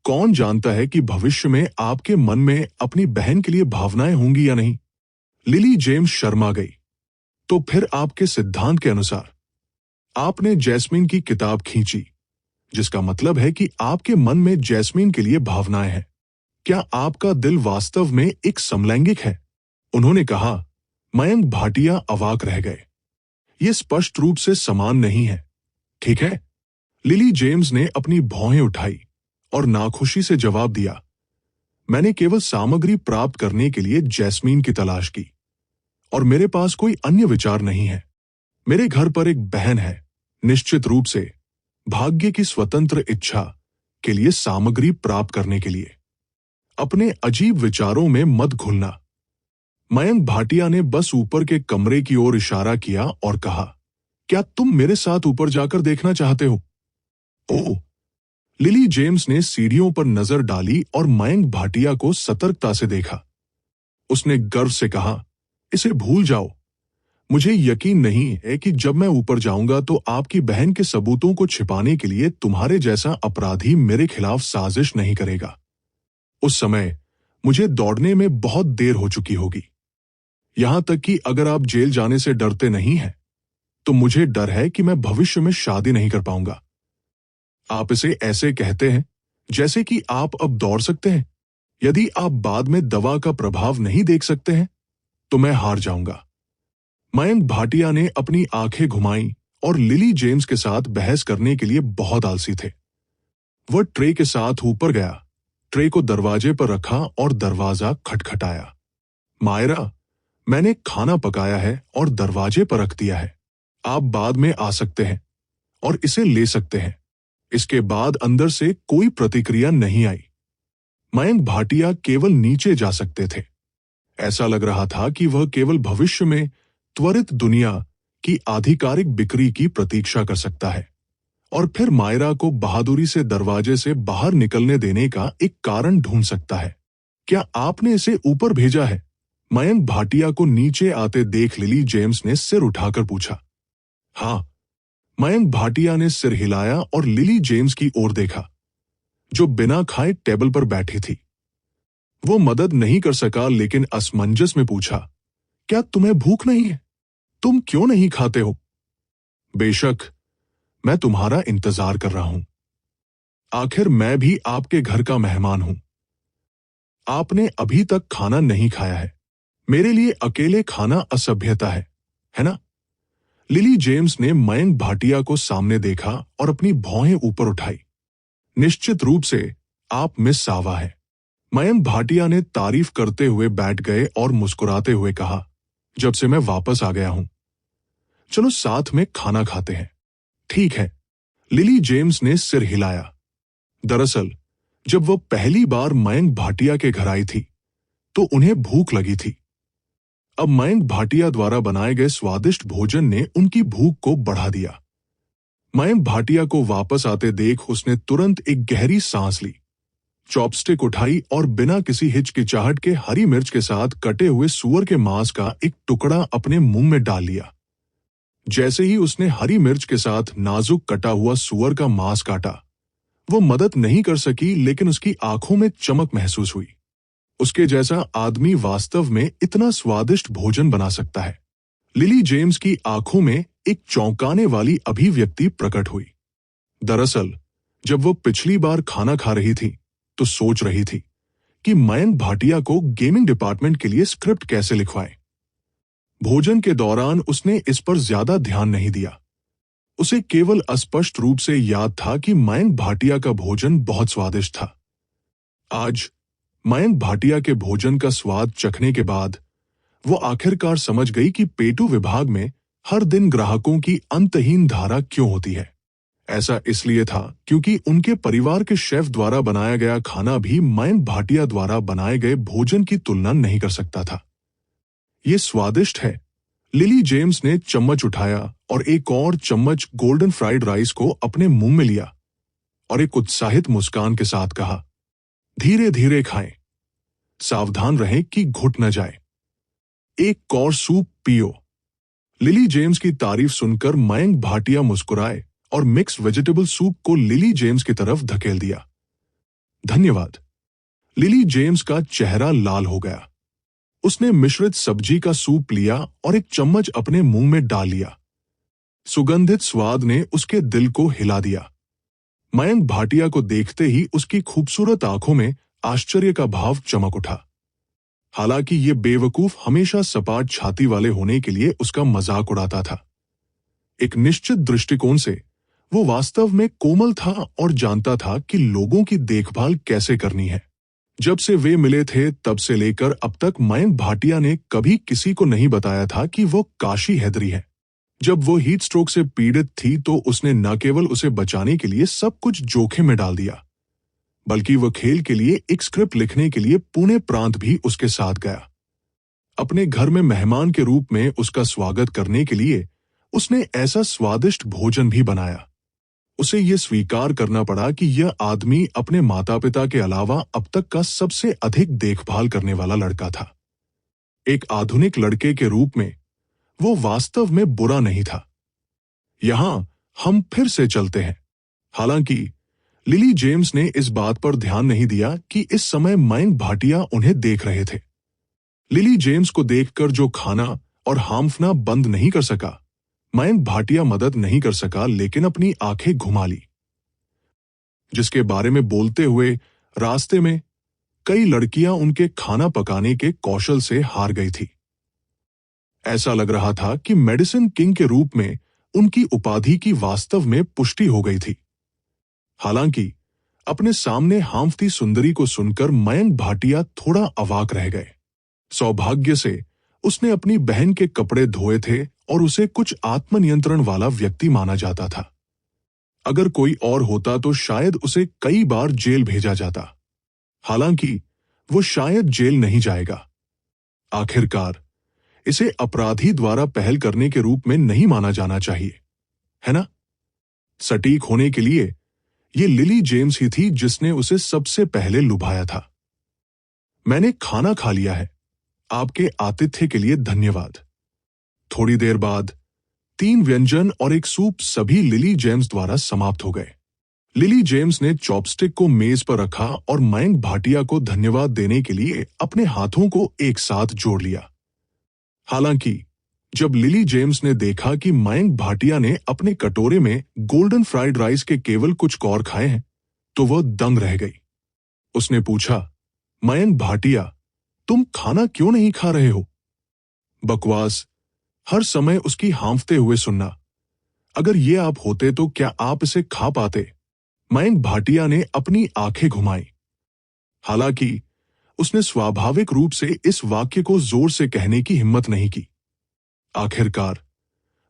कौन जानता है कि भविष्य में आपके मन में अपनी बहन के लिए भावनाएं होंगी या नहीं? लिली जेम्स शर्मा गई। तो फिर आपके सिद्धांत के अनुसार आपने जैस्मीन की किताब खींची, जिसका मतलब है कि आपके मन में जैस्मीन के लिए भावनाएं हैं। क्या आपका दिल वास्तव में एक समलैंगिक है? उन्होंने कहा। मयंक भाटिया अवाक रह गए। ये स्पष्ट रूप से समान नहीं है, ठीक है? लिली जेम्स ने अपनी भौहें उठाई और नाखुशी से जवाब दिया, मैंने केवल सामग्री प्राप्त करने के लिए जैस्मीन की तलाश की, और मेरे पास कोई अन्य विचार नहीं है। मेरे घर पर एक बहन है, निश्चित रूप से भाग्य की स्वतंत्र इच्छा के लिए सामग्री प्राप्त करने के लिए। अपने अजीब विचारों में मत घुलना। मयंक भाटिया ने बस ऊपर के कमरे की ओर इशारा किया और कहा, क्या तुम मेरे साथ ऊपर जाकर देखना चाहते हो? ओह! लिली जेम्स ने सीढ़ियों पर नजर डाली और मयंक भाटिया को सतर्कता से देखा। उसने गर्व से कहा, इसे भूल जाओ। मुझे यकीन नहीं है कि जब मैं ऊपर जाऊंगा तो आपकी बहन के सबूतों को छिपाने के लिए तुम्हारे जैसा अपराधी मेरे खिलाफ साजिश नहीं करेगा। उस समय मुझे दौड़ने में बहुत देर हो चुकी होगी। यहां तक कि अगर आप जेल जाने से डरते नहीं हैं, तो मुझे डर है कि मैं भविष्य में शादी नहीं कर पाऊंगा। आप इसे ऐसे कहते हैं जैसे कि आप अब दौड़ सकते हैं। यदि आप बाद में दवा का प्रभाव नहीं देख सकते हैं, तो मैं हार जाऊंगा। मयंक भाटिया ने अपनी आंखें घुमाईं और लिली जेम्स के साथ बहस करने के लिए बहुत आलसी थे। वह ट्रे के साथ ऊपर गया, ट्रे को दरवाजे पर रखा और दरवाजा खटखटाया। मायरा, मैंने खाना पकाया है और दरवाजे पर रख दिया है। आप बाद में आ सकते हैं और इसे ले सकते हैं। इसके बाद अंदर से कोई प्रतिक्रिया नहीं आई। मयंक भाटिया केवल नीचे जा सकते थे। ऐसा लग रहा था कि वह केवल भविष्य में त्वरित दुनिया की आधिकारिक बिक्री की प्रतीक्षा कर सकता है और फिर मायरा को बहादुरी से दरवाजे से बाहर निकलने देने का एक कारण ढूंढ सकता है। क्या आपने इसे ऊपर भेजा है? मयंक भाटिया को नीचे आते देख लिली जेम्स ने सिर उठाकर पूछा। हाँ, मयंक भाटिया ने सिर हिलाया और लिली जेम्स की ओर देखा, जो बिना खाए टेबल पर बैठी थी। वो मदद नहीं कर सका, लेकिन असमंजस में पूछा, क्या तुम्हें भूख नहीं है? तुम क्यों नहीं खाते हो? बेशक, मैं तुम्हारा इंतजार कर रहा हूं। आखिर मैं भी आपके घर का मेहमान हूं। आपने अभी तक खाना नहीं खाया है। मेरे लिए अकेले खाना असभ्यता है ना? लिली जेम्स ने मयंक भाटिया को सामने देखा और अपनी भौहें ऊपर उठाई। निश्चित रूप से आप मिस सावा है। मयंक भाटिया ने तारीफ करते हुए बैठ गए और मुस्कुराते हुए कहा, जब से मैं वापस आ गया हूं। चलो साथ में खाना खाते हैं। ठीक है, लिली जेम्स ने सिर हिलाया। दरअसल जब वो पहली बार मयंक भाटिया के घर आई थी तो उन्हें भूख लगी थी। अब मयंक भाटिया द्वारा बनाए गए स्वादिष्ट भोजन ने उनकी भूख को बढ़ा दिया। मयंक भाटिया को वापस आते देख उसने तुरंत एक गहरी सांस ली, चॉपस्टिक उठाई और बिना किसी हिचकिचाहट के हरी मिर्च के साथ कटे हुए सूअर के मांस का एक टुकड़ा अपने मुंह में डाल लिया। जैसे ही उसने हरी मिर्च के साथ नाजुक कटा हुआ सूअर का मांस काटा, वो मदद नहीं कर सकी, लेकिन उसकी आंखों में चमक महसूस हुई। उसके जैसा आदमी वास्तव में इतना स्वादिष्ट भोजन बना सकता है। लिली जेम्स की आंखों में एक चौंकाने वाली अभिव्यक्ति प्रकट हुई। दरअसल जब वो पिछली बार खाना खा रही थी तो सोच रही थी कि मयंक भाटिया को गेमिंग डिपार्टमेंट के लिए स्क्रिप्ट कैसे लिखवाएं। भोजन के दौरान उसने इस पर ज्यादा ध्यान नहीं दिया। उसे केवल अस्पष्ट रूप से याद था कि मयंक भाटिया का भोजन बहुत स्वादिष्ट था। आज मयंक भाटिया के भोजन का स्वाद चखने के बाद वो आखिरकार समझ गई कि पेटू विभाग में हर दिन ग्राहकों की अंतहीन धारा क्यों होती है। ऐसा इसलिए था क्योंकि उनके परिवार के शेफ द्वारा बनाया गया खाना भी मयंक भाटिया द्वारा बनाए गए भोजन की तुलना नहीं कर सकता था। ये स्वादिष्ट है। लिली जेम्स ने चम्मच उठाया और एक और चम्मच गोल्डन फ्राइड राइस को अपने मुंह में लिया और एक उत्साहित मुस्कान के साथ कहा, धीरे धीरे खाएं, सावधान रहें कि घुट न जाए। एक कौर सूप पियो। लिली जेम्स की तारीफ सुनकर मयंक भाटिया मुस्कुराए और मिक्स वेजिटेबल सूप को लिली जेम्स की तरफ धकेल दिया। धन्यवाद। लिली जेम्स का चेहरा लाल हो गया। उसने मिश्रित सब्जी का सूप लिया और एक चम्मच अपने मुंह में डाल लिया। सुगंधित स्वाद ने उसके दिल को हिला दिया। मयंक भाटिया को देखते ही उसकी खूबसूरत आंखों में आश्चर्य का भाव चमक उठा। हालांकि ये बेवकूफ हमेशा सपाट छाती वाले होने के लिए उसका मजाक उड़ाता था। एक निश्चित दृष्टिकोण से वो वास्तव में कोमल था और जानता था कि लोगों की देखभाल कैसे करनी है। जब से वे मिले थे तब से लेकर अब तक मयंक भाटिया ने कभी किसी को नहीं बताया था कि वो काशी हैदरी है। जब वो हीट स्ट्रोक से पीड़ित थी तो उसने न केवल उसे बचाने के लिए सब कुछ जोखिम में डाल दिया, बल्कि वो खेल के लिए एक स्क्रिप्ट लिखने के लिए पुणे प्रांत भी उसके साथ गया। अपने घर में मेहमान के रूप में उसका स्वागत करने के लिए उसने ऐसा स्वादिष्ट भोजन भी बनाया। उसे यह स्वीकार करना पड़ा कि यह आदमी अपने माता पिता के अलावा अब तक का सबसे अधिक देखभाल करने वाला लड़का था। एक आधुनिक लड़के के रूप में वो वास्तव में बुरा नहीं था। यहां हम फिर से चलते हैं। हालांकि लिली जेम्स ने इस बात पर ध्यान नहीं दिया कि इस समय मयंक भाटिया उन्हें देख रहे थे। लिली जेम्स को देखकर जो खाना और हांफना बंद नहीं कर सका, मयंक भाटिया मदद नहीं कर सका, लेकिन अपनी आंखें घुमा ली। जिसके बारे में बोलते हुए रास्ते में कई लड़कियां उनके खाना पकाने के कौशल से हार गई थी। ऐसा लग रहा था कि मेडिसिन किंग के रूप में उनकी उपाधि की वास्तव में पुष्टि हो गई थी। हालांकि अपने सामने हांफती सुंदरी को सुनकर मयंक भाटिया थोड़ा अवाक रह गए। सौभाग्य से उसने अपनी बहन के कपड़े धोए थे और उसे कुछ आत्मनियंत्रण वाला व्यक्ति माना जाता था। अगर कोई और होता तो शायद उसे कई बार जेल भेजा जाता। हालांकि वो शायद जेल नहीं जाएगा। आखिरकार इसे अपराधी द्वारा पहल करने के रूप में नहीं माना जाना चाहिए, है ना? सटीक होने के लिए ये लिली जेम्स ही थी जिसने उसे सबसे पहले लुभाया था। मैंने खाना खा लिया है। आपके आतिथ्य के लिए धन्यवाद। थोड़ी देर बाद 3 व्यंजन और एक सूप सभी लिली जेम्स द्वारा समाप्त हो गए। लिली जेम्स ने चॉपस्टिक को मेज पर रखा और मयंक भाटिया को धन्यवाद देने के लिए अपने हाथों को एक साथ जोड़ लिया। हालांकि जब लिली जेम्स ने देखा कि मयंक भाटिया ने अपने कटोरे में गोल्डन फ्राइड राइस के केवल कुछ कौर खाए हैं, तो वह दंग रह गई। उसने पूछा, मयंक भाटिया, तुम खाना क्यों नहीं खा रहे हो? बकवास, हर समय उसकी हांफते हुए सुनना। अगर ये आप होते तो क्या आप इसे खा पाते? मयंक भाटिया ने अपनी आंखें घुमाई। हालांकि उसने स्वाभाविक रूप से इस वाक्य को जोर से कहने की हिम्मत नहीं की। आखिरकार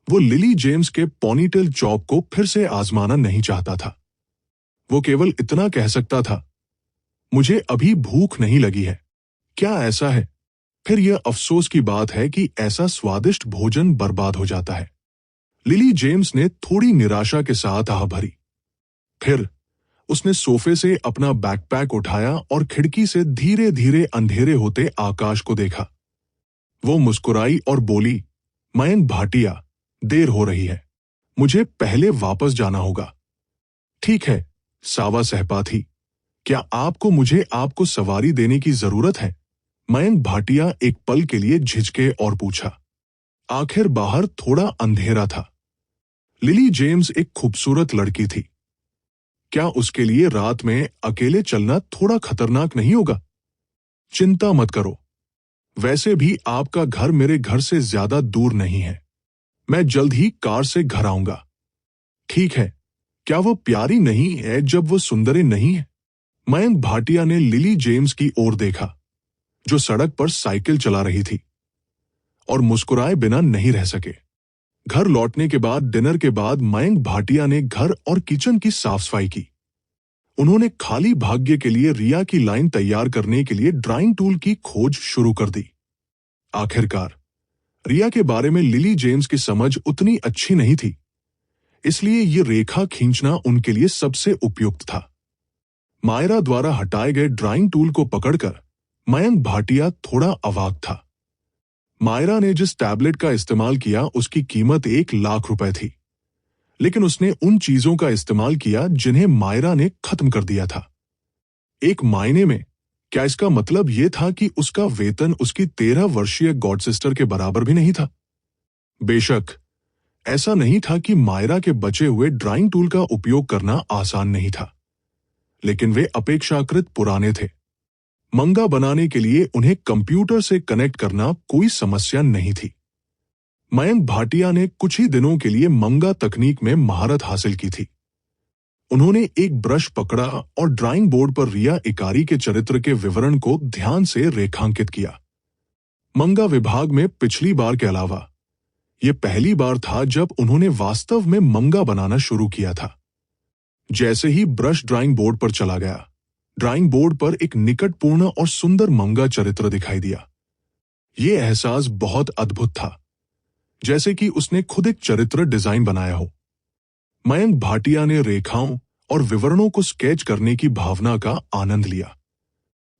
वो लिली जेम्स के पोनीटेल चॉप को फिर से आजमाना नहीं चाहता था। वो केवल इतना कह सकता था, मुझे अभी भूख नहीं लगी है। क्या ऐसा है? फिर यह अफसोस की बात है कि ऐसा स्वादिष्ट भोजन बर्बाद हो जाता है। लिली जेम्स ने थोड़ी निराशा के साथ आह भरी। फिर उसने सोफे से अपना बैकपैक उठाया और खिड़की से धीरे धीरे अंधेरे होते आकाश को देखा। वो मुस्कुराई और बोली, मयंक भाटिया, देर हो रही है, मुझे पहले वापस जाना होगा। ठीक है, सावा सहपाठी, क्या आपको मुझे आपको सवारी देने की जरूरत है? मयंक भाटिया एक पल के लिए झिझके और पूछा। आखिर बाहर थोड़ा अंधेरा था। लिली जेम्स एक खूबसूरत लड़की थी। क्या उसके लिए रात में अकेले चलना थोड़ा खतरनाक नहीं होगा? चिंता मत करो, वैसे भी आपका घर मेरे घर से ज्यादा दूर नहीं है। मैं जल्द ही कार से घर आऊंगा। ठीक है, क्या वो प्यारी नहीं है जब वो सुंदरी नहीं है? मयंक भाटिया ने लिली जेम्स की ओर देखा, जो सड़क पर साइकिल चला रही थी, और मुस्कुराए बिना नहीं रह सके। घर लौटने के बाद डिनर के बाद मयंक भाटिया ने घर और किचन की साफ सफाई की। उन्होंने खाली भाग्य के लिए रिया की लाइन तैयार करने के लिए ड्राइंग टूल की खोज शुरू कर दी। आखिरकार रिया के बारे में लिली जेम्स की समझ उतनी अच्छी नहीं थी, इसलिए ये रेखा खींचना उनके लिए सबसे उपयुक्त था। मायरा द्वारा हटाए गए ड्राइंग टूल को पकड़कर मयंक भाटिया थोड़ा अवाक था। मायरा ने जिस टैबलेट का इस्तेमाल किया उसकी कीमत 1,00,000 रुपए थी, लेकिन उसने उन चीजों का इस्तेमाल किया जिन्हें मायरा ने खत्म कर दिया था। एक मायने में क्या इसका मतलब यह था कि उसका वेतन उसकी 13 वर्षीय गॉड सिस्टर के बराबर भी नहीं था? बेशक ऐसा नहीं था कि मायरा के बचे हुए ड्राइंग टूल का उपयोग करना आसान नहीं था, लेकिन वे अपेक्षाकृत पुराने थे। मंगा बनाने के लिए उन्हें कंप्यूटर से कनेक्ट करना कोई समस्या नहीं थी। मयंक भाटिया ने कुछ ही दिनों के लिए मंगा तकनीक में महारत हासिल की थी। उन्होंने एक ब्रश पकड़ा और ड्राइंग बोर्ड पर रिया इकारी के चरित्र के विवरण को ध्यान से रेखांकित किया। मंगा विभाग में पिछली बार के अलावा यह पहली बार था जब उन्होंने वास्तव में मंगा बनाना शुरू किया था। जैसे ही ब्रश ड्राइंग बोर्ड पर चला गया, ड्राइंग बोर्ड पर एक निकटपूर्ण और सुंदर मंगा चरित्र दिखाई दिया। यह एहसास बहुत अद्भुत था, जैसे कि उसने खुद एक चरित्र डिजाइन बनाया हो। मयंक भाटिया ने रेखाओं और विवरणों को स्केच करने की भावना का आनंद लिया,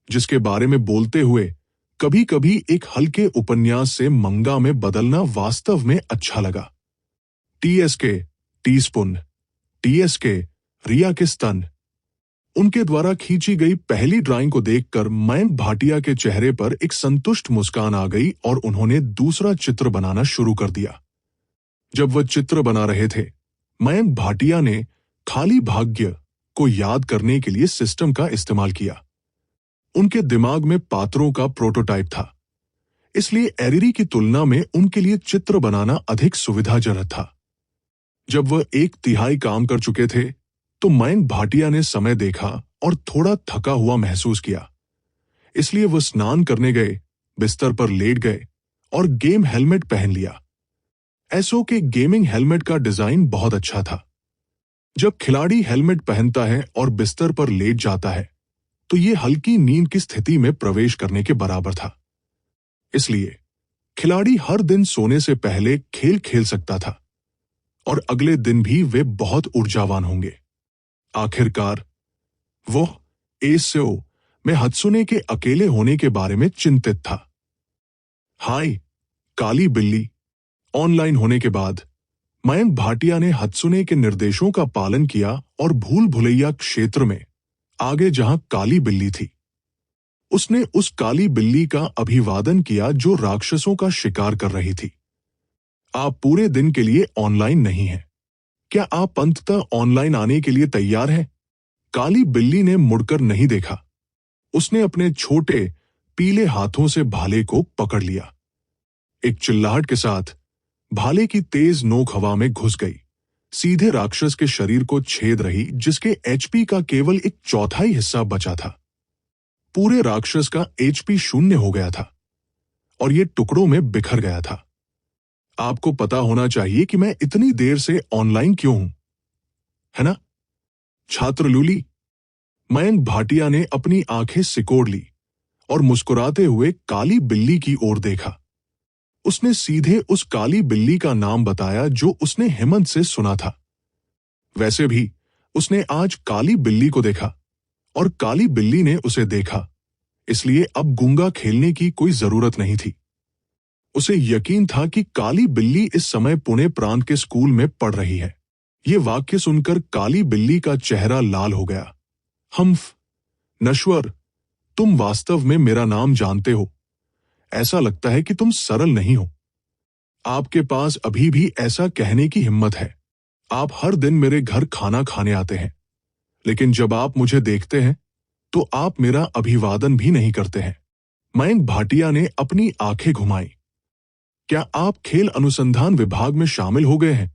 जिसके बारे में बोलते हुए कभी कभी एक हल्के उपन्यास से मंगा में बदलना वास्तव में अच्छा लगा। TSK टीस्पून, TSK रिया के स्तन। उनके द्वारा खींची गई पहली ड्राइंग को देखकर मयंक भाटिया के चेहरे पर एक संतुष्ट मुस्कान आ गई और उन्होंने दूसरा चित्र बनाना शुरू कर दिया। जब वह चित्र बना रहे थे, मयंक भाटिया ने खाली भाग्य को याद करने के लिए सिस्टम का इस्तेमाल किया। उनके दिमाग में पात्रों का प्रोटोटाइप था, इसलिए एरिरी की तुलना में उनके लिए चित्र बनाना अधिक सुविधाजनक था। जब वह 1/3 काम कर चुके थे तो मयंक भाटिया ने समय देखा और थोड़ा थका हुआ महसूस किया, इसलिए वह स्नान करने गए, बिस्तर पर लेट गए और गेम हेलमेट पहन लिया। एसओ के गेमिंग हेलमेट का डिजाइन बहुत अच्छा था। जब खिलाड़ी हेलमेट पहनता है और बिस्तर पर लेट जाता है तो यह हल्की नींद की स्थिति में प्रवेश करने के बराबर था। इसलिए खिलाड़ी हर दिन सोने से पहले खेल खेल सकता था और अगले दिन भी वे बहुत ऊर्जावान होंगे। आखिरकार वो एसओ में हत्सुने के अकेले होने के बारे में चिंतित था। हाय काली बिल्ली। ऑनलाइन होने के बाद मयंक भाटिया ने हत्सुने के निर्देशों का पालन किया और भूल भुलैया क्षेत्र में आगे जहां काली बिल्ली थी, उसने उस काली बिल्ली का अभिवादन किया जो राक्षसों का शिकार कर रही थी। आप पूरे दिन के लिए ऑनलाइन नहीं हैं। क्या आप अंततः ऑनलाइन आने के लिए तैयार हैं? काली बिल्ली ने मुड़कर नहीं देखा। उसने अपने छोटे पीले हाथों से भाले को पकड़ लिया। एक चिल्लाहट के साथ भाले की तेज नोक हवा में घुस गई, सीधे राक्षस के शरीर को छेद रही, जिसके एचपी का केवल एक चौथाई हिस्सा बचा था। पूरे राक्षस का एचपी शून्य हो गया था और ये टुकड़ों में बिखर गया था। आपको पता होना चाहिए कि मैं इतनी देर से ऑनलाइन क्यों हूं, है ना? छात्र लूली। मयंक भाटिया ने अपनी आंखें सिकोड़ ली और मुस्कुराते हुए काली बिल्ली की ओर देखा। उसने सीधे उस काली बिल्ली का नाम बताया जो उसने हेमंत से सुना था। वैसे भी उसने आज काली बिल्ली को देखा और काली बिल्ली ने उसे देखा, इसलिए अब गूंगा खेलने की कोई जरूरत नहीं थी। उसे यकीन था कि काली बिल्ली इस समय पुणे प्रांत के स्कूल में पढ़ रही है। ये वाक्य सुनकर काली बिल्ली का चेहरा लाल हो गया। हम्फ, नश्वर, तुम वास्तव में मेरा नाम जानते हो। ऐसा लगता है कि तुम सरल नहीं हो। आपके पास अभी भी ऐसा कहने की हिम्मत है। आप हर दिन मेरे घर खाना खाने आते हैं, लेकिन जब आप मुझे देखते हैं तो आप मेरा अभिवादन भी नहीं करते हैं। मयंक भाटिया ने अपनी आंखें घुमाई। क्या आप खेल अनुसंधान विभाग में शामिल हो गए हैं?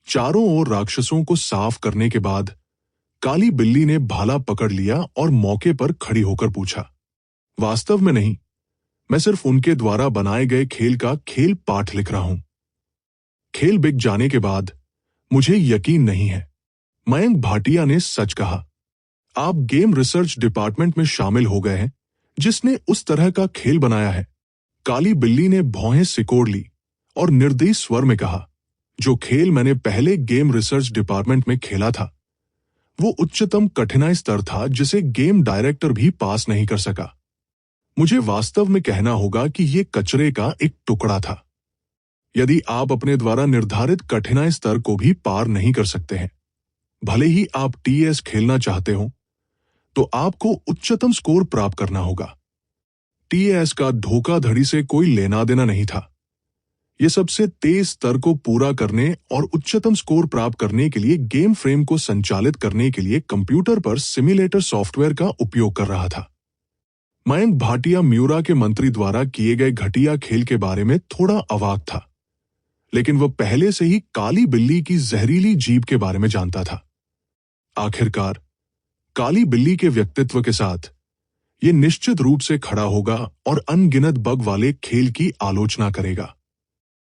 चारों ओर राक्षसों को साफ करने के बाद काली बिल्ली ने भाला पकड़ लिया और मौके पर खड़ी होकर पूछा। वास्तव में नहीं, मैं सिर्फ उनके द्वारा बनाए गए खेल का खेल पाठ लिख रहा हूं। खेल बिक जाने के बाद मुझे यकीन नहीं है। मयंक भाटिया ने सच कहा। आप गेम रिसर्च डिपार्टमेंट में शामिल हो गए हैं जिसने उस तरह का खेल बनाया है। काली बिल्ली ने भौहें सिकोड़ ली और निर्दयी स्वर में कहा, जो खेल मैंने पहले गेम रिसर्च डिपार्टमेंट में खेला था वो उच्चतम कठिनाई स्तर था जिसे गेम डायरेक्टर भी पास नहीं कर सका। मुझे वास्तव में कहना होगा कि ये कचरे का एक टुकड़ा था। यदि आप अपने द्वारा निर्धारित कठिनाई स्तर को भी पार नहीं कर सकते हैं, भले ही आप टीएस खेलना चाहते हो, तो आपको उच्चतम स्कोर प्राप्त करना होगा। टीएस का धोखाधड़ी से कोई लेना देना नहीं था। यह सबसे तेज स्तर को पूरा करने और उच्चतम स्कोर प्राप्त करने के लिए गेम फ्रेम को संचालित करने के लिए कंप्यूटर पर सिम्युलेटर सॉफ्टवेयर का उपयोग कर रहा था। मयंक भाटिया म्यूरा के मंत्री द्वारा किए गए घटिया खेल के बारे में थोड़ा अवाक था, लेकिन वह पहले से ही काली बिल्ली की जहरीली जीभ के बारे में जानता था। आखिरकार काली बिल्ली के व्यक्तित्व के साथ ये निश्चित रूप से खड़ा होगा और अनगिनत बग वाले खेल की आलोचना करेगा।